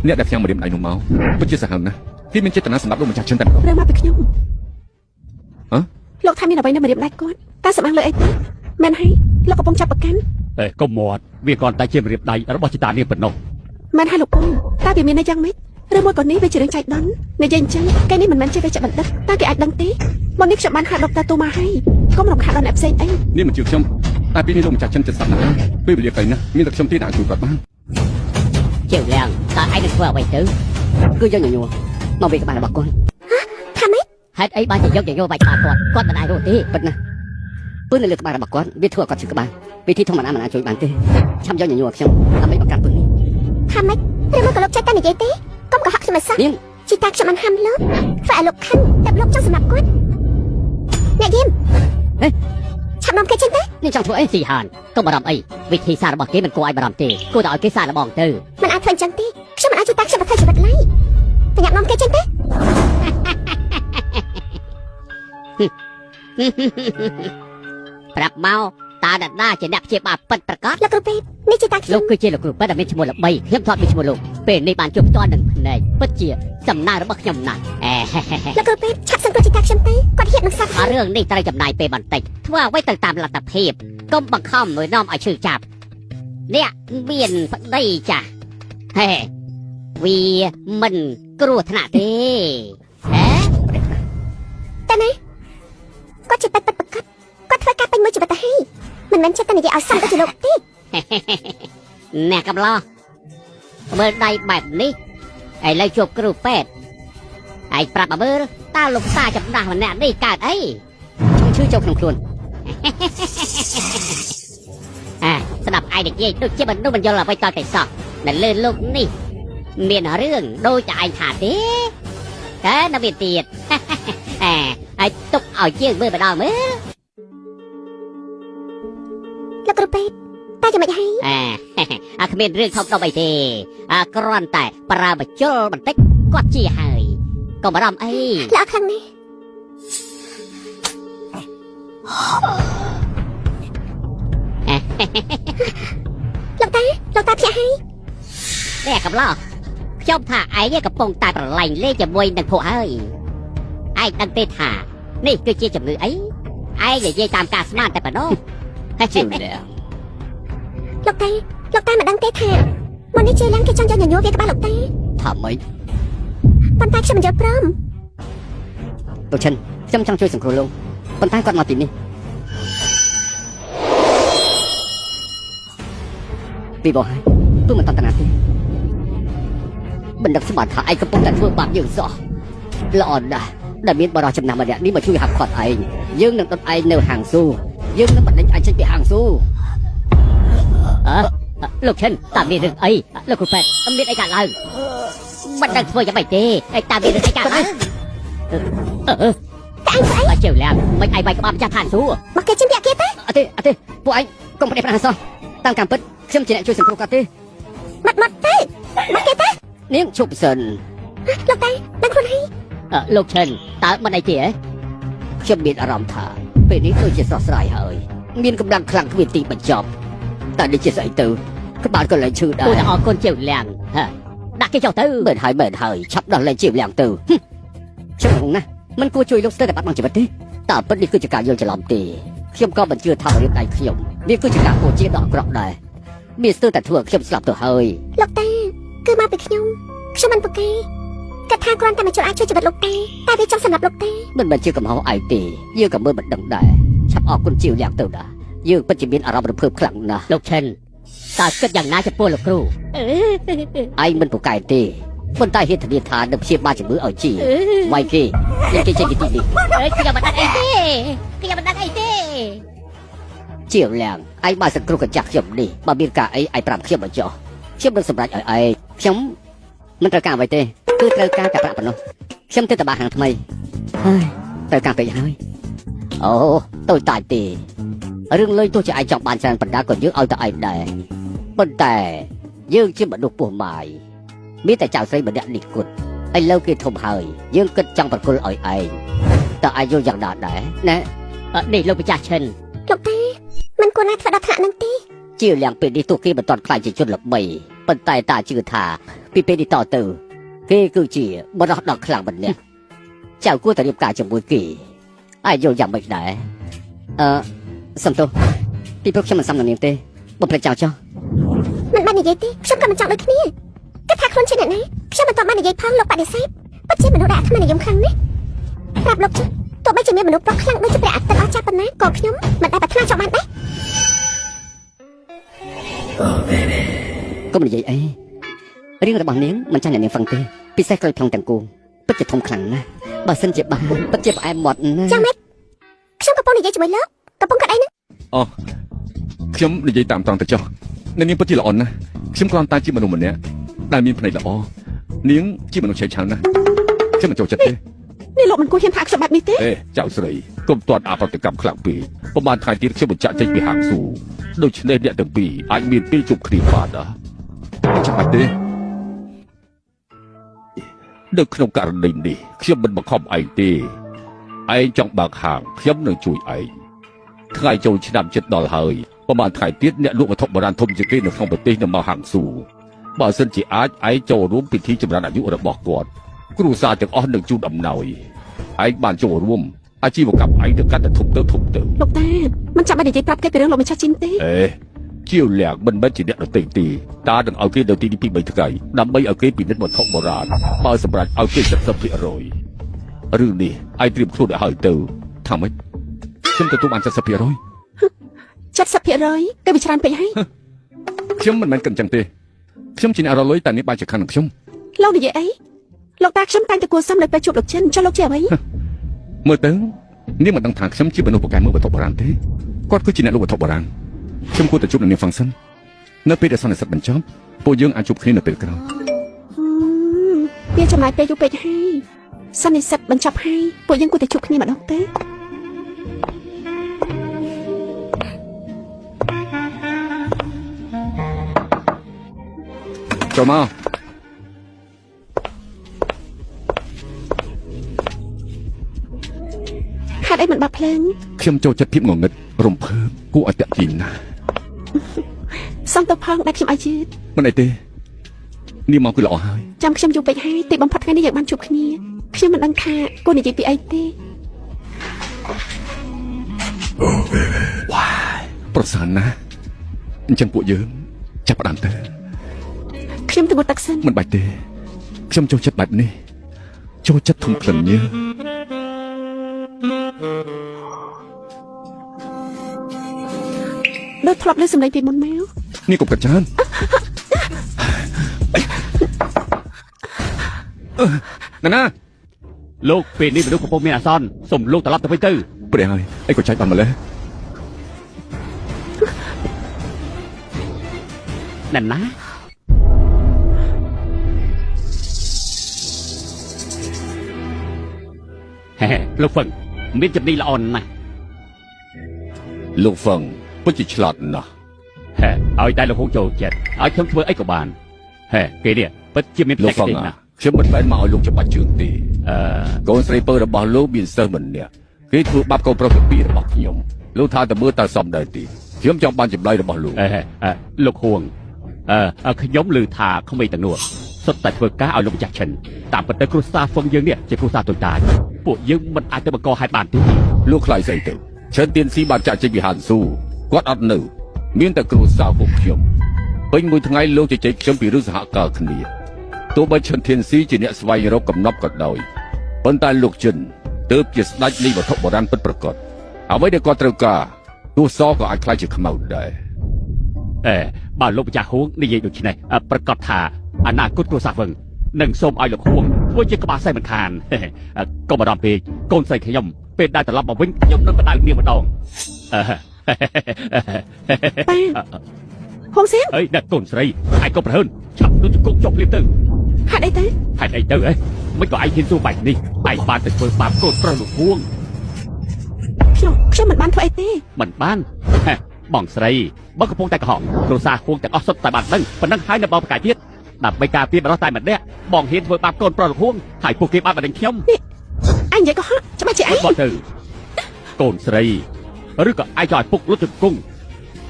អ្នកដែលផ្ទាំងម្រាមដៃនោះមកពិតជាសាហាវណាស់គេមានចេតនាសម្រាប់លោកម្ចាស់ឈិនតែម្ដង រឿងមកពីខ្ញុំ ហ៎ លោកថាមានអ្វីនៅម្រាមដៃគាត់តែសម្អាងលើអីទេមែនហើយលោកកំពុងចាប់ប្រកាន់ កុំមាត់វាគ្រាន់តែជាម្រាមដៃរបស់ចតានាងប៉ុណ្ណោះ មែនហើយលោកពូតើវាមានន័យយ៉ាងម៉េចឬមួយក៏នេះវាជារឿងចៃដន្យនិយាយអញ្ចឹងគេនេះមិនមែនជាវេជ្ជបណ្ឌិតតើគេអាចដឹងទេមកនេះខ្ញុំបានហៅដុកទ័រទូមកហើយកុំរំខានដល់អ្នកផ្សេងអី នេះមិនជឿខ្ញុំតែពេលនេះលោកម្ចាស់ឈិនចិត្តស្ដាប់ណាស់ពេលវេលាទៅណាមានតែខ្ញុំទេដែលអាចជួយគាត់បាន ជាវឡើងតើឯងនឹងធ្វើអ្វីទៅគឺយកញញួរមកវាក្បាលរបស់គាត់ ថាម៉េច ហេតុអីបានជាយកញញួរវាយក្បាលគាត់មិនអាចរស់ទេពិតណាស់ពឹសនៅលើក្បាលរបស់គាត់វាធ្វើឲ្យគាត់ឈឺក្បាលវិធីធម្មតាមិនអាចជួយបានទេឆាប់យកញញួរខ្ញុំដើម្បីបង្កាត់ពឹសនេះ ថាម៉េចឬមកក៏លោកចេះតែនិយាយទេកុំកុហកខ្ញុំឲ្យសោះ នាង ជីតាខ្ញុំបានហាំលោកធ្វើឲ្យលោកខឹងតែលោកចង់សម្រាប់គាត់អ្នកយឹមឆាប់នាំគេចេញទៅ នាងចង់ធ្វើអីស៊ីហានកុំបារម្ភអីវិធីសាស្ត្ររបស់គេមិនគួរឲ្យបារម្ភទេគួរតែឲ្យគេសាកល្បងទៅ មិនអាចធ្វើអញ្ចឹងទេខ្ញុំមិនអាចជីតាខ្ញុំទៅធ្វើជីវិតឡើយតែញ៉ាំនាំគេចេញទៅ ប្រាប់មកតើអ្នកណាជាអ្នកព្យាបាលពិតប្រាកដ លោកគ្រូពេទ្យនេះជីតាខ្ញុំ លោកគឺជាលោកគ្រូពេទ្យដែលមានឈ្មោះល្បីខ្ញុំធ្លាប់មានឈ្មោះលោកពេលនេះបានជួបផ្ទាល់នឹងភ្នែកពិតជាសំណាងរបស់ខ្ញុំណាស់លោកគ្រូពេទ្យឆាប់សង្គ្រោះជីតាខ្ញុំទៅគាត់ហ៊ាននឹងសាប់ អារឿងនេះត្រូវចំណាយពេលបន្តិចធ្វើអ្វីទៅតាមលទ្ធភាពកុំបង្ខំមួយនាំឲ្យឈឺចាប់អ្នកមានប្តីចាស់ហេវាមិនគ្រោះថ្នាក់ទេហេ តែណាគាត់ជាពេទ្យពិតប្រាកដគាត់ធ្វើការពេញមួយជីវិតទៅហើយមិនមែនចិត្តតែនិយាយឲ្យសំទៅជាលោកទេ អ្នកកំឡោះមើលដៃបែបនេះឥឡូវជួបគ្រូពេទ្យឯងប្រាប់មកមើលតើលោកតាចំណាស់ម្នាក់នេះកើតអីឈឺចូលក្នុងខ្លួន ស្ដាប់ឯងនិយាយដូចជាមនុស្សមិនយល់អ្វីតតែសោះដែលលើលោកនេះមានរឿងដូចតែឯងថាទេតែនៅមានទៀត ឯងទុកឲ្យជាងមើលម្ដងមើល លោកគ្រូពេទ្យតែយ៉ាងម៉េចហើយ គ្មានរឿងធំដុំអីទេគ្រាន់តែប្រើបញ្ជុលបន្តិចគាត់ជាហើយកុំបារម្ភអី ល្អខ្លាំងណាស់លោកតាភ័ក្រហើយ នេះកំឡោះខ្ញុំថាឯងកំពុងតែប្រឡែងលេងជាមួយនឹងពួកហើយឯងដឹងទេថានេះគឺជាជំងឺអីឯងនិយាយតាមការស្មានតែប៉ុណ្ណោះ លោកតាមិនដឹងទេថាមកនេះជាឡើងគេចង់យកញញួរវាក្បាលលោកតា ថាម៉េច ប៉ុន្តែខ្ញុំមិនយល់ព្រម លោកឈិនខ្ញុំចង់ជួយសង្គ្រោះលោកប៉ុន្តែគាត់មកទីនេះពីបោះហើយទូមិនតន្តនាទេបណ្ឌិតស្មានថាឯងកំពុងតែធ្វើបាបយើងសោះល្អណាស់ដែលមានបរិយាចំណាំម្នាក់នេះមកជួយហាប់គាត់ឯងយើងនឹងដុតឯងនៅហាងស៊ូយើងនឹងបណ្ដេញឯងចេញពីហាងស៊ូ លោកឈិនតើមានរឿងអីលោកគ្រូពេទ្យមានអីកើតឡើងមិនដឹងធ្វើយ៉ាងម៉េចទេតើមានរឿងអីកើតឡើងតែជឿឡើងមិនឯងបាយក្បាលម្ចាស់ឋានសួគ៌ មកគេជិះពាក់គេទេ អត់ទេពួកឯងកុំប្រទេសប្រាសោះតាមការពិតខ្ញុំជាអ្នកជួយសង្គ្រោះគាត់ទេ មកទេមកគេទេ នាងឈប់សិន លោកតាដឹងខ្លួនហើយ លោកឈិនតើមិនអីទេខ្ញុំមានអារម្មណ៍ថាពេលនេះដូចជាស្រស់ស្រាយហើយមានកម្លាំងខ្លាំងគ្មានទីបញ្ចប់តែនេះជាស្អីទៅក្បាលក៏លែងឈឺដែរអរគុណជឿឡើងដាក់គេចុះទៅមែនហើយឆាប់ដល់លែងជឿឡើងទៅខ្ញុំណាមិនគួរជួយលោកស្ទើរតែបាត់បង់ជីវិតទេតើពិតនេះគឺជាការយល់ច្រឡំទេខ្ញុំក៏មិនជឿថារៀបដៃខ្ញុំវាគឺជាការអូជាដ៏អាក្រក់ដែរមានស្ទើរតែធ្វើឲ្យខ្ញុំស្លាប់ទៅហើយ លោកតាគឺមកពីខ្ញុំមិនប្រកែគិតថាគ្រាន់តែមកជួយអាចជួយជីវិតលោកតាតែវាចង់សម្រាប់លោកតា មិនមែនជាកំហុសឯងទេយើងក៏មើលមិនដឹងដែរឆាប់អរគុណជឿឡើងទៅណាយើងពិតជាមានអារម្មណ៍រំភើបខ្លាំងណាស់លោកឈិនតើគិតយ៉ាងណាចំពោះលោកគ្រូឯងមិនប្រកែកទេប៉ុន្តែហេតុធានាថានឹងព្យាបាលជំងឺឲ្យជាវាយគេចេញពីទីនេះខ្ញុំមិនដឹងអីទេជាឡើងឯងបានសង្គ្រោះកញ្ចាស់ខ្ញុំនេះបើមានការអីឯងប្រាប់ខ្ញុំមកចុះខ្ញុំនឹងសម្រេចឲ្យឯងខ្ញុំមិនត្រូវការអ្វីទេគឺត្រូវការតែប្រាក់ប៉ុណ្ណោះខ្ញុំទៅបាហាងថ្មីហើយត្រូវការពេកហើយអូតូចតាចទេរឿងលុយទោះជាឯងចង់បានច្រើនប៉ុណ្ណាក៏យើងឲ្យតែឯងដែរប៉ុន្តែយើងជាមនុស្សពោះម៉ាយមានតែចៅស្រីម្នាក់នេះគត់ឥឡូវគេធំហើយយើងគិតចង់ប្រគល់ឲ្យឯងតើឯងយល់យ៉ាងណាដែរណានេះលោកម្ចាស់ឈិន លោកតាមិនគួរណាធ្វើដល់ថ្នាក់នឹងទេ ជាឡើងពេលនេះទោះគេមិនទាន់ខ្លាចជាជនល្បីប៉ុន្តែតាជឿថាពីពេលនេះតទៅគេគឺជាបរិសុទ្ធដ៏ខ្លាំងម្នាក់ចៅគួរតែរៀបការជាមួយគេឯងយល់យ៉ាងម៉េចដែរសំទោសពីព្រោះខ្ញុំមិនសមនឹងនាងទេបំភ្លេចចោលចុះ មិនបាននិយាយទេខ្ញុំក៏មិនចង់ដូចគ្នាគិតថាខ្លួនជាអ្នកណាខ្ញុំមិនទាន់បាននិយាយផងលោកបដិសេធពិតជាមនុស្សដែលអាត្មានិយមខ្លាំងណាស់ប្រាប់លោកចុះទោះបីជាមានមនុស្សប្រុសខ្លាំងដូចជាព្រះអាទិត្យអស្ចារ្យប៉ុណ្ណាក៏ខ្ញុំមិនដែលប្រាថ្នាចង់បានដែរ កុំនិយាយអីរឿងរបស់នាងមិនចាញ់អ្នកនាងហ្វឹងទេពិសេសក្លៃផងទាំងគូពិតជាធំខ្លាំងណាស់បើសិនជាបានពិតជាផ្អែមមាត់ណាស់ យ៉ាងម៉េចខ្ញុំកំពុងនិយាយជាមួយលោកកំពុងកាត់អីណា អូខ្ញុំនិយាយតាមត្រង់ទៅចុះនាងពិតជាល្អណាស់ខ្ញុំគ្រាន់តែជាមនុស្សម្នាក់ដែលមានភ្នែកល្អនាងជាមនុស្សឆេះឆាវណាស់ខ្ញុំមិនចូលចិត្តទេ នេះលោកមិនគួរហ៊ានថាខ្ញុំបែបនេះទេ អេចៅស្រីកុំទាត់អបប្រតិកម្មខ្លាំងពេកប្រហែលថ្ងៃទៀតខ្ញុំបញ្ជាក់ចេញពីហាងស៊ូដូច្នេះអ្នកទាំងពីរអាចមានពេលជួបគ្នាបានដែរចាំបាច់ទេនៅក្នុងករណីនេះខ្ញុំមិនបង្ខំឯងទេឯងចង់បើកហាងខ្ញុំនឹងជួយឯងថ្ងៃចូលឆ្នាំជិតដល់ហើយប្រហែលថ្ងៃទៀតអ្នកលក់វត្ថុបុរាណធំជាងគេនៅក្នុងប្រទេសនឹងមកហាងស៊ូបើសិនជាអាចឯងចូលរួមពិធីចម្រើនអាយុរបស់គាត់គ្រួសារទាំងអស់នឹងជូនអំណោយឯងបានចូលរួមអាជីវកម្មឯងទៅកាន់តែធំទៅ លោកតាមិនចាំបាច់និយាយប្រាប់គេពីរឿងលោកម្ចាស់ជីនទេ អេជាវលះមិនមែនជាអ្នកដទៃទេតានឹងឲ្យគេនៅទីនេះពី3ថ្ងៃដើម្បីឲ្យគេពិនិត្យវត្ថុបុរាណបើសម្រាប់ឲ្យគេ 70% រឿងនេះឯងត្រៀមខ្លួនឲ្យហើយទៅថាម៉េចខ្ញុំទទួលបាន 70% 70%គេវាច្រើនពេកហើយ ខ្ញុំមិនមែនគិតអញ្ចឹងទេខ្ញុំជាអ្នករលុយតែនេះបែរជាខាងនឹងខ្ញុំ លោកនិយាយអីលោកតាខ្ញុំតែងតែគួរសមនៅពេលជួបលោកចិនចុះលោកជាអ្វី មើលទៅនាងមិនដឹងថាខ្ញុំជាមនុស្សប្រកែមើលវត្ថុបុរាណទេគាត់គឺជាអ្នកលក់វត្ថុបុរាណខ្ញុំគួរតែជួបនឹងនាងហ្វឹងសិននៅពេលដែលសន្និសីទបញ្ចប់ពួកយើងអាចជួបគ្នានៅពេលក្រោយ វាចំណាយពេលយូរពេកហើយសន្និសីទបញ្ចប់ហើយពួកយើងគួរតែជួបគ្នាម្ដងទេ ចូលមក ហេតុអីមិនបាត់ភ្លើង ខ្ញុំចូលចិត្តភាពងងឹតរំភើបគួរឲ្យតាក់ទាញណាស់ សំទៅផងដែលខ្ញុំឲ្យយឺត មិនអីទេនាងមកគឺល្អហើយ ចាំខ្ញុំយូរពេកហើយទីបំផុតថ្ងៃនេះយើងបានជួបគ្នាខ្ញុំមិនដឹងថាគួរនិយាយពីអីទេ វ៉ាប្រសើរណាស់អញ្ចឹងពួកយើងចាប់ផ្ដើមទៅ ខ្ញុំទៅងូតទឹកសិន មិនបាច់ទេខ្ញុំចូលចិត្តបែបនេះចូលចិត្តធំក្លិនញើស ដូចធ្លាប់លើសម្លេងពីមុនមក នេះកុំកាត់ច្រើនណា លោកពេលនេះមនុស្សកំពុងមានអាសន្នសូមលោកត្រឡប់ទៅវិញទៅ ព្រះហើយអីក៏ចាច់បានម្លេះ ណែណាហេលោកហ្វឹងមានចំណីល្អណាស់ លោកហ្វឹងពិតជាឆ្លាតណាស់ ហេឲ្យតែលោកហូចូលចិត្តឲ្យខ្ញុំធ្វើអីក៏បានហេគេនេះពិតជាមាន លោក តែ ហ្វឹង ទេណា ខ្ញុំមិនមែនមកឲ្យលោកច្បាច់ជើងទេ អឺ កូនស្រីពៅរបស់លោកមានសិស្សម្នាក់គេធ្វើបាបកូនប្រុសពីពីរបស់ខ្ញុំលោកថាតើមើលតើសមដែរទេខ្ញុំចង់បានចម្លើយរបស់លោក លោកហួងខ្ញុំឮថាក្មេងទាំងនោះសុទ្ធតែធ្វើការឲ្យលោកម្ចាស់ឈិនតាមពិតទៅគ្រួសារហ្វឹងយើងនេះជាគ្រួសារតូចតាចពួកយើងមិនអាចទៅបង្កហេតុបានទេ លោកខ្លាយស្អីទៅឈិនទៀនស៊ីបានចាក់ចេញពីហានស៊ូគាត់អត់នៅមានតែគ្រួសារពួកខ្ញុំពេញមួយថ្ងៃលោកជជែកខ្ញុំពីរឿងសហការគ្នាទោះបីឈិនទៀនស៊ីជាអ្នកស្វែងរកកំណប់ក៏ដោយប៉ុន្តែលោកចិនទើបជាស្ដេចនៃវត្ថុបុរាណពិតប្រាកដអ្វីដែលគាត់ត្រូវការទោះសក៏អាចខ្លាយជាខ្មោចដែរ បើលោកម្ចាស់ហួងនិយាយដូចនេះប្រកាសថាអនាគតគ្រួសារហ្វឹងនឹងសូមឲ្យលោកហួងធ្វើជាក្បាលសែមិនខានកុំបារម្ភពេកកូនស្រីខ្ញុំពេលដែលត្រឡប់មកវិញខ្ញុំនឹងបដៅនាងម្ដង ហងសៀង អីអ្នកកូនស្រីឯងក៏ប្រហើនឆាប់ដូចគុកចុកភ្លាមទៅ ហេតុអីទៅ ហេតុអីទៅមិនក៏ឯងហ៊ានសួរបែបនេះឯងបានទៅធ្វើបាបកូនប្រុសលោកហួង ខ្ញុំមិនបានធ្វើអីទេ មិនបានបងស្រីបើកំពុងតែកុហកគ្រួសារហួងទាំងអស់សុទ្ធតែបានដឹងប៉ុណ្ណឹងហើយនៅបងប្រកាសទៀតដើម្បីការពារបរិសុទ្ធតែម្នាក់បងហ៊ានធ្វើបាបកូនប្រុសលោកហួងហើយពួកគេបានបណ្ដឹងខ្ញុំ អញនិយាយកុហកច្បាស់ជាអី បត់ទៅកូនស្រីឬក៏ឯងចោលឪពុកលុតជង្គង់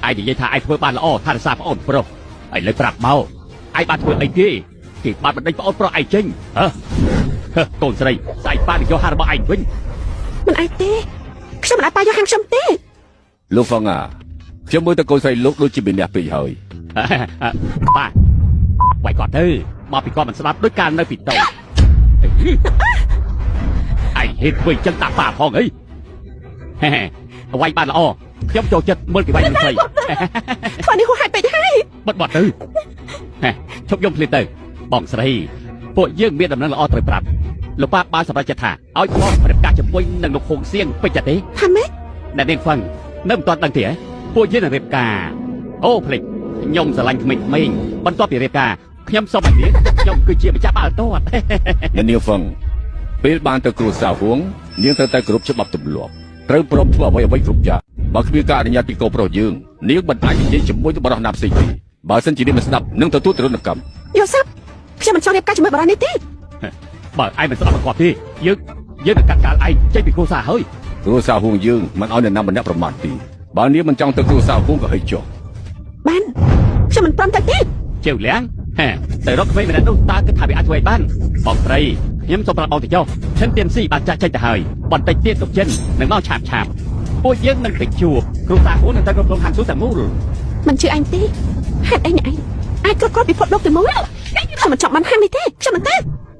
ឯងនិយាយថាឯងធ្វើបានល្អថារសារប្អូនប្រុសឥឡូវប្រាប់មកឯងបានធ្វើអីគេបានបណ្ដឹងប្អូនប្រុសឯងចេញកូនស្រីស្អែកបានយកហារបស់ឯងវិញ មិនអាចទេខ្ញុំមិនអាចប៉ាយកហាងខ្ញុំទេ លោកហ្វឹងខ្ញុំមើលទៅកូនស្រីលោកដូចជាមានអ្នកពេកហើយ បាទវាយគាត់ទៅមកពីគាត់មិនស្ដាប់ដូចការនៅពីតូចឯងហេតុធ្វើចឹងតាប៉ាផងអីវាយបានល្អខ្ញុំចូលចិត្តមើលគេវាយនឹងស្រី ធ្វើនេះហួសហេតុពេកហើយ បត់ទៅឈប់យំភ្លាមទៅបងស្រីពួកយើងមានដំណឹងល្អត្រូវប្រាប់លោកប៉ាបានសម្រេចចិត្តថាឲ្យបងប្រៀបការជាមួយនឹងលោកហុងសៀងពេចទេ ថាម៉េច អ្នកនាងហ្វឹងនៅមិនទាន់ដឹងទេពួកយើងនឹងរៀបការអូភ្លេចខ្ញុំស្រឡាញ់ក្មេងៗបន្ទាប់ពីរៀបការខ្ញុំសុំឲ្យនាងខ្ញុំគឺជាម្ចាស់បាល់ទាត់ អ្នកនាងហ្វឹងពេលបានទៅគ្រួសារហួងនាងត្រូវតែគោរពច្បាប់ទម្លាប់ត្រូវព្រមធ្វើអ្វីគ្រប់យ៉ាងបើគ្មានការអនុញ្ញាតពីកូនប្រុសយើងនាងមិនអាចនិយាយជាមួយនឹងបរិសុទ្ធណាផ្សេងទេបើសិនជានាងមិនស្ដាប់នឹងទទួលទរណកម្ម យកសាប់ខ្ញុំមិនចង់រៀបការជាមួយបរិសុទ្ធនេះទេ បើឯងមិនស្ដាប់គាត់ទេយើងនឹងកាត់កាលឯងចេញពីគ្រួសារហើយ គ្រួសារហួងយើងមិនឲ្យអ្នកណាម្នាក់ប្រមាថទេបើនាងមិនចង់ទៅគ្រួសារហួងក៏ហីចុះ បានខ្ញុំមិនព្រមទៅទេ ជើវលៀងទៅរកក្មេងម្នាក់នោះតើគិតថាវាអាចធ្វើឲ្យបានបងស្រីខ្ញុំសូមប្រាប់បងទៅចុះឈិនទៀនស៊ីបានចាក់ចេញទៅហើយបន្តិចទៀតទុកចិននឹងមកឆាប់ពួកយើងនឹងទៅជួបគ្រូសាហួននឹងទៅគ្រប់គ្រងហានស៊ូទាំងមូល មិនជឿអញទេហេតុអីអ្នកឯងអាចគ្រប់គ្រងពិភពលោកទៅមួយខ្ញុំមិនចង់បានហាងនេះទេខ្ញុំមិនទេ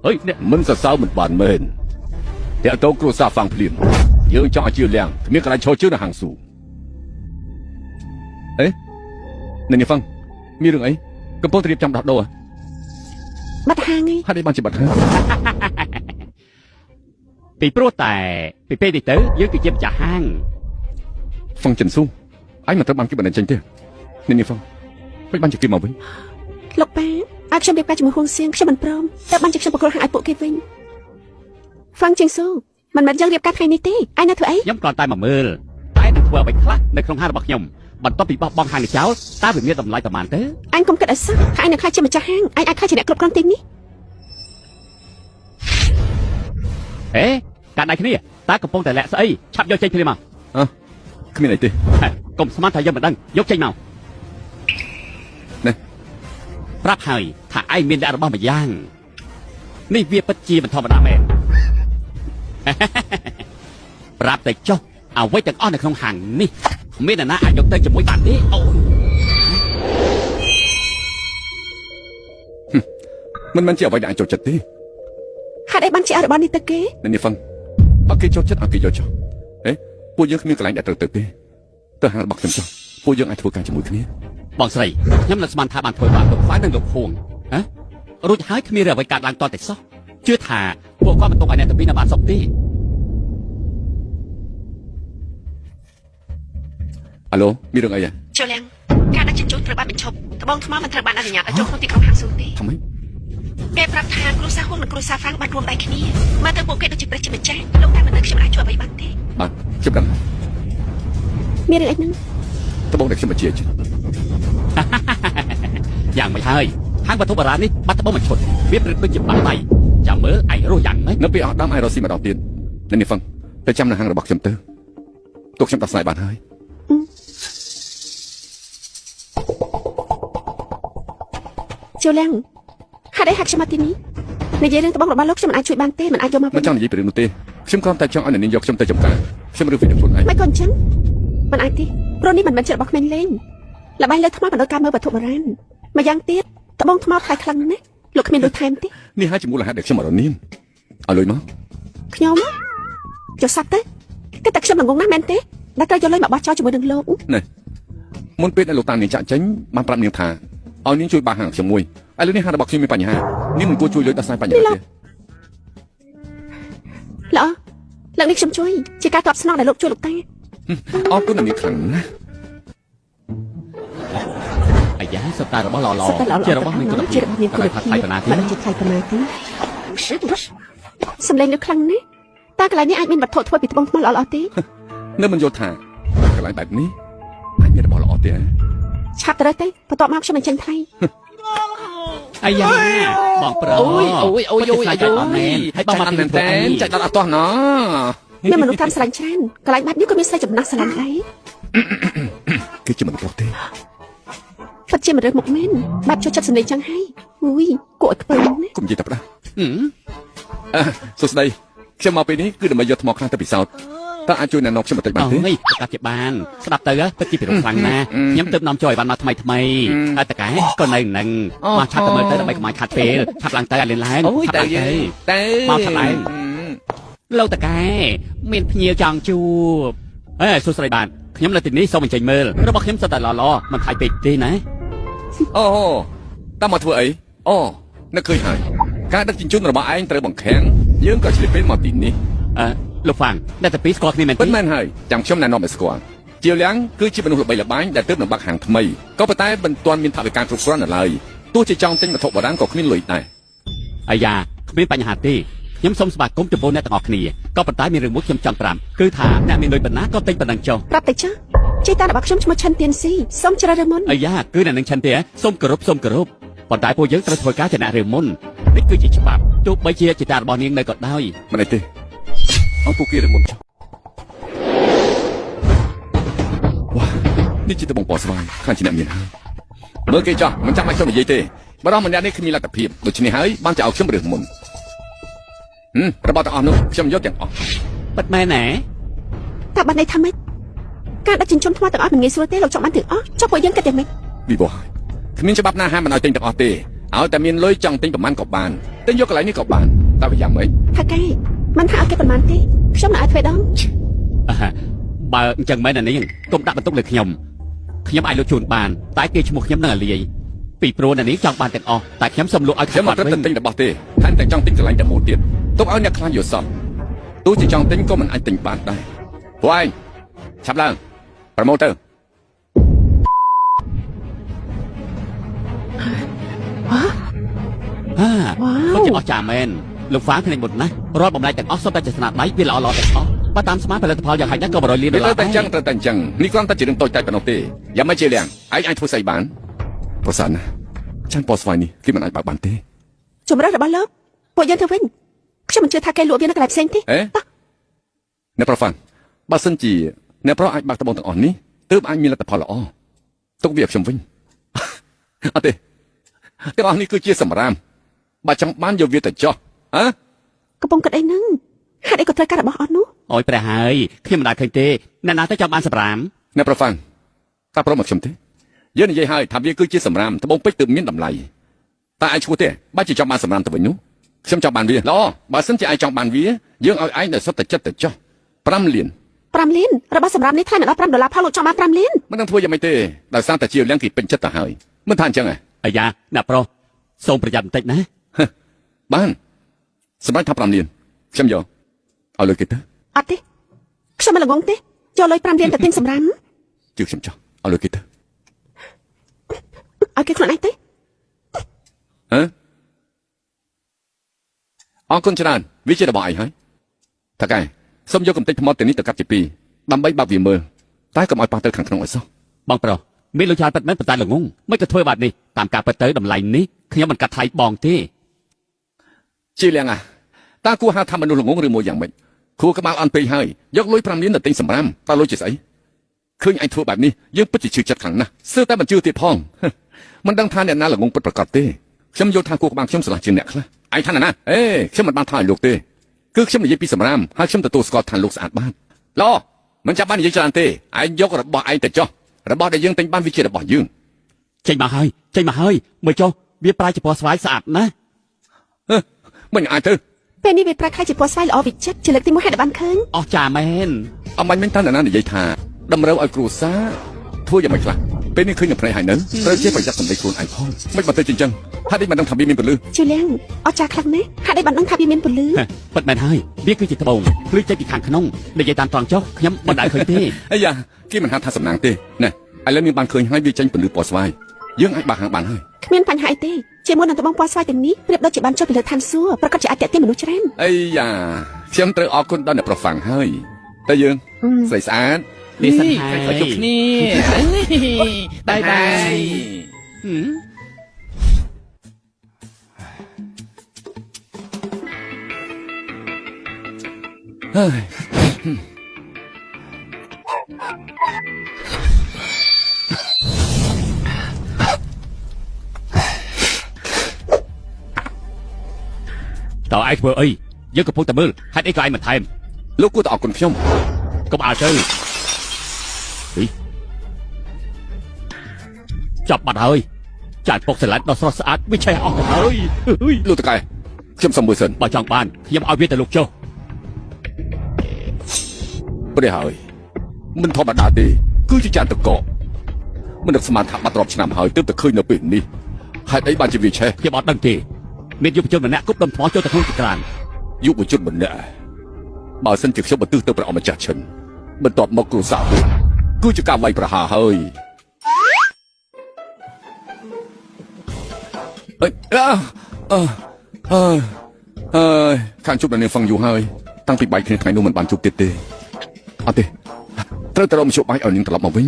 អើយនេះ មិនសរសើរមិនបានមែនតែទៅគ្រួសារហ្វាំងភ្លាមយើងចង់ឲ្យជឿលៀងគ្មានកន្លែងឈរជើងនៅហាងស៊ូអេអ្នកនាងហ្វាំងមានរឿងអីកំពុងរៀបចំដោះដូរ បាត់ហាងឯង ហេតុអីបានជាបាត់ហើយ ពីព្រោះតែពីពេលនេះទៅយើងគឺជាម្ចាស់ហាង ហ្វាំងចិនស៊ូអញមិនត្រូវបានគេបណ្ដឹងចេញទេអ្នកនាងហ្វាំងមិនបានជាគេមកវិញ លោកប៉ាឲ្យខ្ញុំរៀបការជាមួយហួងសៀងខ្ញុំមិនព្រមតែបានជាខ្ញុំបកគលហាងឲ្យពួកគេវិញហ្វាំងជាងស៊ូមិនមែនយើងរៀបការថ្ងៃនេះទេឯងនៅធ្វើអី ខ្ញុំគ្រាន់តែមកមើលតែនឹងធ្វើអ្វីខ្លះនៅក្នុងហាងរបស់ខ្ញុំបន្ទាប់ពីបោះបង់ហាងនេះចោលតើវាមានតម្លៃប្រមាណទៅ អញកុំគិតឲ្យសោះថាឯងនឹងខ្លាចជាម្ចាស់ហាងឯងអាចខ្លាចជាអ្នកគ្រប់គ្រងទីនេះ ការដៃគ្នាតើកំពុងតែលាក់ស្អីឆាប់យកចេញភ្លាមមក គ្មានអីទេ កុំស្មានថាយើងមិនដឹងយកចេញមក នេះ ប្រាប់ហើយថាឯងមានអ្នករបស់ម្យ៉ាងនេះវាពិតជាមិនធម្មតាមែន ប្រាប់តែចុះអ្វីទាំងអស់នៅក្នុងហាងនេះមានអ្នកណាអាចយកទៅជាមួយបានទេអូ មិនមែនជាអ្វីដែលអាចចូលចិត្តទេ ហេតុអីបានជាឲ្យរបស់នេះទៅគេ អ្នកនាងហ្វាំងអត់គេចូលចិត្តអត់គេយកចុះពួកយើងគ្មានកន្លែងដែលត្រូវទៅទេទៅហាងរបស់ខ្ញុំចុះពួកយើងអាចធ្វើការជាមួយគ្នា បងស្រីខ្ញុំនឹងស្មានថាបានធ្វើបាបលោកហ្វាយនិងលោកហួងរួចហើយគ្មានរឿងអ្វីកើតឡើងតតែសោះជឿថាពួកគាត់មិនទុកឲ្យអ្នកទាំងពីរនៅបានសុខទេ អាឡូមានរឿងអីហ៎ ចូលលៀងការ ការដឹកជញ្ជូនត្រូវបានបញ្ឈប់ត្បូងថ្មមិនត្រូវបានអនុញ្ញាតឲ្យចូលក្នុងទីក្រុងហាងស៊ុនទេ ทำไม គេប្រាប់ថាគ្រួសារហួងនិងគ្រួសារហ្វ្រាំងបានរួមដៃគ្នាមើលទៅពួកគេដូចជាព្រះជាម្ចាស់លោកតែមិនដឹងខ្ញុំអាចជួយអ្វីបានទេ បាទខ្ញុំដឹង មានរឿងអីហ្នឹង ត្បូងដែលខ្ញុំបញ្ជាជិះ យ៉ាងមិនហើយហាងវត្ថុបុរាណនេះបាត់ត្បូងមួយឈុតវាព្រឹកដូចជាបាត់ដៃចាំមើលឯងរស់យ៉ាងម៉េច នៅពេលអត់ដាំឲ្យរស់ស៊ីម្ដងទៀតនៅនេះហ្វឹងទៅចាំនៅហាងរបស់ខ្ញុំទៅទូខ្ញុំដោះស្រាយបានហើយ ជូលៀងហេតុអីហាក់ខ្ញុំមកទីនេះនិយាយរឿងត្បូងរបស់លោកខ្ញុំមិនអាចជួយបានទេមិនអាចយកមក មិនចង់និយាយពីរឿងនោះទេខ្ញុំគ្រាន់តែចង់ឲ្យអ្នកនាងយកខ្ញុំទៅចំការខ្ញុំឬវិនិច្ឆ័យខ្លួនឯង មិនក៏អញ្ចឹងមិនអាចទេព្រោះនេះមិនមែនជារបស់ក្មេងលេងល្បែងលើថ្មមិនដូចការមើលវត្ថុបុរាណម្យ៉ាងទៀតត្បូងថ្មថ្លៃខ្លាំងណាស់លោកគ្មានលុយថែមទេ នេះហើយជាមូលហេតុដែលខ្ញុំអត់រនាមឲ្យលុយមក ខ្ញុំចុះសាប់ទៅគឺតែខ្ញុំល្ងងណាស់មែនទេដែលត្រូវយកលុយមកបោះចោលជាមួយនឹងលោក នេះមុនពេលដែលលោកតានាងចាក់ចេញបានប្រាប់នាងថាឲ្យនាងជួយបោះហាងខ្ញុំមួយឥឡូវនេះហាងរបស់ខ្ញុំមានបញ្ហានាងមិនគួរជួយលុយដោះស្រាយបញ្ហាទេ ល្អឡើងនេះខ្ញុំជួយជាការតបស្នងដែលលោកជួយលោកតា អរគុណនាងខ្លាំងណាស់ អាយ៉ាសតារបស់ល្អ សិតតែល្អ ជារបស់មានគុណ ជា ភាព របស់មានគុណភាព ថ្លៃប៉ុណ្ណាទេ មិនជាថ្លៃប៉ុណ្ណាទេសំឡេងលោកខ្លាំងណាស់តើកន្លែងនេះអាចមានវត្ថុធ្វើពីត្បូងថ្មល្អៗទេ នៅមិនយល់ថាកន្លែងបែបនេះអាចមានរបស់ល្អទេ ឆាប់ទៅទៅបន្ទាប់មកខ្ញុំនឹងចេញថ្លៃ អាយ៉ាបងប្រុសហើយបងមកពីតែ ចាច់ដល់អត់ទាស់ណោ មានមនុស្សតាមស្រឡាញ់ច្រើនកន្លែងបែបនេះក៏មានស្រីចំណាស់ស្រឡាញ់ដែរ គឺជាមិនប្រុសទេ ពិតជាមិនរើសមុខមែនបែបចូលចិត្តសំឡេងចឹងហើយអុយគួរឲ្យខ្ពើមណា គុំនិយាយតែផ្ដាស់សួស្ដីខ្ញុំមកពេលនេះគឺដើម្បីយកថ្មខ្លះទៅពិសោធន៍តើអាចជួយណែនាំខ្ញុំបន្តិចបានទេ អូយប្រកាសជាបានស្ដាប់ទៅពិតជាពិរោះខ្លាំងណាស់ខ្ញុំទើបនាំចូលឲ្យបានមកថ្មីហើយតកែក៏នៅនឹងមកឆាប់ទៅមើលទៅដើម្បីកុំឲ្យខាត់ពេលឆាប់ឡើងទៅឲ្យលឿនឡើង អូយតែ ទៅមកឆាប់ឡើងលោកតកែមានភ្ញៀវចង់ជួបសួស្ដីបាទខ្ញុំនៅទីនេះសូមអញ្ជើញមើលរបស់ខ្ញុំសុទ្ធតែល្អមិនខាយពេកទេណា អូតើមកធ្វើអីអូនឹកឃើញហើយការដឹកជញ្ជូនរបស់ឯងត្រូវបង្ខាំងយើងក៏ឆ្លៀតពេលមកទីនេះ លោកហ្វាំងអ្នកតែពីរស្គាល់គ្នាមែនទេ ពិតមែនហើយចាំខ្ញុំណែនាំឲ្យស្គាល់ជាលៀងគឺជាមនុស្សល្បីល្បាញដែលទើបនឹងបាក់ហាងថ្មីក៏ប៉ុន្តែមិនទាន់មានថវិកាគ្រប់គ្រាន់នៅឡើយទោះជាចង់ទិញវត្ថុបុរាណក៏គ្មានលុយដែរ អាយ៉ាគ្មានបញ្ហាទេខ្ញុំសូមស្វាគមន៍ចំពោះអ្នកទាំងអស់គ្នាក៏ប៉ុន្តែមានរឿងមួយខ្ញុំចង់ប្រាប់គឺថាអ្នកមានលុយប៉ុណ្ណាក៏ទិញប៉ុណ្ណឹងចុះ ប្រាប់ទៅចាជីតារបស់ខ្ញុំឈ្មោះឆិនទៀនស៊ីសូមជ្រើសរើសមុន អាយ៉ាគឺអ្នកនឹងឆិនទេសូមគោរពប៉ុន្តែពួកយើងត្រូវធ្វើការជាអ្នករឿងមុននេះគឺជាច្បាប់ទោះបីជាជីតារបស់នាងនៅក៏ដោយ មិនអីទេអង្គពួកគេរមុនចុះវ៉ានេះជាតបងពណ៌ស្វាយខាងជាអ្នកមានហើយមើលគេចោះមិនចាំបាច់ខ្ញុំនិយាយទេបរិះម្នាក់នេះគ្មានលទ្ធភាពដូច្នេះហើយបានจะឲ្យខ្ញុំរើសមុនរបស់ទាំងអស់នោះខ្ញុំយកទាំងអស់ ពិតមែនណា តើបានន័យថាម៉េចការដឹកជញ្ជូនថ្មទាំងអស់មិនងាយស្រួលទេលោកចង់បានទាំងអស់ចុះពួកយើងគិតយ៉ាងម៉េច វិបោះគ្មានច្បាប់ណាហាមមិនឲ្យទិញទាំងអស់ទេឲ្យតែមានលុយចង់ទិញប្រមាណក៏បានទិញយកកន្លែងនេះក៏បានតែវាយ៉ាងម៉េច ថាកែមិនថាឲ្យគេប៉ុន្មានទេខ្ញុំនឹងឲ្យធ្វើដង បើអញ្ចឹងមែនណានាងកុំដាក់បន្ទុកលើខ្ញុំអាចលុយជូនបានតែគេឈ្មោះខ្ញុំនឹងអាលាយពីព្រោះអ្នកនាងចង់បានទាំងអស់តែខ្ញុំសូមលក់ឲ្យ ខ្ញុំមិនត្រឹមតែទិញរបស់ទេថែមទាំងចង់ទិញកន្លែងតែមួយទៀតទុកឲ្យអ្នកខ្លាចយល់សោះទោះជាចង់ទិញក៏មិនអាចទិញបានដែរព្រោះឯងឆាប់ឡើងប្រម៉ូទទៅ ពិតជាអស្ចារ្យមែនលោកហ្វាងភ្នែកមុតណាស់រាល់បំលែងទាំងអស់សុទ្ធតែជាស្នាដៃវាល្អទាំងអស់បើតាមស្មានផលិតផលយ៉ាងហោចណាស់ក៏100 លានដុល្លារ ត្រូវតែអញ្ចឹងនេះគ្រាន់តែជារឿងតូចតាចប៉ុណ្ណោះទេយ៉ាងម៉េចជាលៀងឯងអាចធ្វើស្អីបានប្រសិនណាចាញ់ពណ៌ស្វាយនេះគេមិនអាចបើកបានទេ ជំរឿនរបស់លោកពួកយើងទៅវិញខ្ញុំមិនជឿថាគេលក់វានៅកន្លែងផ្សេងទេ អ្នកប្រុសហ្វាំងបើសិនជាអ្នកប្រុសអាចបើកត្បូងទាំងអស់នេះទើបអាចមានលទ្ធផលល្អទុកវាឲ្យខ្ញុំវិញ អត់ទេទាំងអស់នេះគឺជាសម្រាមបើចង់បានយកវាទៅចោះកំពុងគិតអីហ្នឹងហេតុអីក៏ត្រូវការរបស់អត់នោះ អូយព្រះហើយខ្ញុំមិនដាច់ឃើញទេអ្នកណាទៅចង់បានសម្រាម អ្នកប្រុសហ្វាំងតើប្រុសមកខ្ញុំទេយើងនិយាយហើយថាវាគឺជាសម្រាមត្បូងពេជ្រទើបមានតម្លៃតែឯងឈ្មោះទេបើជាចង់បានសម្រាមទៅវិញនោះខ្ញុំចង់បានវាល្អបើសិនជាឯងចង់បានវាយើងឲ្យឯងដល់សុទ្ធតែចិត្តទៅចោះ5 លាន 5 លានរបស់សម្រាប់នេះថ្លៃមិនដល់$5ផងលោកចង់បាន5 លាន មិនដឹងធ្វើយ៉ាងម៉េចទេដោយសារតែជាលៀងគេពេញចិត្តទៅហើយមិនថាអញ្ចឹងហ៎ អាយ៉ាអ្នកប្រុសសូមប្រយ័ត្នបន្តិចណា បានសម្រាប់ថា5 លានខ្ញុំយកឲ្យលុយគេទៅ អត់ទេខ្ញុំមិនល្ងងទេយកលុយ5 លានទៅទិញសម្រាប់ ជឿខ្ញុំចោះឲ្យលុយគេទៅ ឲ្យគេខ្លួនឯងទៅ ហ៎អរគុណច្រើនវាជារបស់ឯងហើយតាកែសូមយកកំទេចថ្មទៅនេះទៅកាត់ជាពីរដើម្បីបើកវាមើលតែកុំឲ្យប៉ះទៅខាងក្នុងឲ្យសោះ បងប្រុសមានលោកចាពិតមែនប៉ុន្តែល្ងងមិនក៏ធ្វើបែបនេះតាមការពិតទៅតម្លៃនេះខ្ញុំមិនកាត់ថ្លៃបងទេ ជាលៀងតើគួរហៅថាមនុស្សល្ងងឬមួយយ៉ាងម៉េចគួរក្បាលអន់ពេកហើយយកលុយ5លានទៅទិញសម្រាមតើលុយជាស្អីឃើញឯងធ្វើបែបនេះយើងពិតជាជឿចិត្តខ្លាំងណាស់សើតែមិនជឿទៀតផង មិនដឹងថាអ្នកណាល្ងងពិតប្រាកដទេខ្ញុំយល់ថាគួរក្បាលខ្ញុំឆ្លាស់ជាងអ្នកខ្លះឯងថាណាអេខ្ញុំមិនបានថាឲ្យលោកទេគឺខ្ញុំនិយាយពីសម្រាមហើយខ្ញុំទទួលស្គាល់ថាលោកស្អាតបាតឡមិនចាំបាននិយាយច្រើនទេឯងយករបស់ឯងទៅចោះរបស់ដែលយើងទិញបានវាជារបស់យើង ចេញមកហើយមើលចុះវាប្រែជាពណ៌ស្វាយស្អាតណាស់ មិនអាចទៅ ពេលនេះវាប្រែខ្លាចជាពណ៌ស្វាយល្អវិចិត្រជាលើកទី1ហេតុបានឃើញ អស់ចាមែន អមាញ់មិនតាន់ណានិយាយថាតម្រូវឲ្យគ្រួសារធ្វើយ៉ាងម៉េចខ្លះពេលនេះឃើញនៅភ្នែកហើយនៅត្រូវចេះប្រយ័ត្នសម្ដីខ្លួនឯងផងមិនបើទៅចិញ្ចឹងហើយនេះមិនដឹងថាវាមានពលឺ ជាលៀងអស្ចារ្យខ្លាំងណាស់ហេតុអីបានដឹងថាវាមានពលឺ ពិតមែនហើយវាគឺជាត្បូងភ្លឺចេញពីខាងក្នុងនិយាយតាមត្រង់ចុះខ្ញុំមិនដែលឃើញទេ អាយ៉ាគេមិនហៅថាសំណាងទេណែឥឡូវមានបានឃើញហើយវាចេញពលឺពណ៌ស្វាយយើងអាចបើកហាងបានហើយ គ្មានបញ្ហាអីទេជាមួយនឹងត្បូងពណ៌ស្វាយទាំងនេះប្រៀបដូចជាបានចុះពីលើឋានសួគ៌ប្រកាសជាអាចទាក់ទាញមនុស្សច្រើន អាយ៉ាខ្ញុំត្រូវអរគុណដល់អ្នកប្រហ្វាំងហើយតែយើងស្រីស្អាត នេះសិនហើយ ខជប់គ្នាបាយបាយ ហើយ តើឯងធ្វើអីយើងកំពុងតែមើលហេតុអីក៏ឯងមិនថែម លោកគួរតែអរគុណខ្ញុំ កុំអើទៅចាប់បាត់ហើយចាត់ពុកស្រឡាញ់ដ៏ស្រស់ស្អាតវាឆេះអស់ទៅហើយ លោកតកែខ្ញុំសុំមួយសិន បើចង់បានខ្ញុំឲ្យវាទៅលោកចុះ ព្រះហើយមិនធម្មតាទេគឺជាចានតកកមិននឹកស្មានថាបាត់រាប់ឆ្នាំហើយទើបតែឃើញនៅពេលនេះហេតុអីបានជាវាឆេះ ខ្ញុំអត់ដឹងទេមានយុវជនម្នាក់គប់ដុំថ្មចូលទៅក្នុងទីក្រាន យុវជនម្នាក់បើសិនជាខ្ញុំបន្ទិសទៅព្រះអម្ចាស់ឈិនបន្ទាប់មកគ្រួសារវិញគឺជាការវាយប្រហារហើយខាងជប់នៅនាងហ្វឹងយូរហើយតាំងពីបែកគ្នាថ្ងៃនោះមិនបានជួបទៀតទេអត់ទេត្រូវតែរកមជ្ឈបាយឲ្យនាងត្រឡប់មកវិញ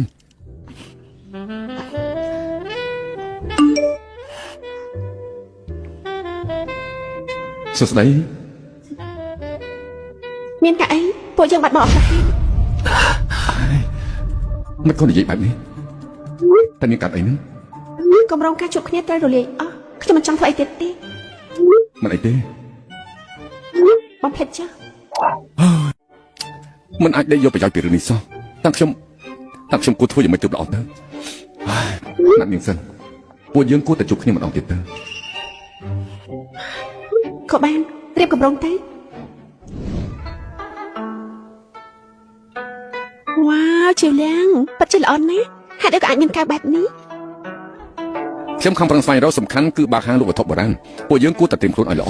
សួស្ដី មានតែអីពួកយើងបាត់បង់ឱកាស មិនគាត់និយាយបែបនេះតែនាងកាត់អីហ្នឹង កម្រងការជួបគ្នាត្រូវរលាយអស់ខ្ញុំមិនចង់ធ្វើអីទៀតទេ មិនអីទេ បំភ្លេចចាស់ មិនអាចដេកយកប្រយោជន៍ពីរឿងនេះសោះតាំងខ្ញុំគួរធ្វើយ៉ាងម៉េចទើបល្អទៅណាត់នាងសិនពួកយើងគួរតែជួបគ្នាម្ដងទៀតទៅ ក៏បានរៀបកម្រងទៅវ៉ាវជាលៀងពិតជាល្អណាស់ហេតុអីក៏អាចមានការបែបនេះ ខ្ញុំខំប្រឹងស្វែងរកសំខាន់គឺបើកហាងលក់វត្ថុបុរាណពួកយើងគួរតែត្រៀមខ្លួនឲ្យល្អ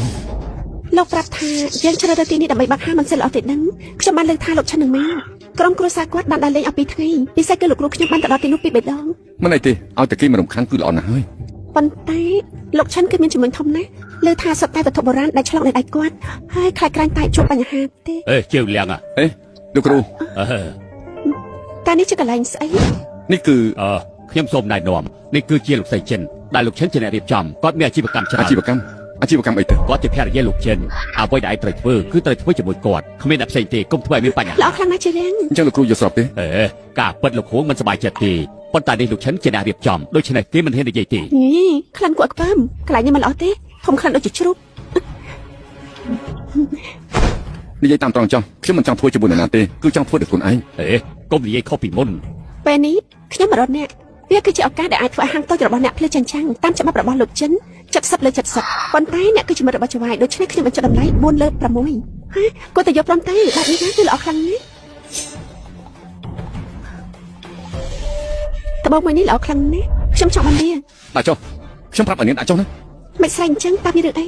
លោកប្រាប់ថាយើងជ្រើសរើសទីនេះដើម្បីបើកហាងមិនសិនល្អទេដឹងខ្ញុំបានលើកថាលោកឈិននឹងមកក្រុមគ្រួសារគាត់បានដើរលេងអស់2ថ្ងៃពិសេសគឺលោកគ្រូខ្ញុំបានទៅដល់ទីនោះ2 3ដង មិនអីទេឲ្យតែគេមិនរំខានគឺល្អណាស់ហើយ ប៉ុន្តែលោកឈិនគឺមានជំនួយធំណាស់លើថាសុទ្ធតែវត្ថុបុរាណដែលឆ្លងដោយដៃគាត់ហើយខ្លាចក្រែងតែជួបបញ្ហាទេ អេជើងលៀង អេលោកគ្រូ តែនេះជាកន្លែងស្អី នេះគឺ ខ្ញុំសូមណែនាំនេះគឺជាលោកស្រីចិនដែលលោកចិនជាអ្នករៀបចំគាត់មានអាជីវកម្មច្រើន អាជីវកម្មអីទៅ គាត់ជាភរិយាលោកចិនអ្វីដែលឯងត្រូវធ្វើគឺត្រូវធ្វើជាមួយគាត់គ្មានអ្នកផ្សេងទេកុំធ្វើឲ្យមានបញ្ហា ល្អខ្លាំងណាស់ជារៀង អញ្ចឹងលោកគ្រូយល់ស្របទេ ការពិតលោកគ្រូមិនសប្បាយចិត្តទេប៉ុន្តែនេះលោកចិនជាអ្នករៀបចំដូច្នេះគេមិនហ៊ាននិយាយទេ ខ្លាំងគួរឲ្យខ្ពើមកន្លែងនេះមិនល្អទេធំខ្លាំងដូចជាជ្រូក និយាយតាមត្រង់ចង់ខ្ញុំមិនចង់ធ្វើជាមួយនរណាទេគឺចង់ធ្វើដោយខ្លួនឯង កុំនិយាយខុសពីមុន ពេលនេះខ្ញុំមករត់អ្នកវាគឺជាឱកាសដែលអាចធ្វើឲ្យហាងតូចរបស់អ្នកភ្លឺចាញ់ចាំងតាមច្បាប់របស់លោកចិន70 លើ 70ប៉ុន្តែអ្នកគឺជាមិត្តរបស់ចៅហ្វាយដូច្នេះខ្ញុំបញ្ចុះតម្លៃ4 លើ 6 ហ៎គាត់ទៅយកព្រមទៅបែបនេះណាគឺល្អខ្លាំងណាស់តបមួយនេះល្អខ្លាំងណាស់ខ្ញុំចង់បានវា ដាក់ចុះខ្ញុំប្រាប់ឲ្យនាងដាក់ចុះណា មិនស្រែកអញ្ចឹងតើមានរឿងអី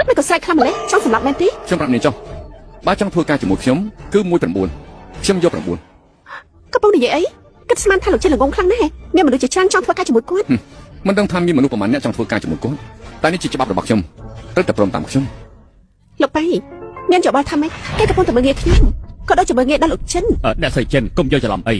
មិនក៏ស្រែកខ្លាំងម្ល៉េះចង់សម្រាប់មែនទេ ខ្ញុំប្រាប់នាងចុះបើចង់ធ្វើការជាមួយខ្ញុំគឺ19ខ្ញុំយក9 កំពុងនិយាយអីគិតស្មានថាលោកចិនល្ងងខ្លាំងណាស់មានមនុស្សជាច្រើនចង់ធ្វើការជាមួយគាត់ មិនដឹងថាមានមនុស្សប្រមាណអ្នកចង់ធ្វើការជាមួយគាត់តែនេះជាច្បាប់របស់ខ្ញុំត្រូវតែព្រមតាមខ្ញុំ លោកប៉ៃមានយោបល់ថាម៉េចគេកំពុងតែមើលងាយខ្ញុំក៏ដូចជាមើលងាយដល់លោកចិន អ្នកស្រីចិនកុំយកច្រឡំអី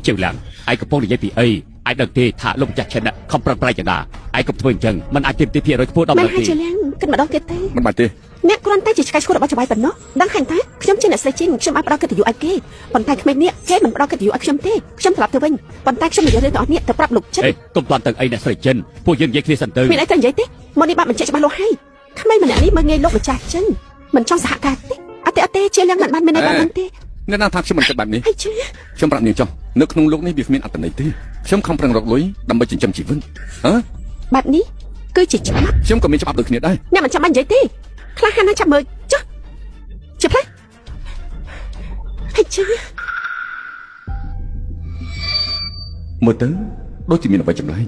ជឿឡើងឯងកំពុងនិយាយពីអីឯងដឹងទេថាលោកម្ចាស់ចិនខំប្រឹងប្រែងយ៉ាងណាឯងកុំធ្វើអញ្ចឹងมันអាចទាមទារភាគរយខ្ពស់ដល់ មិន មនុស្ស ហើយ ទេ ជាលៀងគិតម្ដងទៀតទេ មិនបាច់ទេ អ្នកគ្រាន់តែជាឆ្កែឈួររបស់ច្បាយប៉ុណ្ណោះដឹងហើយតាខ្ញុំជាអ្នកស្រីចិនខ្ញុំអាចផ្ដល់កិត្តិយសឲ្យគេប៉ុន្តែក្មេងនេះគេមិនផ្ដល់កិត្តិយសឲ្យខ្ញុំទេខ្ញុំត្រឡប់ទៅវិញប៉ុន្តែខ្ញុំនិយាយរឿងទាំងអស់នេះទៅប្រាប់លោកចិន អេកុំតាន់ទាំងអីអ្នកស្រីចិនពួកយើងនិយាយគ្នាសិនទៅ មានអីត្រូវនិយាយទេមកនេះបានបញ្ជាក់ច្បាស់លាស់ហើយក្មេងម្នាក់នេះមើលងាយលោកម្ចាស់ចិនមិនចង់សហការទេអត់ទេជាលៀងមិនបានមានអីបានហ្នឹងទេ អ្នកណាថាខ្ញុំមិនគិតបែបនេះ ហើយជឿ ខ្ញុំប្រាប់នាងចុះនៅក្នុងលោកនេះវាគ្មានអត្ថន័យទេខ្ញុំខំប្រឹងរកលុយដើម្បីចិញ្ចឹមជីវិតហ៎ បែបនេះគឺជាច្បាប់ ខ្ញុំក៏មានច្បាប់ដូចគ្នាដែរ អ្នកមិនចាំបាច់និយាយទេខ្លះហានណាចាំមើលចុះជិះផ្លែហើយជឿ មើលទៅដូចជាមានអ្វីចម្លែក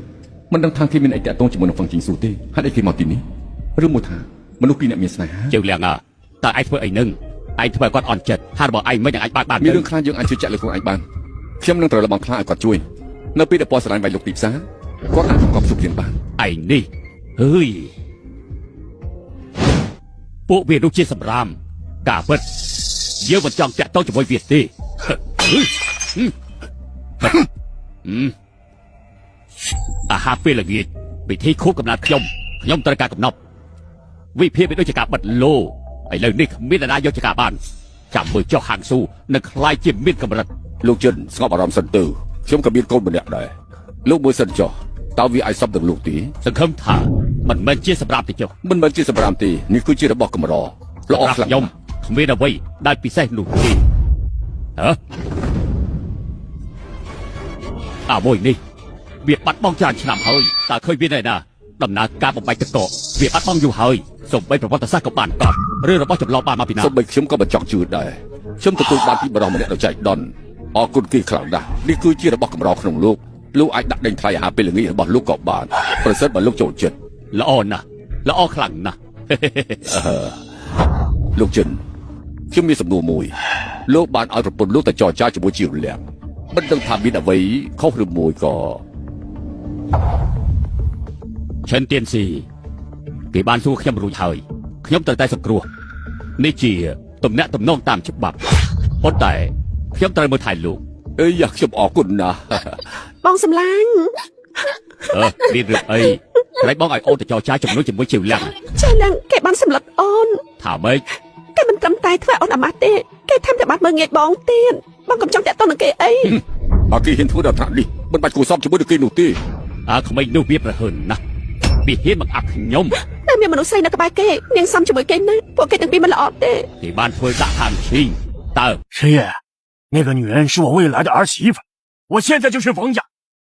មិនដឹងថាគេមានអីតាក់ទងជាមួយនឹងហ្វឹងជីងស៊ូទេហេតុអីគេមកទីនេះឬមួយថាមនុស្សពីរអ្នកមានស្នេហា ជឿឡើងតើឯងធ្វើអីនឹងឯងធ្វើឲ្យគាត់អន់ចិត្តថារបស់ឯងមិនអាចបើកបាន មានរឿងខ្លះយើងអាចជឿជាក់លើខ្លួនឯងបានខ្ញុំនឹងត្រូវលំងខ្លាឲ្យគាត់ជួយនៅពេលដែលពណ៌ស្រឡាញ់វាយលោកទីផ្សារគាត់អាចបង្កប់សុខភាពបាន ឯងនេះហឺយពួកវាដូចជាសម្រាមការពិតយើងមិនចង់តាក់ទងជាមួយវាទេអាហារពេលល្ងាចពិធីខួបកំណើតខ្ញុំត្រូវការកំណប់វិភាគវាដូចជាការបិទលោឥឡូវនេះគ្មានអ្នកណាយកចការបានចាំមើលចុះហាងស៊ូនឹងខ្លាយជាមានកម្រិត លោកចិនស្ងប់អារម្មណ៍សិនទៅខ្ញុំក៏មានកូនម្នាក់ដែរលោកមើលសិនចុះតើវាអាចសពនឹងលោកទេស ង្ឃឹមថាមិនមែនជាសម្រាប់ទេចុះ មិនមែនជាសម្រាប់ទេនេះគឺជារបស់កម្រល្អខ្លាំង ខ្ញុំគ្មានអ្វីដែលពិសេសនោះទេអាមួយនេះវាបាត់បង់ច្រើនឆ្នាំហើយតើឃើញវានៅណាដំណើរការបំបែកទឹកកកវាបាត់បង់យូរហើយសូម្បីប្រវត្តិសាស្ត្រក៏បានកត់រឿងរបស់ចម្លងបានមកពីណា សូម្បីខ្ញុំក៏មិនចង់ជឿដែរខ្ញុំទទួលបានពីបរិសម្នាក់ដ៏ចៃដន្យអរគុណគេខ្លាំងណាស់នេះគឺជារបស់កម្រក្នុងលោកអាចដាក់ដេញថ្លៃអាហារពេលល្ងាចរបស់លោកក៏បានប្រសិនបើលោកចូលចិត្ត ល្អណាស់ល្អខ្លាំងណាស់ លោកចិនខ្ញុំមានសំណួរមួយលោកបានឲ្យប្រពន្ធលោកទៅចរចាជាមួយជាលៀងមិនដឹងថាមានអ្វីខុសឬមួយក៏ ឈិនទៀនស៊ីគេបានសួរខ្ញុំរួចហើយខ្ញុំត្រូវតែសង្គ្រោះនេះជាទំនាក់ទំនងតាមច្បាប់ប៉ុន្តែខ្ញុំត្រូវមើលថែលោក អេយ៉ាខ្ញុំអរគុណណាស់ បងសម្លាញ់ មានរឿងអីក្រែងបងឲ្យអូនទៅចរចាជំនួយជាមួយជាវលាំង ជាលៀងគេបានសម្លឹកអូន ថាម៉េច គេមិនត្រឹមតែធ្វើអូនអាម៉ាស់ទេគេថែមទាំងបានមើលងាយបងទៀតបងកុំចង់តាក់ទងនឹងគេអី អគេហ៊ានធ្វើដល់ថ្នាក់នេះមិនបាច់គួរសមជាមួយនឹងគេនោះទេ ក្មេងនោះវាប្រហឹងណាស់វាហ៊ានបង្អាក់ខ្ញុំ តែមានមនុស្សស្រីនៅក្បែរគេនាងសំជាមួយគេណាពួកគេទាំងពីរមិនល្អទេ គេបានធ្វើដាក់ខាងឈីងតើ 师爷，那个女人是我未来的儿媳妇，我现在就是冯家，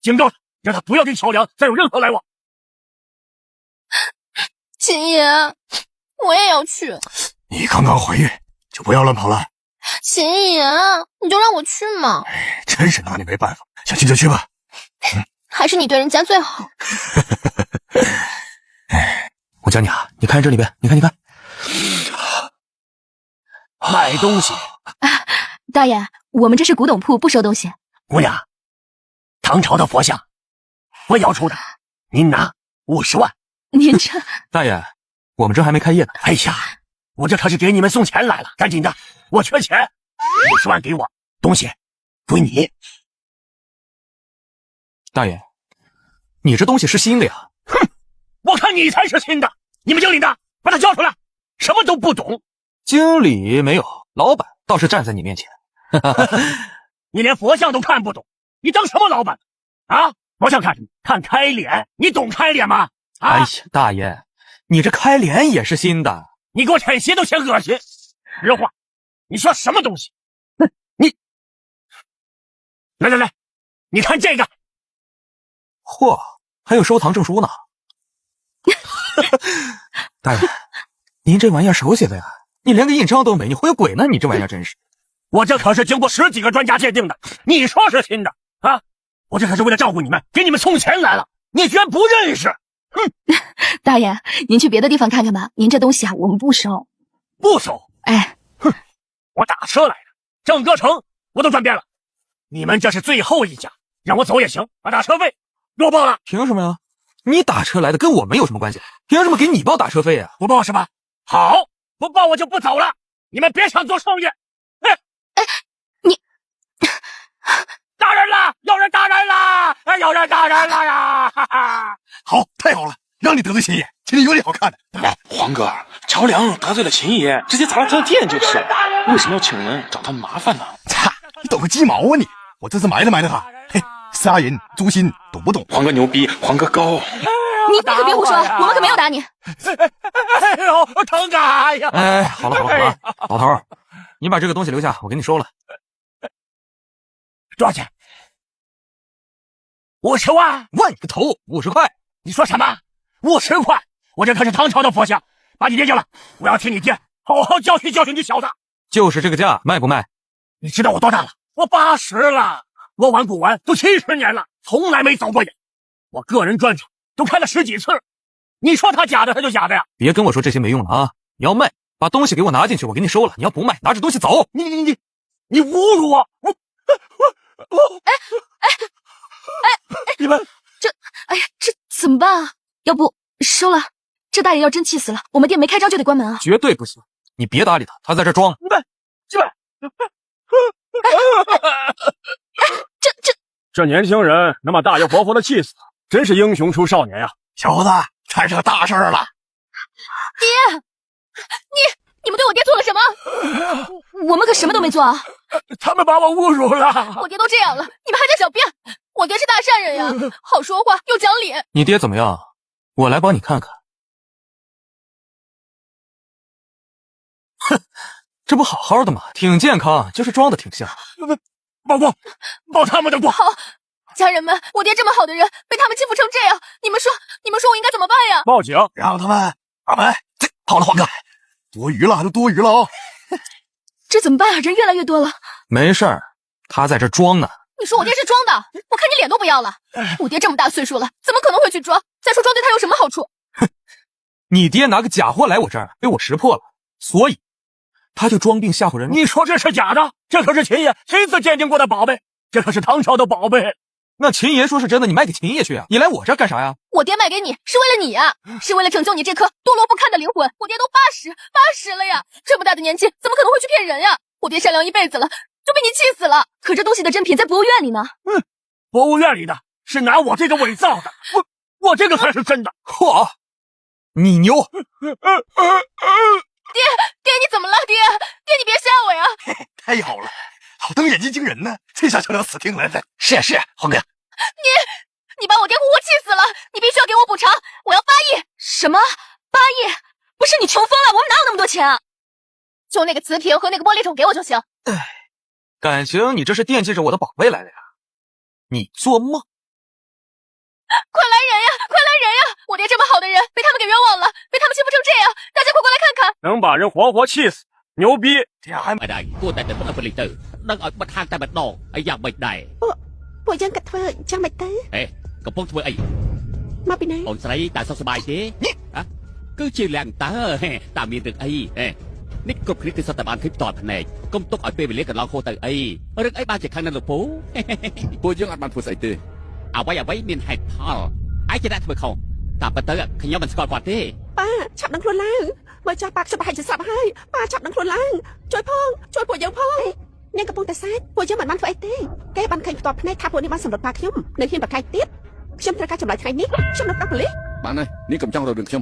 警告她，让她不要跟乔梁再有任何来往。秦爷，我也要去。你刚刚怀孕，就不要乱跑了。秦爷，你就让我去嘛，真是拿你没办法，想去就去吧。还是你对人家最好。我教你啊，你看这里边，你看，买东西，大爷，我们这是古董铺，不收东西。姑娘，唐朝的佛像，我要出的，您拿50万。您这大爷，我们这还没开业呢。哎呀，我这可是给你们送钱来了，赶紧的，我缺钱，50万给我，东西归你。大爷，你这东西是新的呀？哼，我看你才是新的。你们经理呢？把他叫出来，什么都不懂。经理没有，老板倒是站在你面前。你连佛像都看不懂，你当什么老板啊？佛像看什么？看开脸，你懂开脸吗？啊、哎呀，大爷，你这开脸也是新的，你给我舔鞋都嫌恶心。实话，你说什么东西？你来，你看这个。嚯，还有收藏证书呢。大爷，您这玩意儿手写的呀？你连个印章都没，你忽悠鬼呢？你这玩意儿真是。我这可是经过10几个专家鉴定的，你说是新的啊？我这可是为了照顾你们，给你们送钱来了，你居然不认识？哼！大爷，您去别的地方看看吧，您这东西啊，我们不收。不收？哎，哼！我打车来的，整个城我都转遍了，你们这是最后一家，让我走也行，把打车费给我报了。凭什么呀？你打车来的跟我们有什么关系？凭什么给你报打车费啊？不报是吧？好，不报我就不走了。你们别想做生意。你打人了！有人打人了！哎，有人打人了呀！哈哈。好，太好了，让你得罪秦爷，秦爷有点好看的。黄哥，乔梁得罪了秦爷，直接砸了他的店就是了。为什么要请人找他麻烦呢？擦，你懂个鸡毛啊你！我这次埋汰他，嘿，杀人诛心，懂不懂？黄哥牛逼，黄哥高。你可别胡说，我们可没有打你。哎呦，疼啊！哎呀，哎，好了好了好了，老头，你把这个东西留下，我给你收了。多少钱？50万？万你个头，50块！你说什么？50块？我这可是唐朝的佛像，把你爹救了，我要替你爹好好教训教训你小子。就是这个价，卖不卖？你知道我多大了？我80了，我玩古玩都70年了，从来没走过眼。我个人专场都开了10几次，你说他假的，他就假的呀！别跟我说这些没用了啊！你要卖，把东西给我拿进去，我给你收了。你要不卖，拿着东西走。你侮辱我！你们这怎么办啊？要不收了？这大爷要真气死了，我们店没开张就得关门啊！绝对不行！你别搭理他，他在这装。这年轻人能把大爷活活的气死，真是英雄出少年呀！小子，摊上大事了！爹，你们对我爹做了什么？我们可什么都没做啊！他们把我侮辱了！我爹都这样了，你们还在狡辩？我爹是大善人呀，好说话又讲理。你爹怎么样？我来帮你看看。哼，这不好好的吗？挺健康，就是装的挺像。报他们的过。好，家人们，我爹这么好的人，被他们欺负成这样，你们说我应该怎么办呀？报警，让他们把门。好了，黄哥，多余了，都多余了哦。这怎么办啊？人越来越多了。没事儿，他在这装呢。你说我爹是装的，我看你脸都不要了。我爹这么大岁数了，怎么可能会去装？再说装对他有什么好处？你爹拿个假货来我这儿，被我识破了，所以他就装病吓唬人。你说这是假的？这可是秦爷亲自鉴定过的宝贝，这可是唐朝的宝贝。那秦爷说是真的，你卖给秦爷去啊？你来我这儿干啥呀？我爹卖给你是为了你呀，是为了拯救你这颗堕落不堪的灵魂。我爹都80了呀，这么大的年纪，怎么可能会去骗人呀？我爹善良一辈子了，就被你气死了。可这东西的真品在博物院里呢。博物院里的是拿我这个伪造的，我这个才是真的。嚯，你牛！爹你怎么了？爹你别吓我呀！太好了，好瞪眼睛惊人呢，这下就能死定了。是啊，黄哥，你把我爹活活气死了，你必须要给我补偿，我要8亿。什么8亿？不是你穷疯了？我们哪有那么多钱啊？就那个瓷瓶和那个玻璃桶给我就行。感情你这是惦记着我的宝贝来了呀？你做梦！快来人呀！我爹这么好的人，被他们给冤枉了，被他们欺负成这样，大家快过来看看！能把人活活气死，牛逼！អីដែរគួរតែទៅបិទលីទៅដឹងឲ្យបិទហាងតែម្ដងហើយយ៉ាងម៉េចដែរ ពួកយើងក៏ធ្វើចាំមិនទៅ អេកំពុងធ្វើអី មកពីណា អូនស្រីតើសុខសប្បាយទេគឺជាលះតើតើមានរឿងអីនេះគ្រប់គ្នាគឺសុទ្ធតែបានឃើញផ្ទាល់ភ្នែកកុំទុកឲ្យពេលវេលាកន្លងហួសទៅអីរឿងអីបានជាខាងនៅលោកពូ ពួកយើងអត់បានធ្វើស្អីទេ អ្វីមានហេតុផលឯងជាអ្នកធ្វើខុសតាមពិតទៅខ្ញុំមិនស្គាល់គាត់ទេ ប៉ាឆាប់ដឹងខ្លួនឡើងបើចាស់ប៉ាខ្ញុំប្រហែលជាស្លាប់ហើយប៉ាឆាប់ដឹងខ្លួនឡើងជួយពួកយើងផងនាងកំពុងតែសែកពួកយើងមិនបានធ្វើអីទេគេបានឃើញផ្ទាល់ភ្នែកថាពួកនេះបានសម្លុតប៉ាខ្ញុំនៅហ៊ានប្រកែកទៀតខ្ញុំត្រូវការចម្លើយថ្ងៃនេះខ្ញុំនឹងប្រាប់ប៉ូលីស បានហើយនាងកំចង់រករឿងខ្ញុំ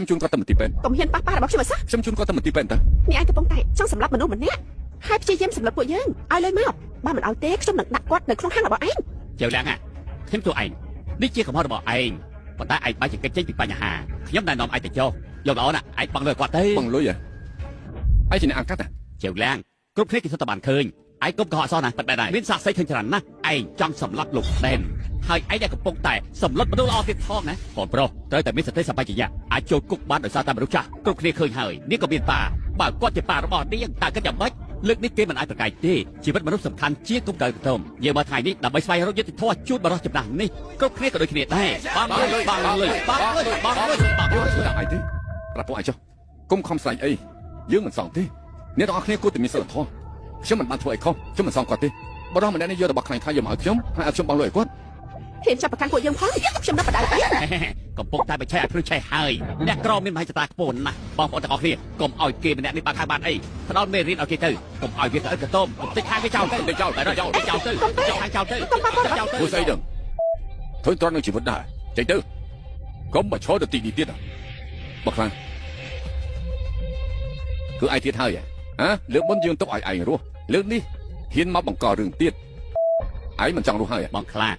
ជូនគាត់ទៅមន្ទីរពេទ្យក ុំហ៊ានប៉ះប៉ារបស់ខ្ញុំឲ្យសោះ ខ្ញុំជូនគាត់ទៅមន្ទីរពេទ្យទៅ នេះឯងកំពុងតែចង់សម្លាប់មនុស្សម្នាក់ហើយព្យាយាមសម្លាប់ពួកយើងឲ្យលុយមកបើមិនឲ្យទេខ្ញុំនឹងដាក់គាត់នៅក្នុងហាងរបស់ឯង ជាលះខ្ញុំទូឯងនេះជាកំហុសរបស់ឯងប៉ុន្តែឯងបានជាកិច្ចចេញពីបញ្ហាខ្ញុំណែនាំឯងទៅចុះយកល្អណាស់ឯងបងលុយគាត់ទៅ បងលុយឯងជាអ្នកអាកាត់ ជាលះគ្រប់គ្នាគេសុទ្ធតែបានឃើញឯងកុំកុហកអសោះណាប៉ិតដែរមានសាកសីឃើញច្រើនណាស់ឯងចង់សម្លាប់លោកដែនហើយឯងដែលកំពុងតែសម្លុតមនុស្សល្អទៀតផងណាបងប្រុសត្រូវតែមានសតិសម្បជញ្ញៈអាចចូលគុកបានដោយសារតែមនុស្សចាស់គ្រប់គ្នាឃើញហើយនេះក៏មានប៉ាបើគាត់ជាប៉ារបស់នាងតើគិតយ៉ាងម៉េចលើកនេះគេមិនអាចប្រកែកទេជីវិតមនុស្សសំខាន់ជាងគុំកើកតុំយើងមកថ្ងៃនេះដើម្បីស្វែងរកយុត្តិធម៌ជូនបរិសុទ្ធចំណាស់នេះគ្រប់គ្នាក៏ដូចគ្នាដែរបងលុយធ្វើតែឯងទេ ប្រាប់ពួកឯងចុះគុំខំស្រាយអីយើងមិនសងទេអ្នកទាំងអស់គ្នាគួរតែមានសិលធម៌ខ្ញុំមិនបានធ្វើអីខុសខ្ញុំមិនសងគាត់ទេបរិសុទ្ធម្នាក់នេះយករបស់ខ្លាំងៗយកមកឲ្យខ្ញុំហើយឲ្យខ្ញុំបងលុយឲ្យគាត់ ហ៊ានចាប់ប្រកាន់ពួកយើងផងខ្ញុំដាក់បដៅទៅ កំពុងតែបញ្ឆេះឲ្យព្រឹកឆេះហើយអ្នកក្រមានមហិច្ឆតាខ្ពស់ណាស់បងប្អូនទាំងអស់គ្នាកុំឲ្យគេម្នាក់នេះបាក់ខាបានអីផ្ដល់មេរៀនឲ្យគេទៅកុំឲ្យវាទៅអិតកតុំកុំតិចខាងវាចោលទៅចោលទៅចោលទៅចោលទៅចោលទៅចោលទៅ ធ្វើស្អីដឹងធ្វើត្រង់នឹងជីវិតដែរចេញទៅកុំមកឈរទៅទីនេះទៀតបើខ្លាំងគឺឯទៀតហើយហ៎លើកមុនយើងទុកឲ្យឯងរស់លើកនេះហ៊ានមកបង្ករឿងទៀតឯងមិនចង់រស់ហើយ បងខ្លា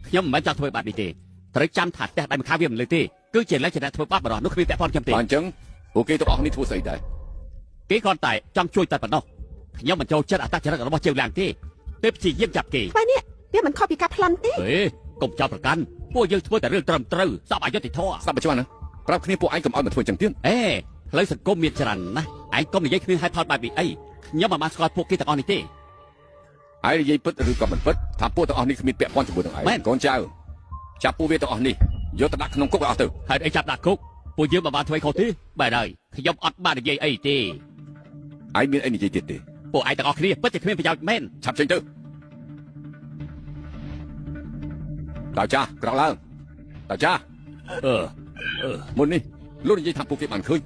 ខ្ញុំមិនមែនចង់ធ្វើបាបនេះទេត្រូវចាំថាផ្ទះដៃម្ខាងវាមិនលើទេគឺជាលេចអ្នកធ្វើបាបបរោះនោះគ្មានពាក់ព័ន្ធខ្ញុំទេ បាទអញ្ចឹងពួកគេទាំងអស់នេះធ្វើស្អីដែរ គេគ្រាន់តែចង់ជួយតែប៉ុណ្ណោះខ្ញុំមិនចូលចិត្តអត្តចរិតរបស់ជើងឡាំងទេទេព្យាយាមចាប់គេ បែរនេះវាមិនខុសពីការប្លន់ទេ អេកុំចោទប្រកាន់ពួកយើងធ្វើតែរឿងត្រឹមត្រូវសពអយុត្តិធម៌ ស្ដាប់បញ្ចាំណាប្រាប់គ្នាពួកឯងកុំឲ្យមកធ្វើអញ្ចឹងទៀត អេផ្លូវសង្គមមានច្រើនណាស់ឯងកុំនិយាយគ្មានហេតុផលបែបនេះអីខ្ញុំមិនបានស្គាល់ពួកគេទាំងអស់នេះទេ ឯងនិយាយពិតឬក៏មិនពិតថាពួកទាំងអស់នេះគ្មានពាក់ព័ន្ធជាមួយនឹងឯងកូនចៅចាប់ពួកវាទាំងអស់នេះយកទៅដាក់ក្នុងគុកឲ្យអស់ទៅ ហើយអីចាប់ដាក់គុកពួកយើងមិនបានធ្វើខុសទេបែរហើយខ្ញុំអត់បាននិយាយអីទេ ឯងមានអីនិយាយទៀតទេ ពួកឯងទាំងអស់គ្នាពិតជាគ្មានប្រយោជន៍មែន ឆាប់ចេញទៅតើចាស់ក្រោកឡើងតើចាស់មុននេះលោកនិយាយថាពួកគេបានឃើញ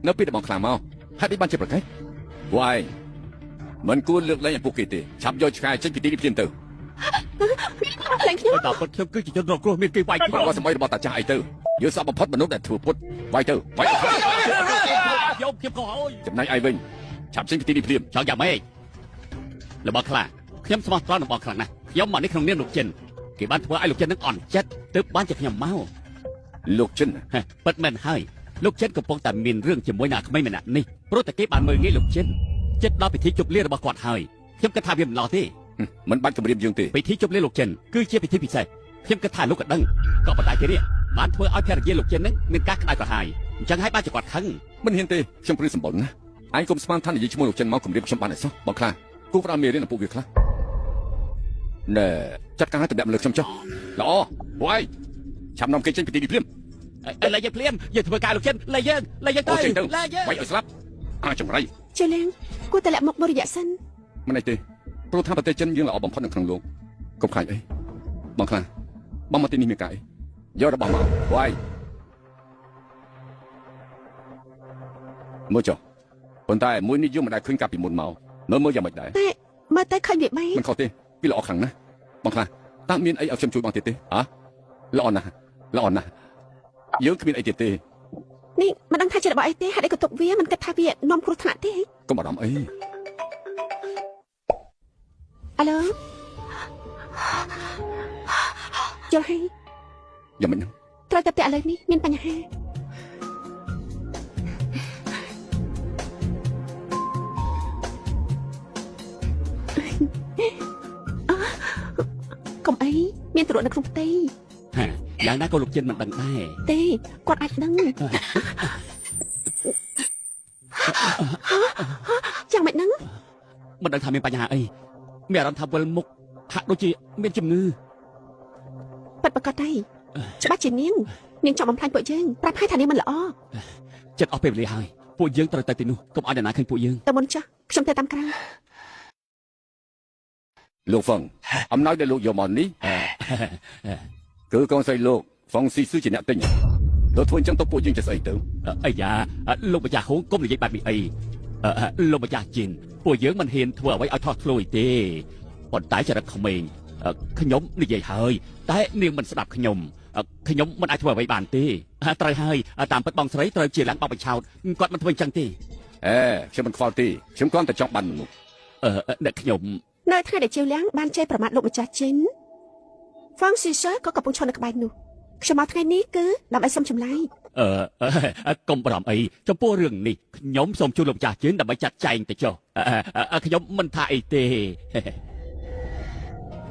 នៅពេលដែលបងខ្លាំងមកហេតុអីបានជាប្រកែកវាយមិនគួរលើកលែងឲ្យពួកគេទេឆាប់យកឆ្កែចេញពីទីនេះភ្លាមទៅ ឡើងខ្ញុំ តែពិតខ្ញុំគឺជាជនរងគ្រោះមានគេវាយ ប្រវត្តិសម្ប័យរបស់តាចាស់អីទៅយើងសពបំផុតមនុស្សដែលធ្វើពុតវាយទៅវាយ ខ្ញុំក៏ហើយ ចំណែកឯងវិញឆាប់ចេញពីទីនេះភ្លាម ចង់យ៉ាងម៉េចរបស់ខ្លាខ្ញុំស្មោះត្រង់របស់ខ្លាំងណាស់ខ្ញុំមកនេះក្នុងនាមលោកចិនគេបានធ្វើឲ្យលោកចិននឹងអន់ចិត្តទើបបានជាខ្ញុំមក លោកចិន ពិតមែនហើយលោកចិនកំពុងតែមានរឿងជាមួយអ្នកក្មេងម្នាក់នេះព្រោះតែគេបានមើលងាយលោកចិនចិត្តដល់ពិធីជប់លៀរបស់គាត់ហើយខ្ញុំគិតថាវាមិនឡោះទេ មិនបាច់គម្រាមយើងទេ ពិធីជប់លៀលោកចិនគឺជាពិធីពិសេសខ្ញុំគិតថាលោកក៏ដឹងក៏ប៉ុន្តែគេនេះបានធ្វើឲ្យភរិយាលោកចិននឹងមានការក្តៅក្រហាយអញ្ចឹងហើយបានជាគាត់ខឹង មិនហ៊ានទេខ្ញុំព្រឺសម្បុរណាឯងកុំស្មានថានិយាយឈ្មោះលោកចិនមកគម្រាមខ្ញុំបានអីសោះបងខ្លាគូផ្ដាល់មេរៀនឲ្យពួកវាខ្លះណែចាត់ការឲ្យតម្លាក់លើខ្ញុំចុះល្អវាយឆាប់នាំគេចេញពីទីនេះភ្លាម ឡើយយើងភ្លាមយើងធ្វើការលោកចិនឡើយយើងទៅឡើយយើង វាយឲ្យស្លាប់ចង្រៃ ជើងគួរតែលាក់មុខមករយៈសិន មិនអីទេព្រោះថាប្រទេសចិនយើងល្អបំផុតនៅក្នុងលោកកុំខ្លាចអីបងខ្លាបងមកទីនេះមានការអីយករបស់មកវាយមើលចុះប៉ុន្តែមួយនេះយើងមិនដែលឃើញកាលពីមុនមកមើលយ៉ាងម៉េចដែរ តែមើលទៅឃើញវាបែប មិនខុសទេវាល្អខ្លាំងណាស់បងខ្លាតើមានអីឲ្យខ្ញុំជួយបងទៀតទេល្អណាស់យើងគ្មានអីទៀតទេ នេះមិនដឹងថាជារបស់អីទេហេតុអីក៏ទុកវាមិនគិតថាវានាំគ្រោះថ្នាក់ទេ កុំបារម្ភអី អាឡូយល់ហើយ យ៉ាងម៉េចហ្នឹង ត្រូវតែឥឡូវនេះមានបញ្ហាកុំអីមានទ្រក់នៅក្នុងផ្ទៃ យ៉ាងណាក៏លោកចិនមិនដឹងដែរ ទេគាត់អាចដឹងយ៉ាងម៉េចហ្នឹង មិនដឹងថាមានបញ្ហាអីមានអារម្មណ៍ថាវិលមុខហាក់ដូចជាមានជំងឺ ប៉ិតប្រកាសទេច្បាស់ជានាងចង់បំផ្លាញពួកយើងប្រាប់ឲ្យថានាងមិនល្អ ចិត្តអស់ពេលវេលាហើយពួកយើងត្រូវទៅទីនោះកុំឲ្យអ្នកណាឃើញពួកយើង តែមុនចាស់ខ្ញុំទៅតាមក្រៅ លោកហ្វឹងអំណោយដែលលោកយកមកនេះគឺកូនស្រីលោកហ្វឹងស៊ីស៊ឺជាអ្នកទិញលោកធ្វើអញ្ចឹងទៅពួកយើងចេះស្អីទៅ អាយ៉ាលោកម្ចាស់ហូងកុំនិយាយបែបនេះអីលោកម្ចាស់ជីនពួកយើងមិនហ៊ានធ្វើអ្វីឲ្យថោះធ្លួយទេប៉ុន្តែចរិតក្មេងខ្ញុំនិយាយហើយតែនាងមិនស្ដាប់ខ្ញុំមិនអាចធ្វើអ្វីបានទេត្រូវហើយតាមពិតបងស្រីត្រូវជាឡើងបបបញ្ឆោតគាត់មិនធ្វើអញ្ចឹងទេ ខ្ញុំមិនខ្វល់ទេខ្ញុំគ្រាន់តែចង់បានមនុស្ស អ្នកខ្ញុំ នៅថ្ងៃដែលជាវលៀងបានចេះប្រមាថលោកម្ចាស់ចិនហ្វងស៊ីសើក៏កំពុងឈរនៅក្បែរនោះខ្ញុំមកថ្ងៃនេះគឺដើម្បីសុំចម្លើយក ុំបារម្ភអីចំពោះរឿងនេះខ្ញុំសូមជួយលោកម្ចាស់ជើងដើម្បីចាត់ចែងទៅចុះខ្ញុំមិនថាអីទេ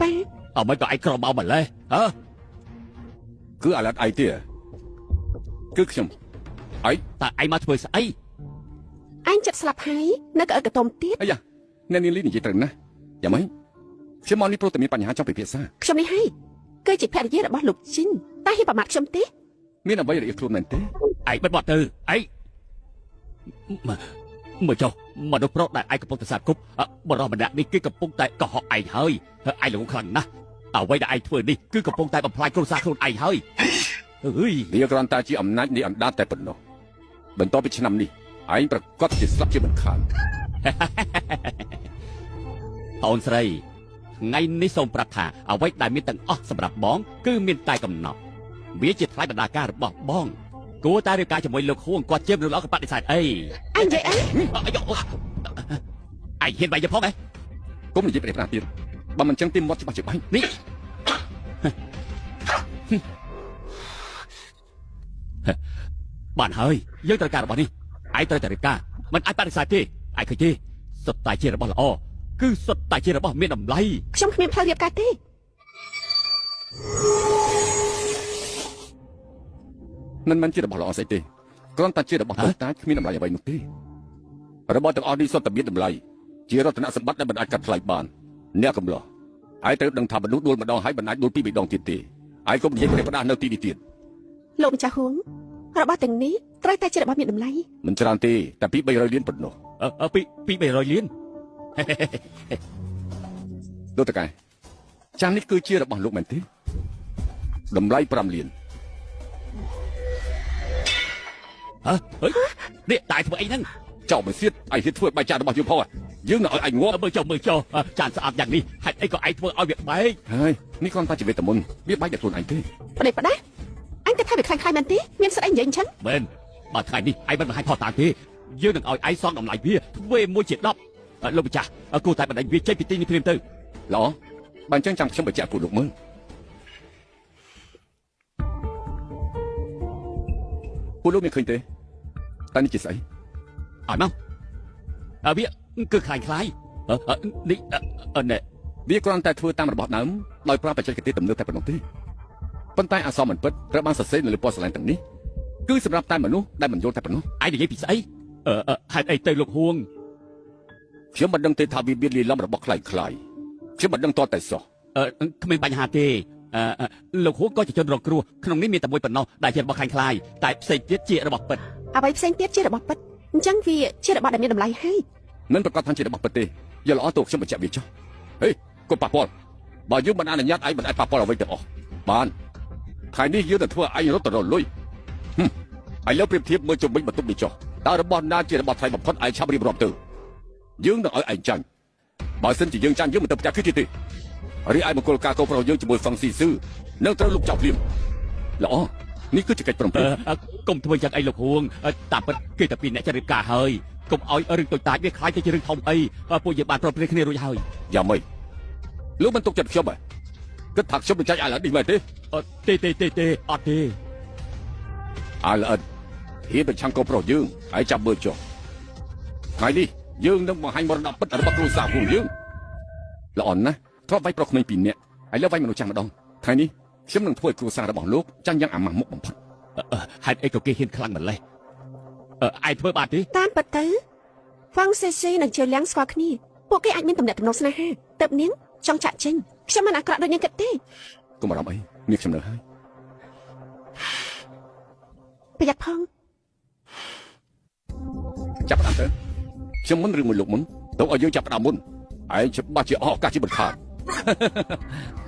ប៉ា អមិនក៏ឯងក្រមកម្លេះ គឺអាឡាត់ឯទៀតគឺខ្ញុំឯង តើឯងមកធ្វើស្អី អញចិត្តស្លាប់ហើយនៅកៅកតុំទៀត អាយ៉ាអ្នកនាងលីនិយាយត្រូវណាស់យ៉ាងម៉េចខ្ញុំមកនេះព្រោះតែមានបញ្ហាចង់ពិភាក្សា ខ្ញុំនេះហើយគឺជាភរិយារបស់លោកជីនតែហ៊ានប្រមាថខ្ញុំទេ មានអ្វីរអៀលខ្លួនមែនទេ ឯងបិទបាត់ទៅឯងមើលចុះមនុស្សប្រុសដែលឯងកំពុងតែសាបគប់បរិះម្នាក់នេះគឺកំពុងតែកុហកឯងហើយឯងលោកខ្លាំងណាស់អ្វីដែលឯងធ្វើនេះគឺកំពុងតែបំផ្លាញគ្រួសារខ្លួនឯងហើយ អើយ វាគ្រាន់តែជាអំណាចនៃអណ្ដាតតែប៉ុណ្ណោះបន្ទាប់ពីឆ្នាំនេះឯងប្រកាសជាស្លាប់ជាមិនខាន អូនស្រីថ្ងៃនេះសូមប្រាប់ថាអ្វីដែលមានទាំងអស់សម្រាប់បងគឺមានតែកំណត់វាជាថ្លៃបណ្ដាការរបស់បងគួរតែរៀបការជាមួយលោកហួងគាត់ជាមនុស្សល្អក៏បដិសេធអី អញនិយាយអី ឯងហ៊ានបាយទៅផងហ៎ គុំនិយាយប្រេះប្រាស់ទៀតបើមិនចឹងទីមាត់ច្បាស់ច្បាស់ នេះបានហើយយើងត្រូវការរបស់នេះឯងត្រូវតែរៀបការមិនអាចបដិសេធទេឯងឃើញទេសុទ្ធតែជារបស់ល្អគឺសុទ្ធតែជារបស់មានតម្លៃ ខ្ញុំគ្មានផ្លូវរៀបការទេ មិនមែនជារបស់ល្អស្អីទេគ្រាន់តែជារបស់តូចតាចគ្មានតម្លៃអ្វីនោះទេរបស់ទាំងអស់នេះសុទ្ធតែមានតម្លៃជារតនសម្បត្តិដែលមិនអាចកាត់ថ្លៃបានអ្នកកំឡោះហើយត្រូវដឹងថាមនុស្សដួលម្ដងហើយមិនអាចដួលពីរដងទៀតទេហើយកុំនិយាយប្រេះផ្ដាស់នៅទីនេះទៀត លោកម្ចាស់ហួងរបស់ទាំងនេះត្រូវតែជារបស់មានតម្លៃ មិនច្រើនទេតែពី300លានប៉ុណ្ណោះ ពី300លាន លោកតកែចាំនេះគឺជារបស់លោកមែនទេតម្លៃ5លាន ហ៎ហេនេះតែធ្វើអីហ្នឹង ចោលមិនសៀតឯងហ៊ានធ្វើបាយចានរបស់យើងផងយើងនៅឲ្យឯងងាប់ មើលចុះចានស្អាតយ៉ាងនេះហេតុអីក៏ឯងធ្វើឲ្យវាបែក ហើយនេះគ្រាន់តែជាវេទមន្តវាបែកតែខ្លួនឯងទេ ប្តីប្តាអញគិតថាវាខ្លាំងមែនទេមានស្អីនិយាយអញ្ចឹង មែនបើថ្ងៃនេះឯងមិនបង្ហាញផុសតាងទេយើងនឹងឲ្យឯងសងតម្លៃវាធ្វើមួយជា10លោកម្ចាស់គួរតែបណ្ដេញវាចេញពីទីនេះព្រាមទៅ ល្អបើអញ្ចឹងចាំខ្ញុំបញ្ជាក់ពួកលោកមើលពួកលោកមានឃើញទេតែនេះជាស្អី ឲ្យមកវាគឺខ្លាំងនេះនេះ វាគ្រាន់តែធ្វើតាមរបស់ដើមដោយប្រើបច្ចេកទេសទំនើបតែប៉ុណ្ណោះទេប៉ុន្តែអសរមិនពិតត្រូវបានសរសេរនៅលើពណ៌ស្រឡែងទាំងនេះគឺសម្រាប់តែមនុស្សដែលមិនយល់តែប៉ុណ្ណោះ ឯងនិយាយពីស្អីហេតុអីទៅលោកហួង ខ្ញុំមិនដឹងទេថាវាមានលីឡំរបស់ខ្លាំងខ្ញុំមិនដឹងតតែសោះ គ្មានបញ្ហាទេលោកហួងក៏ជាជនរងគ្រោះក្នុងនេះមានតែមួយប៉ុណ្ណោះដែលជារបស់ខ្លាំងតែផ្សេងទៀតជារបស់ពិត អ្វីផ្សេងទៀតជារបស់ពិតអញ្ចឹងវាជារបស់ដែលមានតម្លៃហើយ មិនប្រកាសថាជារបស់ពិតទេយល់ល្អទៅខ្ញុំបញ្ជាក់វាចុះហេកុំប៉ះពាល់បើយើងមិនអនុញ្ញាតឯងមិនអាចប៉ះពាល់អ្វីទាំងអស់បានថ្ងៃនេះយើងនឹងធ្វើឯងរត់ទៅរលុយឥឡូវប្រៀបធៀបមើលជំវិញបន្ទប់នេះចុះតើរបស់ណាជារបស់ថ្លៃបំផុតឯងឆាប់រៀបរាប់ទៅយើងនឹងឲ្យឯងចាញ់បើសិនជាយើងចាញ់យើងមិនទៅផ្ទះគឺទៀតទេរីឯមង្គលការកោប្រុសយើងជាមួយហ្វឹងស៊ីស៊ឺនឹងត្រូវលុបចោលភ្លាមល្អនេះគឺជាកិច្ចព្រមព្រៀង កុំធ្វើយ៉ាងអីលោកហួងតាមពិតគេតែពីអ្នកចរិតការហើយកុំឲ្យរឿងតូចតាចវាខ្លាចទៅជារឿងធំអីពួកយើងបានប្រព្រឹត្តគ្នារួចហើយ យ៉ាងម៉េចលោកមិនទុកចិត្តខ្ញុំហ៎គិតថាខ្ញុំនឹងចាញ់អាឡិននេះមែនទេ ទេអត់ទេ អាឡិនហ៊ានប្រឆាំងកោប្រុសយើងហើយចាំមើលចុះថ្ងៃនេះយើងនឹងបង្ហាញមរណពិតរបស់គ្រួសារពួកយើងល្អណាស់ធ្លាប់វាយប្រុសក្មេង2នាក់ហើយលើវាយមនុស្សចាស់ម្ដងថ្ងៃនេះខ្ញុំនឹងធ្វើឲ្យគ្រួសាររបស់លោកចាញ់យ៉ាងអាម៉ាស់មុខបំផុត ហេតុអីក៏គេហ៊ានខ្លាំងម្ល៉េះឯងធ្វើបានទេ តាមពិតទៅហ្វាំងសេស៊ីនិងជើលៀងស្គាល់គ្នាពួកគេអាចមានទំនាក់ទំនងស្នេហាទៅនាងចង់ចាក់ចេញខ្ញុំមិនអាក្រក់ដូចនាងគិតទេ កុំបារម្ភអីមានខ្ញុំនៅហើយ ប្រយ័ត្នផង ចាប់ផ្ដើមទៅខ្ញុំមិនរឿងមួយលោកមុនទៅឲ្យយើងចាប់ផ្ដើមមុនឯងច្បាស់ជាអស់ឱកាសជាមិនខាត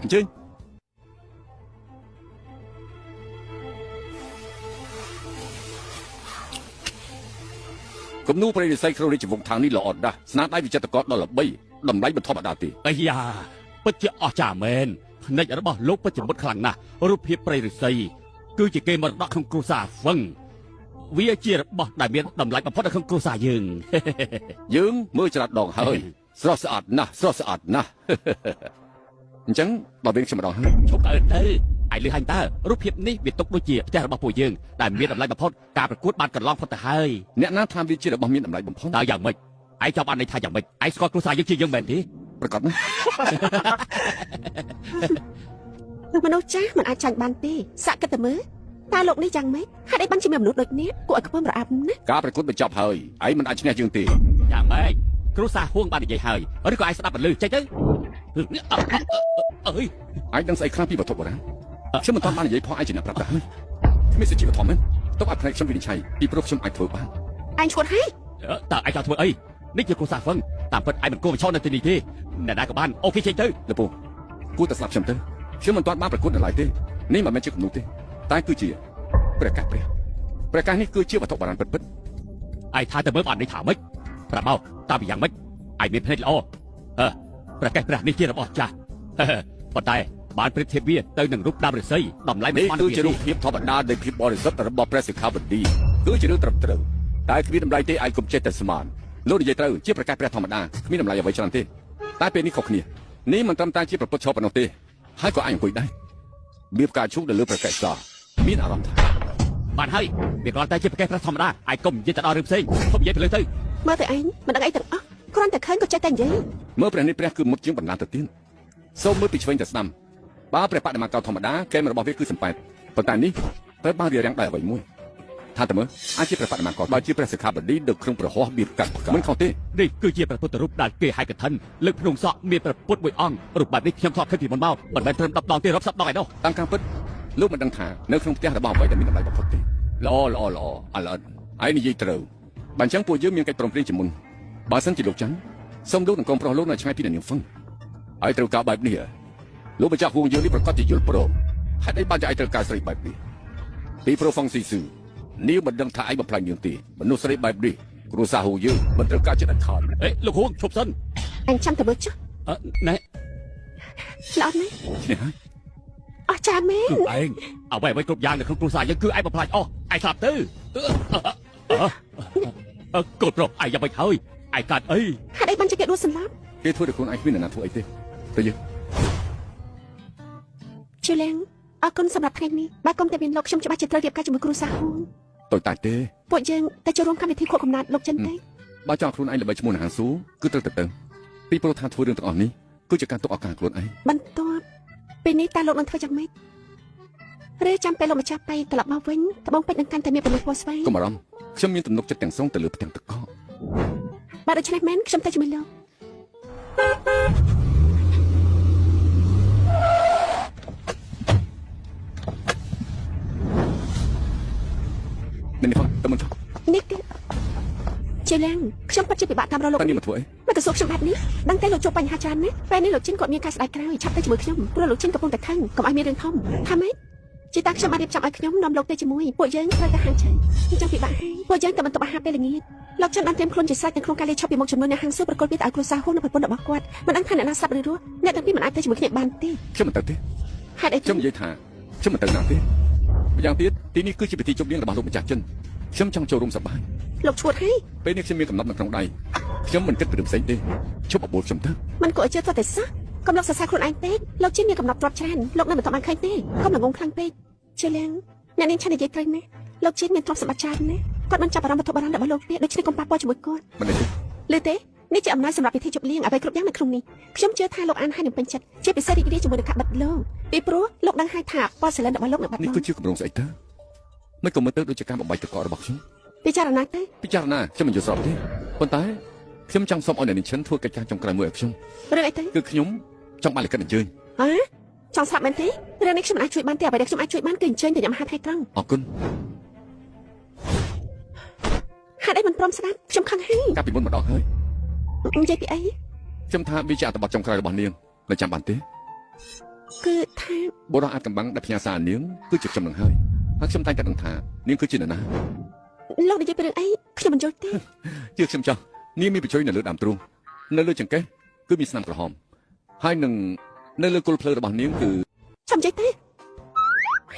អញ្ជើញគំនូប្រេរិស័យក្នុងរាជវង្សខាងនេះល្អណាស់ស្នាដៃវិចិត្រករដល់ល្បីតម្លៃមិនធម្មតាទេ អាយ៉ាពិតជាអស្ចារ្យមែនភ្នែករបស់លោកពិតជាមុតខ្លាំងណាស់រូបភាពព្រៃឫស្សីគឺជាគេមរតកក្នុងគ្រួសារហ្វឹងវាជារបស់ដែលមានតម្លៃបំផុតនៅក្នុងគ្រួសារយើង យើងមើលច្រាត់ដងហើយស្រស់ស្អាតណាស់អញ្ចឹងដល់វិញខ្ញុំម្ដងហើយ ឈប់ទៅឯងលឺហាញ់តើរូបភាពនេះវាទុកដូចជាផ្ទះរបស់ពួកយើងដែលមានតម្លៃបំផុតការប្រកួតបានកន្លងផុតទៅហើយ អ្នកណាថាវាជារបស់មានតម្លៃបំផុត តើយ៉ាងម៉េចឯងចង់បានន័យថាយ៉ាងម៉េចឯងស្គាល់គ្រួសារយើងជាយើងមែនទេ ប្រកាសណា មនុស្សចាស់មិនអាចចាញ់បានទេសាក់គិតតែមើលតើលោកនេះយ៉ាងម៉េចហេតុអីបានជាមានមនុស្សដូចនេះគួរឲ្យខ្ពើមរអាប់ណាស់ ការប្រកួតបញ្ចប់ហើយឯងមិនអាចឈ្នះយើងទេ យ៉ាងម៉េចគ្រួសារហួងបាននិយាយហើយឬក៏ឯងស្ដាប់បន្លឺចេញទៅអើយ ឯងដឹងស្អីខ្លះពីវត្ថុបុរាណខ្ញុំមិនទាន់បាននិយាយផងឯងជាអ្នកប្រាប់តែហើយគ្មានសេចក្ដីធំមែនទុកឲ្យផ្នែកខ្ញុំវិនិច្ឆ័យពីព្រោះខ្ញុំអាចធ្វើបាន ឯងឈួតហើយ តើឯងចង់ធ្វើអីនេះជាគ្រួសារហ្វឹងតាមពិតឯងមិនគួរបញ្ឈរនៅទីនេះទេអ្នកណាក៏បានអូខេចេញទៅ លពូគួរតែស្ដាប់ខ្ញុំទៅខ្ញុំមិនទាន់បានប្រកួតនៅឡើយទេនេះមិនមែនជាគំនូទេ តែគឺជាព្រះកាសព្រះកាសនេះគឺជាវត្ថុបុរាណពិតៗ ឯថាទៅមើលបាននេះថាម៉េចប្រាប់មកតើពីយ៉ាងម៉េចឯមានភ្នែកល្អប្រកាសព្រះនេះជារបស់ចាស់ប៉ុន្តែបានប្រៀបធៀបវាទៅនឹងរូបដើមឫស្សីតម្លៃមិន នេះ ស្មើ គឺជារូបភាពធម្មតានៃភាពបរិសុទ្ធរបស់ព្រះសិក្ខាបតីគឺជារឿងត្រឹមត្រូវតែគ្មានតម្លៃទេឯងកុំចេះតែស្មានលោកនិយាយត្រូវជាប្រកាសព្រះធម្មតាគ្មានតម្លៃអ្វីច្រើនទេតែពេលនេះខុសគ្នានេះមិនត្រឹមតែជាប្រពុតឈប់ប៉ុណ្ណោះទេហើយក៏អញអង្គុយដែរវាផ្កាឈូកនៅលើប្រកាសសាមានអារម្មណ៍ថា បានហើយវាគ្រាន់តែជាប្រកាសព្រះធម្មតាឯងកុំនិយាយទៅដល់រឿងផ្សេងកុំនិយាយទៅលើទៅ មើលទៅឯងមិនដឹងអីទាំងអស់គ្រាន់តែឃើញក៏ចេះតែនិយាយ មើលព្រះនេះព្រះគឺមុតជាងបណ្ដាទៅទៀតសូមមើលពីឆ្វេងទៅស្ដាំបើព្រះបដិមាកោធម្មតាកែមរបស់វាគឺសំប៉ែតប៉ុន្តែនេះត្រូវបានរៀបរៀងដោយអ្វីមួយថាតើមើលអាចជាព្រះបដិមាកោបើជាព្រះសិក្ខាបតីនៅក្នុងព្រះហស្ថមានកាត់មិនខុសទេ នេះគឺជាព្រះពុទ្ធរូបដែលគេហៅកឋិនលើកភ្នំសក់មានព្រះពុទ្ធមួយអង្គរូបបែបនេះខ្ញុំធ្លាប់ឃើញពីមុនមកមិនមែនត្រឹម10ដងទេរាប់សិបដងឯណោះ តាមការពិតលោកមិនដឹងថានៅក្នុងផ្ទះរបស់អ្វីដែលមានតម្លៃបំផុតទេល្អឥឡូវឯងនិយាយត្រូវបើអញ្ចឹងពួកយើងមានកិច្ចព្រមព្រៀងជាមុនបើសិនជាលោកច័ន្ទសូមលោកនឹងកូនប្រុសលោកនៅឆ្ងាយពីនាងហ្វឹងហើយត្រូវការបែបនេះលោកម្ចាស់ហួងយើងនេះប្រកាសជាយល់ព្រមហេតុអីបានជាឯងត្រូវការស្រីបែបនេះពីព្រោះហ្វឹងស៊ីស៊ូនាងមិនដឹងថាឯងបំផ្លាញនាងទេមនុស្សស្រីបែបនេះគ្រួសារហួងយើងមិនត្រូវការចិត្តខាន លោកហួងឈប់សិន អញចាំទៅមើលចុះ ណែ ល្អណាស់អស់ចាមែន គឺឯងអ្វីគ្រប់យ៉ាងនៅក្នុងគ្រួសារយើងគឺឯងបំផ្លាញអស់ឯងស្លាប់ទៅកូនប្រុសឯងយ៉ាងមិនហើយឯងកើតអី ហេតុអីបានជាគេដួលសម្លាប់ គេធ្វើឲ្យខ្លួនឯងគ្មានអ្នកណាធ្វើអីទេទៅយើង ជឿលែងអរគុណសម្រាប់ថ្ងៃនេះបើគុំតែមានលោកខ្ញុំច្បាស់ជាត្រូវរៀបការជាមួយគ្រូសាហួង តូចតាចទេ ពួកយើងតែចូលរួមកម្មវិធីខួបកំណត់លោកចិនទេ បើចង់ខ្លួនឯងល្បីឈ្មោះនៅហាងស៊ូគឺត្រូវទៅពីព្រោះថាធ្វើរឿងទាំងអស់នេះគឺជាការទុកឱកាសខ្លួនឯង បន្ទាប់ពេលនេះតើលោកនឹងធ្វើយ៉ាងម៉េចឬចាំពេលលោកម្ចាស់បៃត្រឡប់មកវិញត្បូងពេជ្រនឹងកាន់តែមានពលពណ៌ស្វែង កុំបារម្ភខ្ញុំមានទំនុកចិត្តទាំងស្រុងទៅលើផ្ទាំងទឹកកក បើដូច្នេះមែនខ្ញុំទៅជាមួយលោក នេះទៅមិនចុះ នេះទៀតជឿលែងខ្ញុំពិតជាពិបាកតាមរកលោក តែនេះមកធ្វើអី មកទៅសួរខ្ញុំបែបនេះដឹងតែលោកជួបបញ្ហាច្រើនណាស់ពេលនេះលោកចិនគាត់មានការស្ដាយក្រោយឆាប់ទៅជាមួយខ្ញុំព្រោះលោកចិនកំពុងតែខឹងកុំឲ្យមានរឿងធំថាម៉េចជីតាខ្ញុំបានរៀបចំឲ្យខ្ញុំនាំលោកទៅជាមួយពួកយើងត្រូវតែហាងឆៃខ្ញុំចង់ពិបាកហើយពួកយើងទៅបន្ទប់អាហារពេលល្ងាចលោកចិនបានត្រៀមខ្លួនជាស្រេចនៅក្នុងការលេខឈប់ពីមុខចំនួនអ្នកហាងសួរប្រកបវាទៅឲ្យគ្រួសារហួននៅប្រពន្ធរបស់គាត់មិនដឹងថាអ្នកណាស្លាប់ឬរស់អ្នកទាំងពីរមិនអាចទៅជាមួយគ្នាបានទេ ខ្ញុំមិនទៅទេ ហេតុអី ខ្ញុំនិយាយថាខ្ញុំមិនទៅណាទេម្យ៉ាងទៀតទីនេះគឺជាពិធីជប់លៀងរបស់លោកម្ចាស់ចិនខ្ញុំចង់ចូលរួមសប្បាយ លោកឈួតហើយ ពេលនេះខ្ញុំមានកំណត់នៅក្នុងដៃខ្ញុំមិនគិតពីរឿងផ្សេងទេជប់អបួលខ្ញុំទៅ មិនគួរឲ្យជឿទៅតែសោះកុំលោកសរសើរខ្លួនឯងពេកលោកចិនមានកំណត់ទ្រព្យច្រើនលោកនៅមិនទាន់បានឃើញទេកុំល្ងងខ្លាំងពេកជឿលែងអ្នកនាងឆាននិយាយត្រូវណាស់លោកចិនមានទ្រព្យសម្បត្តិច្រើនណាស់គាត់បានចាប់អារម្មណ៍វត្ថុបុរាណរបស់លោកទេដូច្នេះកុំប៉ះពាល់ជាមួយគាត់ មិនទេ លើទេនេះជាអំណាចសម្រាប់ពិធីជប់លៀងអ្វីគ្រប់យ៉ាងនៅក្នុងនេះខ្ញុំជឿថាលោកអានហើយនឹងពេញចិត្តជាពិសេសរីករាយជាមួយនឹងការបិទលោកពីព្រោះលោកដឹងហើយថាប៉សិលិនរបស់លោកនឹងបាត់ប នេះ ង់ គឺជាគម្រោងស្អីទៅមិនក៏មើលទៅដូចជាការបំបីទឹកកករបស់ខ្ញុំ ពិចារណាទៅ ពិចារណាខ្ញុំមិនយល់ស្របទេប៉ុន្តែខ្ញុំចង់សុំឲ្យអ្នកនាងឈិនធ្វើកិច្ចការចុងក្រោយមួយឲ្យខ្ញុំ រឿងអីទៅ គឺខ្ញុំចង់បានលិខិតអញ្ជើញ ហ៎ចង់ស្រាប់មែនទេរឿងនេះខ្ញុំមិនអាចជួយបានទេអ្វីដែលខ្ញុំអាចជួយបានគឺអញ្ជើញទៅញ៉ាំអាហារថ្ងៃត្រង់ អរគុណ ហេតុអីមិនព្រមស្ដាប់ខ្ញុំខឹងហើយ កាលពីមុនម្ដងហើយ និយាយពីអី ខ្ញុំថាវាជាអត្ថបទចុងក្រោយរបស់នាងនៅចាំបានទេ គឺថា បុរសអាចកំបាំងដែលផ្ញើសារនាងគឺជាខ្ញុំនឹងហើយខ្ញុំតែងតែដឹងថានាងគឺជានរណា លោកនិយាយពីរឿងអីខ្ញុំមិនយល់ទេ ជឿខ្ញុំចោះនាងមានបញ្ជួយនៅលើដើមទ្រូងនៅលើចង្កេះគឺមានស្នាមក្រហមហើយនឹងនៅលើគល់ភ្លើរបស់នាងគឺ ចាំនិយាយទេ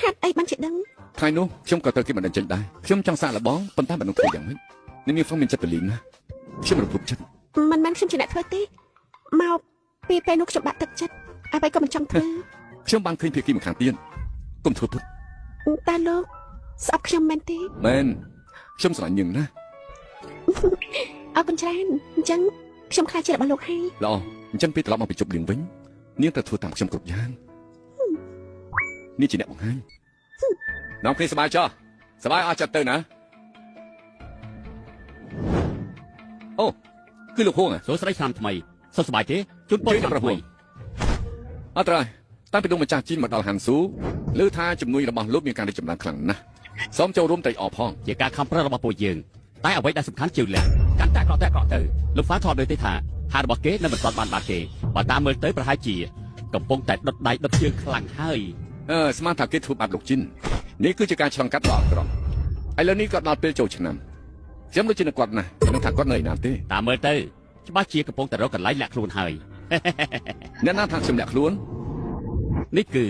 ហេតុអីបានជាដឹង ថ្ងៃនោះខ្ញុំក៏ត្រូវគេមិនដឹងចេញដែរខ្ញុំចង់សាកល្បងប៉ុន្តែមិនដឹងធ្វើយ៉ាងម៉េចនាងហ្វឹងមានចិត្តពលីងណាខ្ញុំរំភើបចិត្ត មិនមែនខ្ញុំជាអ្នកធ្វើទេមកពីពេលនោះខ្ញុំបាក់ទឹកចិត្តអ្វីក៏មិនចង់ធ្វើ ខ្ញុំបានឃើញភាគីម្ខាងទៀតកុំធ្វើពុត តែលោកស្អប់ខ្ញុំមែនទេ មែនខ្ញុំស្រឡាញ់នាងណា អរគុណច្រើនអញ្ចឹងខ្ញុំខ្លាចជារបស់លោកហើយ ល្អអញ្ចឹងពេលត្រឡប់មកពីជប់លៀងវិញនាងត្រូវធ្វើតាមខ្ញុំគ្រប់យ៉ាងនេះជាអ្នកបង្ហាញនាំគ្នាសប្បាយចោះសប្បាយអស់ចិត្តទៅណាអូគឺលោកហួង សួស្ដីឆ្នាំថ្មីសុខសប្បាយទេជូនពរឆ្នាំថ្មី អត់ត្រូវតាំងពីលោកម្ចាស់ជីនមកដល់ហានស៊ូឮថាជំនួយរបស់លោកមានការរីកចម្រើនខ្លាំងណាស់សូមចូលរួមតែអផង ជាការខំប្រឹងរបស់ពួកយើងតែអ្វីដែលសំខាន់ជាលះកាន់តែក្រក់ទៅលោកហ្វាថតដូចទេថាហារបស់គេនៅមិនទាន់បានបាត់ទេបើតាមមើលទៅប្រហែលជាកំពុងតែដុតដៃដុតជើងខ្លាំងហើយ ស្មានថាគេធ្វើបាបលោកជីននេះគឺជាការឆ្លងកាត់ដ៏អាក្រក់ឥឡូវនេះគាត់ដល់ពេលចូលឆ្នាំខ្ញុំដូចជានឹងគាត់ណានឹងថាគាត់នៅឯណាទេ តាមមើលទៅច្បាស់ជាកំពុងតែរកកន្លែងលាក់ខ្លួនហើយ អ្នកណាថាខ្ញុំលាក់ខ្លួន នេះគឺ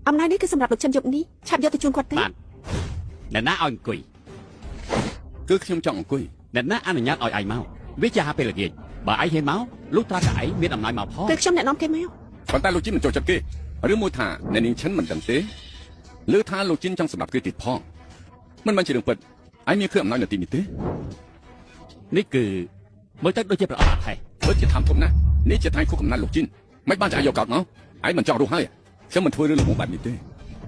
អំណោយនេះគឺសម្រាប់លោកចិនយប់នេះឆាប់យកទៅជូនគាត់ទេ បាទអ្នកណាឲ្យអង្គុយ គឺខ្ញុំចង់អង្គុយ អ្នកណាអនុញ្ញាតឲ្យឯងមកវាជាហាពេលល្ងាចបើឯងហ៊ានមកលុះត្រាតែឯងមានអំណាចមកផង គឺខ្ញុំអ្នកនាំគេមក ប៉ុន្តែលោកជីនមិនចូលចិត្តគេឬមួយថាអ្នកនាងឈិនមិនដឹងទេឬថាលោកជីនចង់សម្រាប់គេទៀតផងមិនមែនជារឿងពិតឯងមានគ្រឿងអំណោយនៅទីនេះទេ នេះគឺមើលទៅដូចជាប្រអប់ថែ ពិតជាធំធំណាស់នេះជាថ្ងៃខួបកំណត់លោកជីនមិនបានចាយកកោតមកឯងមិនចង់រស់ហើយខ្ញុំមិនធ្វើរឿងល្ងងបែបនេះទេ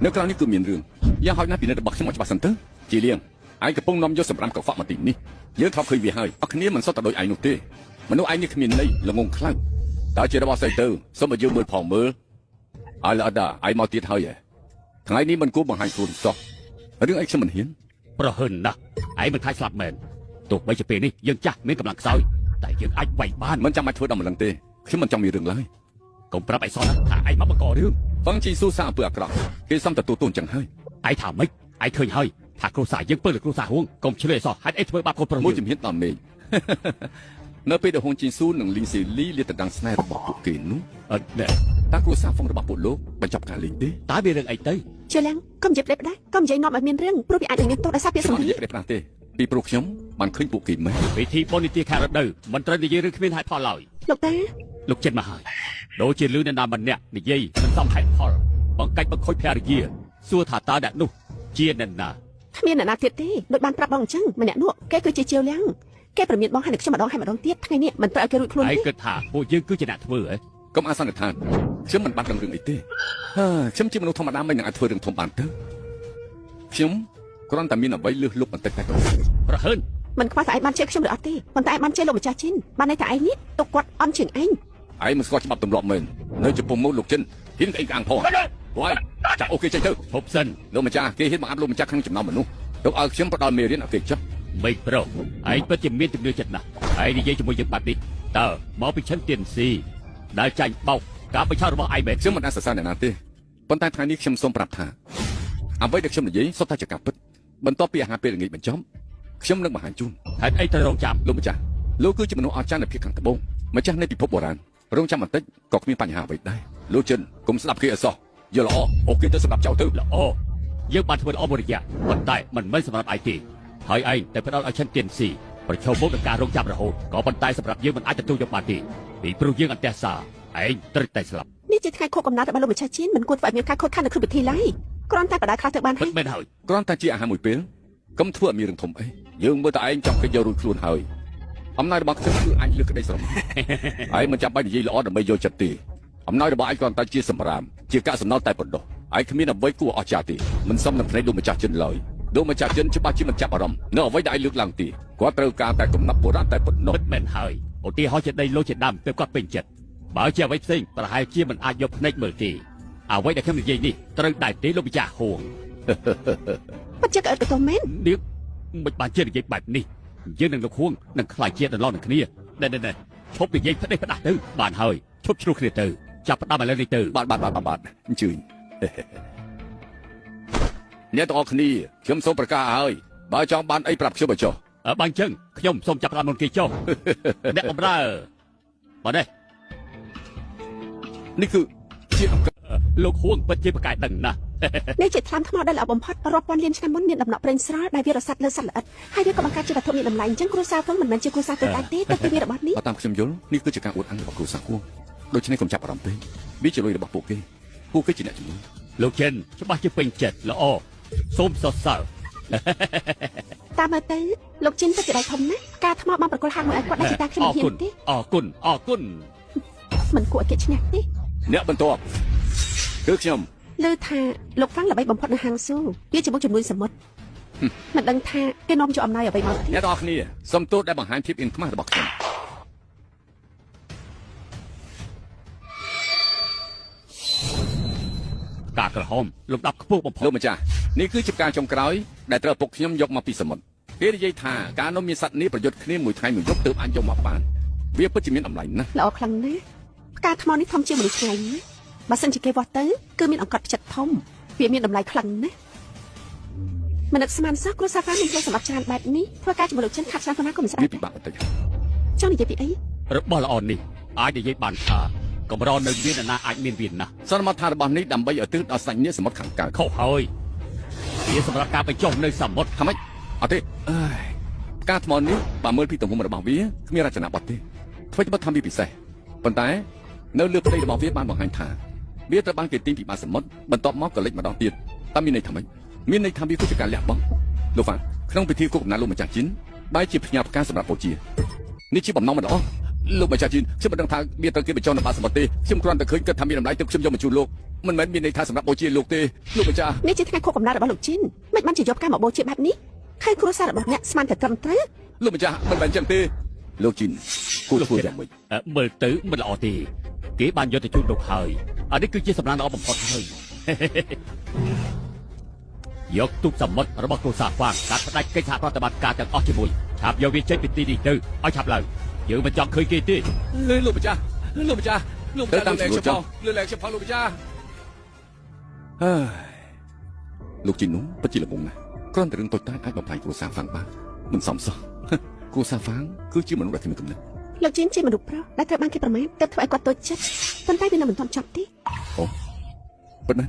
នៅក្រៅនេះគឺមានរឿងយ៉ាងហោចណាស់ពីនិតរបស់ខ្ញុំឲ្យច្បាស់សិនទៅជាលៀងឯងកំពុងនាំយកសម្រាប់កខ្វក់មកទីនេះយើងធ្លាប់ឃើញវាហើយអស់គ្នាមិនសុទ្ធតែដូចឯងនោះទេមនុស្សឯងនេះគ្មានន័យល្ងងខ្លាំងតើជារបស់ស្អីទៅសូមឲ្យយើងមើលផងមើលឲ្យល្អដាឯងមកទៀតហើយថ្ងៃនេះមិនគួរបង្ហាញខ្លួនសោះរឿងអីខ្ញុំមិនហ៊ាន ប្រហិនណាស់ឯងមិនខ្លាចស្លាប់មែនទោះបីជាពេលនេះយើងចាស់មានកម្លាំងខ្សោយតែយើងអាចវាយបាន មិនចាំបាច់ធ្វើដល់ម្លឹងទេខ្ញុំមិនចង់មានរឿងឡើយក ុំប្រាប់ឯងសោះណាថាឯងមកបង្ករឿង ហ្វឹងជីស៊ូសាអំពើអាក្រក់គេសំទទួលទោសអញ្ចឹងហើយ ឯងថាម៉េចឯងឃើញហើយថាគ្រូសាយើងពើលើគ្រូសាហួងកុំឆ្លើយសោះហេតុអីធ្វើបាបកូនប្រុស មួយជំហានដល់មេឃ នៅពេលដែលហ៊ុនជីស៊ូនិងលីងសេលីលាតត្រដាងស្នេហ៍របស់ពួកគេនោះ អត់ដែរ តើគ្រួសារហ្វុងរបស់ពួកលោកបញ្ចប់ការលេងទេ តើមានរឿងអីទៅ ជាលៀងកុំនិយាយផ្លេចដែរកុំនិយាយនាំឲ្យមានរឿងព្រោះវាអាចនឹងមានទោសដោយសារពាក្យ ខ្ញុំ សម្ អត់និ ដី យាយប្រេះប្រាស់ទេពីព្រោះខ្ញុំបានឃើញពួកគេមែន វិធីបុណ្យនីតិខាងរដូវមិនត្រូវនិយាយរឿងគ្មានហេតុផលឡើយ លោកតា លោកចិត្តមកហើយដូចជាលឺអ្នកណាម្នាក់និយាយមិនសមហេតុផលបង្កាច់បង្ខូចភរិយាសួរថាតើអ្នកនោះជាអ្នកណា គ្មានអ្នកណាទៀតទេដូចបានប្រាប់បងអញ្ចឹងម្នាក់នោះគេគឺជាជាលៀងគេប្រមានបងឲ្យខ្ញុំម្ដងហើយម្ដងទៀតថ្ងៃនេះមិនត្រូវឲ្យគេរួចខ្លួន ឯង ទេ គិតថាពួកយើងគឺជាអ្នកធ្វើហ៎ កុំអាសន្នដ្ឋានខ្ញុំមិនបានដឹងរឿងអីទេខ្ញុំជាមនុស្សធម្មតាមិននឹងអាចធ្វើរឿងធំបានទៅខ្ញុំគ្រាន់តែមានអ្វីលឺលុបបន្តិចតែប៉ុណ្ណោះ ប្រហិន មិនខ្វះតែឯងបានជេរខ្ញុំឬអត់ទេប៉ុន្តែឯងបានជេរលោកម្ចាស់ជីនបានន័យថាឯងនេះទុកគាត់អន់ជាងឯង ឯងមិនស្គាល់ច្បាប់ទម្លាប់មែននៅចំពោះមុខលោកចិនហ៊ានក្អេងក្អាងផងវ៉ៃចាក់អូគេចេញទៅ ហូបសិន លោកម្ចាស់គេហ៊ានបង្អាប់លោកម្ចាស់ក្នុងចំណោមមនុស្សទុកឲ្យខ្ញុំផ្ដល់មេរៀនឲ្យគេចុះ បីប្រុសឯងពិតជាមានជំនឿចិត្តណាស់ឯងនិយាយជាមួយយើងបាត់នេះតើមកពីឈិនទៀនស៊ីដែលចាញ់បោកការបញ្ឆោតរបស់ឯងមែន ខ្ញុំមិនអាចសរសើរអ្នកណាទេប៉ុន្តែថ្ងៃនេះខ្ញុំសូមប្រាប់ថាអ្វីដែលខ្ញុំនិយាយសុទ្ធតែជាការពិតបន្ទាប់ពីអាហារពេលល្ងាចបញ្ចប់ខ្ញុំនឹងបង្ហាញជូន ហេតុអីត្រូវរងចាំ លោកម្ចាស់លោកគឺជាមនុស្សអស្ចារ្យនៅភាគខាងត្បូងម្ចាស់នៃពិភពបុរាណរងចាំបន្តិចក៏គ្មានបញ្ហាអ្វីដែរលោកចិនកុំស្ដាប់គេអសោះយល់ល្អអូគេទៅសម្រាប់ចោលទៅ ល្អយើងបានធ្វើល្អមួយរយៈប៉ុន្តែមិនមែនសម្រាប់ឯងទេហើយឯងតែផ្ដោតឲ្យឈិនទៀនស៊ីប្រឈមមុខនឹងការរងចាំរហូតក៏ប៉ុន្តែសម្រាប់យើងមិនអាចទទួលយកបានទេពីព្រោះយើងអន្តះសាឯងត្រូវតែស្លាប់ នេះជាថ្ងៃខួបកំណត់របស់លោកម្ចាស់ជីនមិនគួរធ្វើឲ្យមានការខូចខាតនៅក្នុងពិធីឡើយគ្រាន់តែបដាខ្លះទៅបាន ពិ ហើ ត យ មែនហើយ គ្រាន់តែជាអាហារមួយពេលកុំធ្វើឲ្យមានរឿងធំអីយើងមើលតែឯងចង់គេយករួចខ្លួនហើយអំណោយរបស់ខ្ញុំគឺអាចលើកក្តីស្រមឯងមិនចាំបាច់និយាយល្អដើម្បីយកចិត្តទេអំណោយរបស់ឯងគ្រាន់តែជាសម្រាមជាកាកសំណល់តែប៉ុណ្ណោះឯងគ្មានអ្វីគួរអស្ចារ្យទេមិនសមនឹងភ្នែកលោកម្ចាស់ចិនឡើយលោកម្ចាស់ចិនច្បាស់ជាមិនចាប់អារម្មណ៍នៅអ្វីដែលឯងលើកឡើងទេគាត់ត្រូវការតែកំណត់បុរាណតែប៉ុណ្ណោះ ពិតមែនហើយឧទាហរណ៍ជាដីលោកជាដើមទើបគាត់ពេញចិត្តបើជាអ្វីផ្សេងប្រហែលជាមិនអាចយកភ្នែកមើលទេអ្វីដែលខ្ញុំនិយាយនេះត្រូវដែរទេលោកម្ចាស់ហួង ពិតជាក្អិតបន្ទោសមែន នេះមិនបានជានិយាយបែបនេះយើងនឹងលោកហួងនឹងខ្លាចជាដល់ឡងនឹងគ្នាណែឈប់និយាយផ្ដេសផ្ដាស់ទៅបានហើយឈប់ជ្រុះគ្នាទៅចាប់ផ្ដើមឥឡូវនេះទៅ បាទអញ្ជើញអ្នកទាំងអស់គ្នាខ្ញុំសូមប្រកាសឲ្យបើចង់បានអីប្រាប់ខ្ញុំឲ្យចុះ បើអញ្ចឹងខ្ញុំសូមចាប់ផ្ដើមមុនគេចុះ អ្នកបម្រើមកនេះ នេះគឺជា លោកហួងពិតជាប្រកែកដឹងណាស់ នេះជាថ្លាមថ្មដែលល្អបំផុតរាប់ពាន់លានឆ្នាំមុនមានដំណក់ប្រេងស្រល់ដែលវារសាត់លើសត្វល្អិតហើយវាក៏បង្កើតជាវត្ថុមានតម្លៃអញ្ចឹងគ្រួសារផងមិនមែនជាគ្រួសារតូចតាចទេតែពីរបស់នេះ បើតាមខ្ញុំយល់នេះគឺជាការអួតអាងរបស់គ្រួសារគួងដូច្នេះកុំចាប់អារម្មណ៍ពេកវាជាលុយរបស់ពួកគេជាអ្នកជំនួយ លោកចិនច្បាស់ជាពេញចិត្តល្អសូមសរសើរ តាមមើលទៅលោកជីនពិតជាដៃធំណាស់ការថ្មបងប្រកុលហាងមួយឲ្យគាត់ដែលជាតាខ្ញុំមិនហ៊ានទេ អរគុណ មិនគួរឲ្យគេឈ្នះទេ អ្នកបន្ទាប់គឺខ្ញុំ លើថាលោកហ្វាំងល្បីបំផុតនៅហាងស៊ូវាជាមុខជំនួយសមុទ្រមិនដឹងថាគេនាំយកអំណោយអ្វីមកទេ អ្នកទាំងអស់គ្នាសូមទោសដែលបង្ហាញភាពអៀនខ្មាស់របស់ខ្ញុំ ការក្រហមលោកដាប់ខ្ពស់បំផុ លោ ត កម្ចាស់នេះគឺជាការចុងក្រោយដែលត្រូវពុកខ្ញុំយកមកពីសមុទ្រគេនិយាយថាការនាំមានសត្វនេះប្រយុទ្ធគ្នាមួយថ្ងៃមួយយប់ទើបអាចយកមកបានវាពិតជាមានតម្លៃណាស់ ល្អខ្លាំងណាស់ផ្កាថ្មនេះធំជាងមនុស្សឆ្ងាយណាស់ បើសិនជាគេវាស់ទៅគឺមានអង្កត់ចិត្តធំវាមានតម្លៃខ្លាំងណាស់មិននឹកស្មានសោះគ្រួសារហ្វាមានខ្លួនសម្បត្តិច្រើនបែបនេះធ្វើការជាមួយលោកចិនខាត់ឆ្នាំប៉ុណ្ណាក៏មិនស្អាត វាពិបាកបន្តិច ចង់និយាយពីអី របស់ល្អនេះអាចនិយាយបានថាកម្រនៅមានណាអាចមានវាណាស់ សន្មតថារបស់នេះដើម្បីឲ្យទិសដល់សាច់ញាតិសមុទ្រខាងកើត ខុសហើយវាសម្រាប់ការបញ្ចុះនៅសមុទ្រ ថាម៉េចអត់ទេអើយផ្កាថ្មនេះបើមើលពីទំហំរបស់វាគ្មានរចនាបថទេធ្វើជាបទថាវាពិសេសប៉ុន្តែនៅលើផ្ទៃរបស់វាបានបង្ហាញថាវាត្រូវបានគេទាញពីបាតសមុទ្របន្ទាប់មកក៏លេចម្ដងទៀតតែមានន័យថាម៉េចមានន័យថាវាគឺជាការលះបង់លោកហ្វាក្នុងពិធីគូកំណើតលោកម្ចាស់ជីនបែរជាផ្ញើផ្កាសម្រាប់បូជានេះជាបំណងមិនល្អលោកម្ចាស់ជីនខ្ញុំមិនដឹងថាវាត្រូវគេបញ្ចុះនៅបាតសមុទ្រទេខ្ញុំគ្រាន់តែឃើញគិតថាមានតម្លៃទើបខ្ញុំយកមកជូនលោកមិនមែនមានន័យថាសម្រាប់បូជាលោកទេលោកម្ចាស់ នេះជាថ្ងៃខួបកំណើតរបស់លោកជីនមិនបានជាយកការមកបូជាបែបនេះខែគ្រួសាររបស់អ្នកស្មានតែត្រឹមត្រូវ លោកម្ចាស់មិនមែនចឹងទេលោកជីនគួរធ្វើយ៉ាងម៉េច មើលទៅមិនល្អទេគេបានយកទៅជូនលោកហើយអានេះគឺជាសម្លាញ់ល្អបំផុតហើយ យកទូកសមុទ្ររបស់គ្រួសារហ្វាងកាត់ផ្ដាច់កិច្ចសហប្រតិបត្តិការទាំងអស់ជាមួយឆាប់យកវាចេញពីទីនេះទៅឲ្យឆាប់ឡើងយើងមិនចង់ឃើញគេទេ លោកម្ចាស់លើកលែងខ្ញុំផងលើកលែងខ្ញុំផងលោកម្ចាស់ហើយលោកជីននោះពិតជាល្ងងណាស់គ្រាន់តែរឿងតូចតាចអាចបំផ្លាញគ្រួសារហ្វាងបានមិនសមសោះគ្រួសារហ្វាងគឺជាមនុស្សដែលគ្មានគំនិត លោកជីនជាមនុស្សប្រុសដែលត្រូវបានគេប្រមាថទើបធ្វើឲ្យគាត់តូចចិត្តប៉ុន្តែវានៅមិនទាន់ចប់ទេ អូប៉ុណ្ណា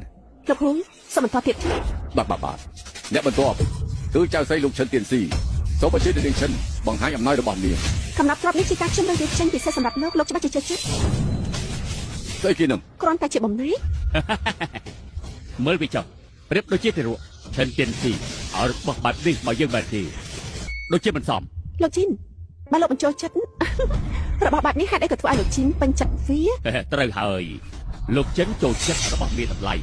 លោកហួងសូមបន្តទៀតទេ បាទអ្នកបន្ទាប់គឺចៅស្រីលោកឈិនទៀនស៊ីសូមអញ្ជើញនាងឈិនបង្ហាញអំណោយរបស់នាង កំណត់ទ្រព្យនេះជាការខ្ញុំរើសចេញពិសេសសម្រាប់លោកច្បាស់ជាជឿចិត្ត ស្អីគេនឹង គ្រាន់តែជាបំណែក មើលវាចុះប្រៀបដូចជាទារកឈិនទៀនស៊ីឲ្យរបស់បែបនេះមកយើងបែបទេដូចជាមិនសម លោកជីនបើលោកបញ្ចូលចិត្ត របស់បែបនេះហេតុអីក៏ធ្វើឲ្យលោកជីនពេញចិត្តវា ត្រូវហើយលោកចិនចូលចិត្តរបស់មានតម្លៃ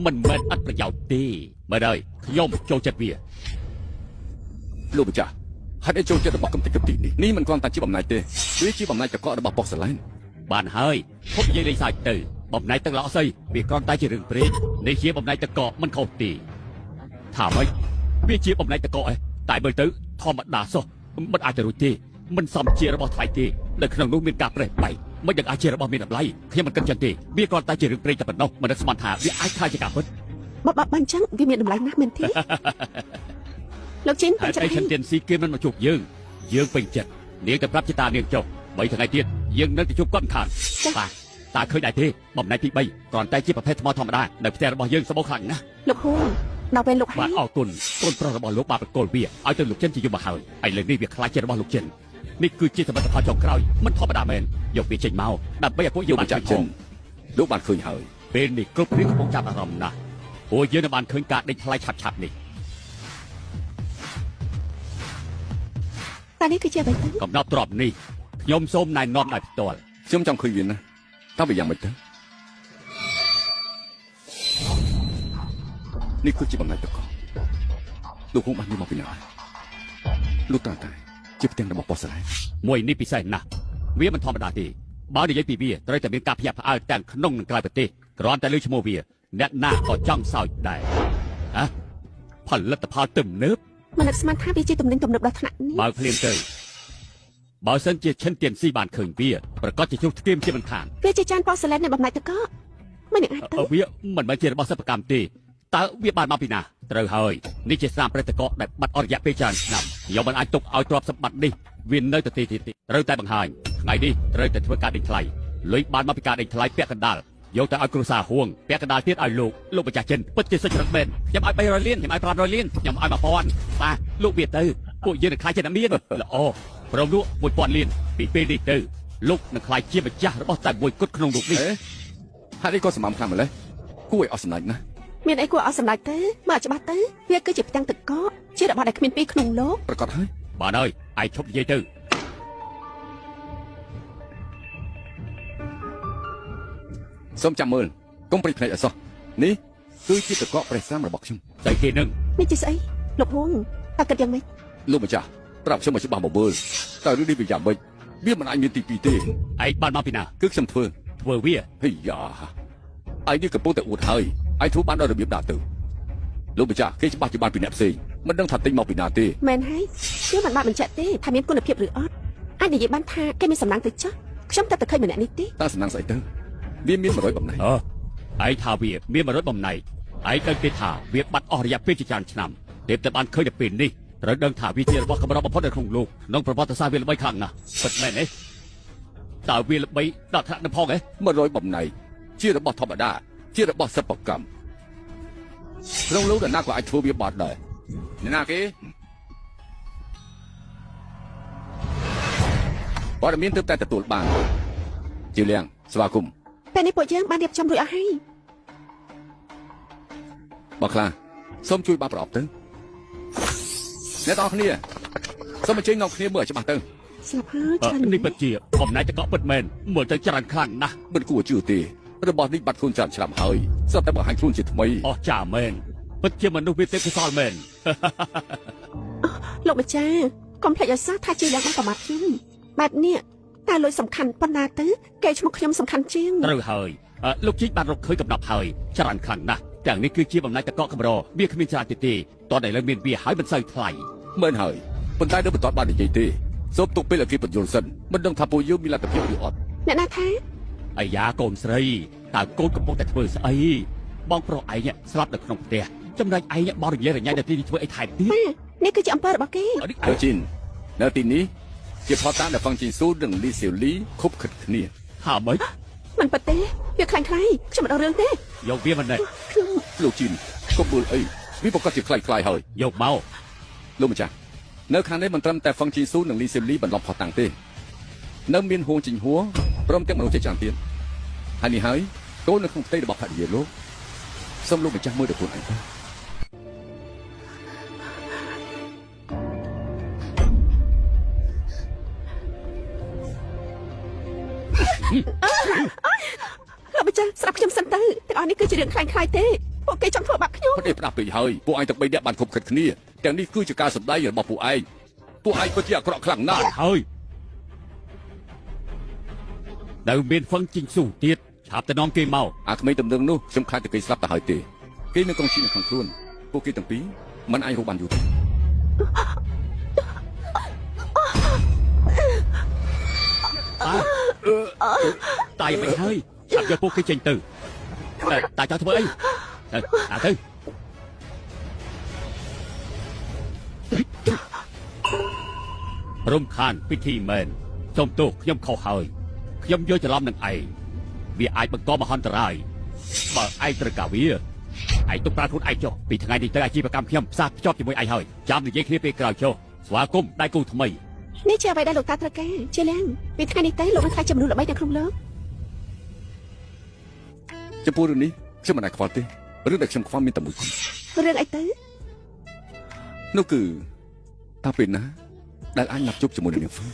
មិនមែនអត់ប្រយោជន៍ទេមើលហើយខ្ញុំចូលចិត្តវា លោកម្ចាស់ហេតុអីចូលចិត្តរបស់កំតិចកំទីនេះមិនគ្រាន់តែជាបំណែកទេវាជាបំណែកកករបស់ប៉ុកសាឡែន បានហើយភពនិយាយលេងសើចទៅបំណែកទឹកល្អស្អីវាគ្រាន់តែជារឿងព្រេងនេះជាបំណែកទឹកកកមិនខុសទេថាម៉េចវាជាបំណែកទឹកកកឯងតែមើលទៅធម្មតាសោះមិនអាចទៅរួចទេមិនសមជារបស់ថ្លៃទេនៅក្នុងនោះមានការប្រេះបែកមិនយ៉ាងអាចជារបស់មានតម្លៃខ្ញុំមិនគិតចឹងទេវាគ្រាន់តែជារឿងព្រេងតែប៉ុណ្ណោះមិនដឹងស្មានថាវាអាចខ្លាចជាការពិត បើអញ្ចឹងវាមានតម្លៃណាស់មែនទេ លោកជីនពេញចិត្ត ហើយឈិនទៀនស៊ីគេមិនមកជួបយើងពេញចិត្តនាងទៅប្រាប់ជាតានាងចុះ3ថ្ងៃទៀតយើងនឹងទៅជួបគាត់ខាងបាទតើឃើញដែរទេបំណែកទី3គ្រាន់តែជាប្រភេទថ្មធម្មតានៅផ្ទះរបស់យើងសម្បូរខ្លាំងណាស់ លោកហួងដល់ពេលលោកហើ បាទ យ អរគុណកូនប្រុសរបស់លោកបានប្រកល់វាឲ្យទៅលោកចិនជាយមមកហើយឥឡូវនេះវាខ្លាចជារបស់លោកចិននេះគឺជាសមិទ្ធផលចុងក្រោយមិនធម្មតាមែនយកវាចេញមកដើម្បីឲ្យពួកយើងបានចាក់ចិនលោកបានឃើញហើយពេលនេះគ្រប់គ្នាកំពុងចាប់អារម្មណ៍ណាស់ពួកយើងបានឃើញការដេញថ្លៃឆាប់នេះ តែនេះគឺជាអ្វីទៅ កំណត់ទ្របនេះខ្ញុំសូមណែនាំដោយផ្ទាល់ ខ្ញុំចង់ឃើញវាណាតើវាយ៉ាងម៉េចទៅនេះគឺជាបំណែកទឹកកកលោកហុងបានយកមកពីណាលោកតាតែជាផ្ទាំងរបស់ប៉ុកសាឡែន មួយនេះពិសេសណាស់វាមិនធម្មតាទេបើនិយាយពីវាត្រូវតែមានការភ្ញាក់ផ្អើលទាំងក្នុងនិងក្រៅប្រទេសគ្រាន់តែលើឈ្មោះវាអ្នកណាក៏ចង់សើចដែរហ៎ផលិតផលទំនើប មិននឹកស្មានថាវាជាទំនិញទំនើបដល់ថ្នាក់នេះ បើភ្លាមទៅបើសិនជាឈិនទៀនស៊ីបានឃើញវាប្រកាសជាជុះស្គៀមជាមិនខាន វាជាចានប៉សឡែននៃបំណែកតកមិននឹងអាចទៅ វាមិនមែនជារបស់សិប្បកម្មទេតើវាបានមកពីណាត្រូវហើយនេះជាស្នាមប្រេតកកដែលបាត់អស់រយៈពេលច្រើនឆ្នាំខ្ញុំមិនអាចទុកឲ្យទ្រព្យសម្បត្តិនេះវានៅទៅទីត្រូវតែបង្ហាញថ្ងៃនេះត្រូវតែធ្វើការដេញថ្លៃលុយបានមកពីការដេញថ្លៃពាក់កណ្ដាលយកទៅឲ្យគ្រួសារហួងពាក់កណ្ដាលទៀតឲ្យលោកម្ចាស់ចិនពិតជាសុចរិតមែនខ្ញុំឲ្យ300លានខ្ញុំឲ្យ500លានខ្ញុំឲ្យ1000បាទលោកវាទៅពួកយើងនឹងខ្លាចជាអ្នកមានល្អព្រមលក់1000លានពីពេលនេះទៅលោកនឹងខ្លាចជាម្ចាស់របស់តែមួយគត់ក្នុងលោកនេះ ហេតុអីក៏សម្បំខ្លាំងម្ល៉េះគួរឲ្យអស់សម្លាញ់ណាស់ មានអីគួរឲ្យសម្លាញ់ទៅមើលច្បាស់ទៅវាគឺជាផ្ទាំងតកជារបស់ដែលគ្មានពីរក្នុងលោក ប្រកាសហើយ បាទហើយឯងឈប់និយាយទៅ សូមចាំមើលកុំព្រិចភ្នែកអសោះនេះគឺជាទឹកកកប្រេះស្រាមរបស់ខ្ញុំ ស្អីគេនឹង នេះជាស្អីលោកហួងតើគិតយ៉ាងម៉េច លោកម្ចាស់ប្រាប់ខ្ញុំឲ្យច្បាស់មកមើលតើរឿងនេះវាយ៉ាងម៉េចវាមិនអាចមានទី2ទេ ឯងបានមកពីណា គឺខ្ញុំធ្វើ វា ហីយ៉ាឯនេះកំពុងតែអួតហើយឯងធ្វើបានដល់របៀបណាទៅលោកម្ចាស់គេច្បាស់ជាបានពីអ្នកផ្សេងមិនដឹងថាទិញមកពីណាទេ មែនហើយខ្ញុំមិនបានបញ្ជាក់ទេថាមានគុណភាពឬអត់អាចនិយាយបានថាគេមានសំណាងទៅចុះខ្ញុំតែឃើញម្នាក់នេះទេ តើសំណាងស្អីទៅវាមាន100បំណែក អ ឯថាវាមានមរតបំណៃឯដឹងទេថាវាបាត់អស់រយៈពេលជាច្រើនឆ្នាំតែតែបានឃើញតែពេលនេះត្រូវដឹងថាវាជារបស់កម្របំផុតនៅក្នុងលោកក្នុងប្រវត្តិសាស្ត្រវាល្បីខ្លាំងណាស់ពិតមែនទេតើវាល្បីដល់ថ្នាក់នឹងផងហ៎ 100បំណៃជារបស់ធម្មតាជារបស់សិប្បកម្មក្នុងលោកណាក៏អាចធ្វើវាបាត់ដែរអ្នកណាគេព័ត៌មានទើបតែទទួលបានជាលៀងស្វាគមន៍ ពេលនេះពួកយើងបានរៀបចំរួចអស់ហើយ បើខ្លះសូមជួយបានប្រអប់ទៅអ្នកទាំងគ្នាសូមអញ្ជើញនាំគ្នាមើលឲ្យច្បាស់ទៅ ស្លាប់ហើយច្រើន នេះពិតជាបំណៃតកពិតមែនមើលទៅច្រើនខ្លាំងណាស់ មិនគួរជឿទេរបស់នេះបាត់ខ្លួនច្រើនឆ្នាំហើយស្រាប់តែបង្ហាញខ្លួនជាថ្មី អស់ចាមែនពិតជាមនុស្សវាទេពកោសលមែន លោកម្ចាស់កុំភ្លេចឲ្យសោះថាជាយ៉ាងបានប្រមាថខ្ញុំបែបនេះតែលុយសំខាន់ប៉ុណ្ណាទៅគេឈ្មោះខ្ញុំសំខាន់ជាង ត្រូវហើយលោកជីបានរកឃើញកំណប់ហើយច្រើនខ្លាំងណាស់ទាំងនេះគឺជាបំណៃតកកម្រវាគ្មានច្រើនទេតតែឥឡូវមានវាហើយមិនសូវថ្លៃ មែនហើយប៉ុន្តែនៅបន្តបាននិយាយទេសូមទុកពេលឲ្យគេបញ្យល់សិនមិនដឹងថាពួកយើងមានលទ្ធភាពឬអត់ អ្នកណាថា អាយ៉ាកូនស្រីតើកូនកំពុងតែធ្វើស្អីបងប្រុសឯងស្លាប់នៅក្នុងផ្ទះចំណែកឯងបរិយារញ៉ៃនៅទីនេះធ្វើអីថែមទៀត ម៉ែនេះគឺជាអំពើរបស់គេ អើជីននៅទីនេះជាផតតាដែលហ្វឹងជីនស៊ូនិងលីសៀវលីខົບខិតគ្នា ហាម៉េច មិនប៉ះទេវាខ្លាំងខ្លាយខ្ញុំមិនដឹងរឿងទេ យកវាមិនដែរ លោកជីនកុំមើលអីវាប្រកាសជាខ្លាយហើយ យកមក លោកម្ចាស់នៅខាងនេះមិនត្រឹមតែហ្វឹងជីនស៊ូនិងលីសៀវលីបន្លប់ផតតាំងទេនៅមានហួងជីងហួរព្រមទាំងមនុស្សជាច្រើនទៀតហើយនេះហើយកូននៅក្នុងផ្ទៃរបស់ភរិយាលោកសូមលោកម្ចាស់មើលទៅខ្លួនឯងទៅ លោកម្ចាស់ស្រាប់ខ្ញុំសិនទៅទាំងអស់នេះគឺជារឿងខ្លាំងខ្លាយទេពួកគេចង់ធ្វើបាបខ្ញុំ គាត់ទេផ្ដាស់ពេកហើយពួកឯងទាំង3នាក់បានខົບខិតគ្នាទាំងនេះគឺជាការសម្ដែងរបស់ពួកឯងពិតជាអាក្រក់ខ្លាំងណាស់ ហើយនៅមានហ្វឹងជីងស៊ូទៀតឆាប់ទៅនាំគេមក អាក្មេងតំណឹងនោះខ្ញុំខ្លាចតែគេស្លាប់ទៅហើយទេគេនៅក្នុងជីនៅក្នុងខ្លួនពួកគេទាំងពីរមិនអាចរកបានយូរទេ តៃមិនហើយឆាប់យកពួកគេចេញទៅតើចង់ធ្វើអីទៅរំខានពិធីមែនសូមទោសខ្ញុំខុសហើយខ្ញុំយល់ច្រឡំនឹងឯងវាអាចបង្កមហន្តរាយបើឯងត្រូវការវាឯងទុកប្រើខ្លួនឯងចុះពីថ្ងៃនេះទៅអាជីវកម្មខ្ញុំផ្សារភ្ជាប់ជាមួយឯងហើយចាំនិយាយគ្នាពេលក្រោយចុះស្វាគមន៍ដៃគូថ្មី នេះជាអ្វីដែលលោកតាត្រូវការជាលៀងពីថ្ងៃនេះទៅលោកនឹងខ្លាចជាមនុស្សល្បីនៅក្នុងលោក ចំពោះរឿងនេះខ្ញុំមិនអាចខ្វល់ទេរឿងដែលខ្ញុំខ្វល់មានតែមួយគត់ រឿងអីទៅ នោះគឺតើពេលណាដែលអាចណាប់ជប់ជាមួយនឹងនាងហ្វឹង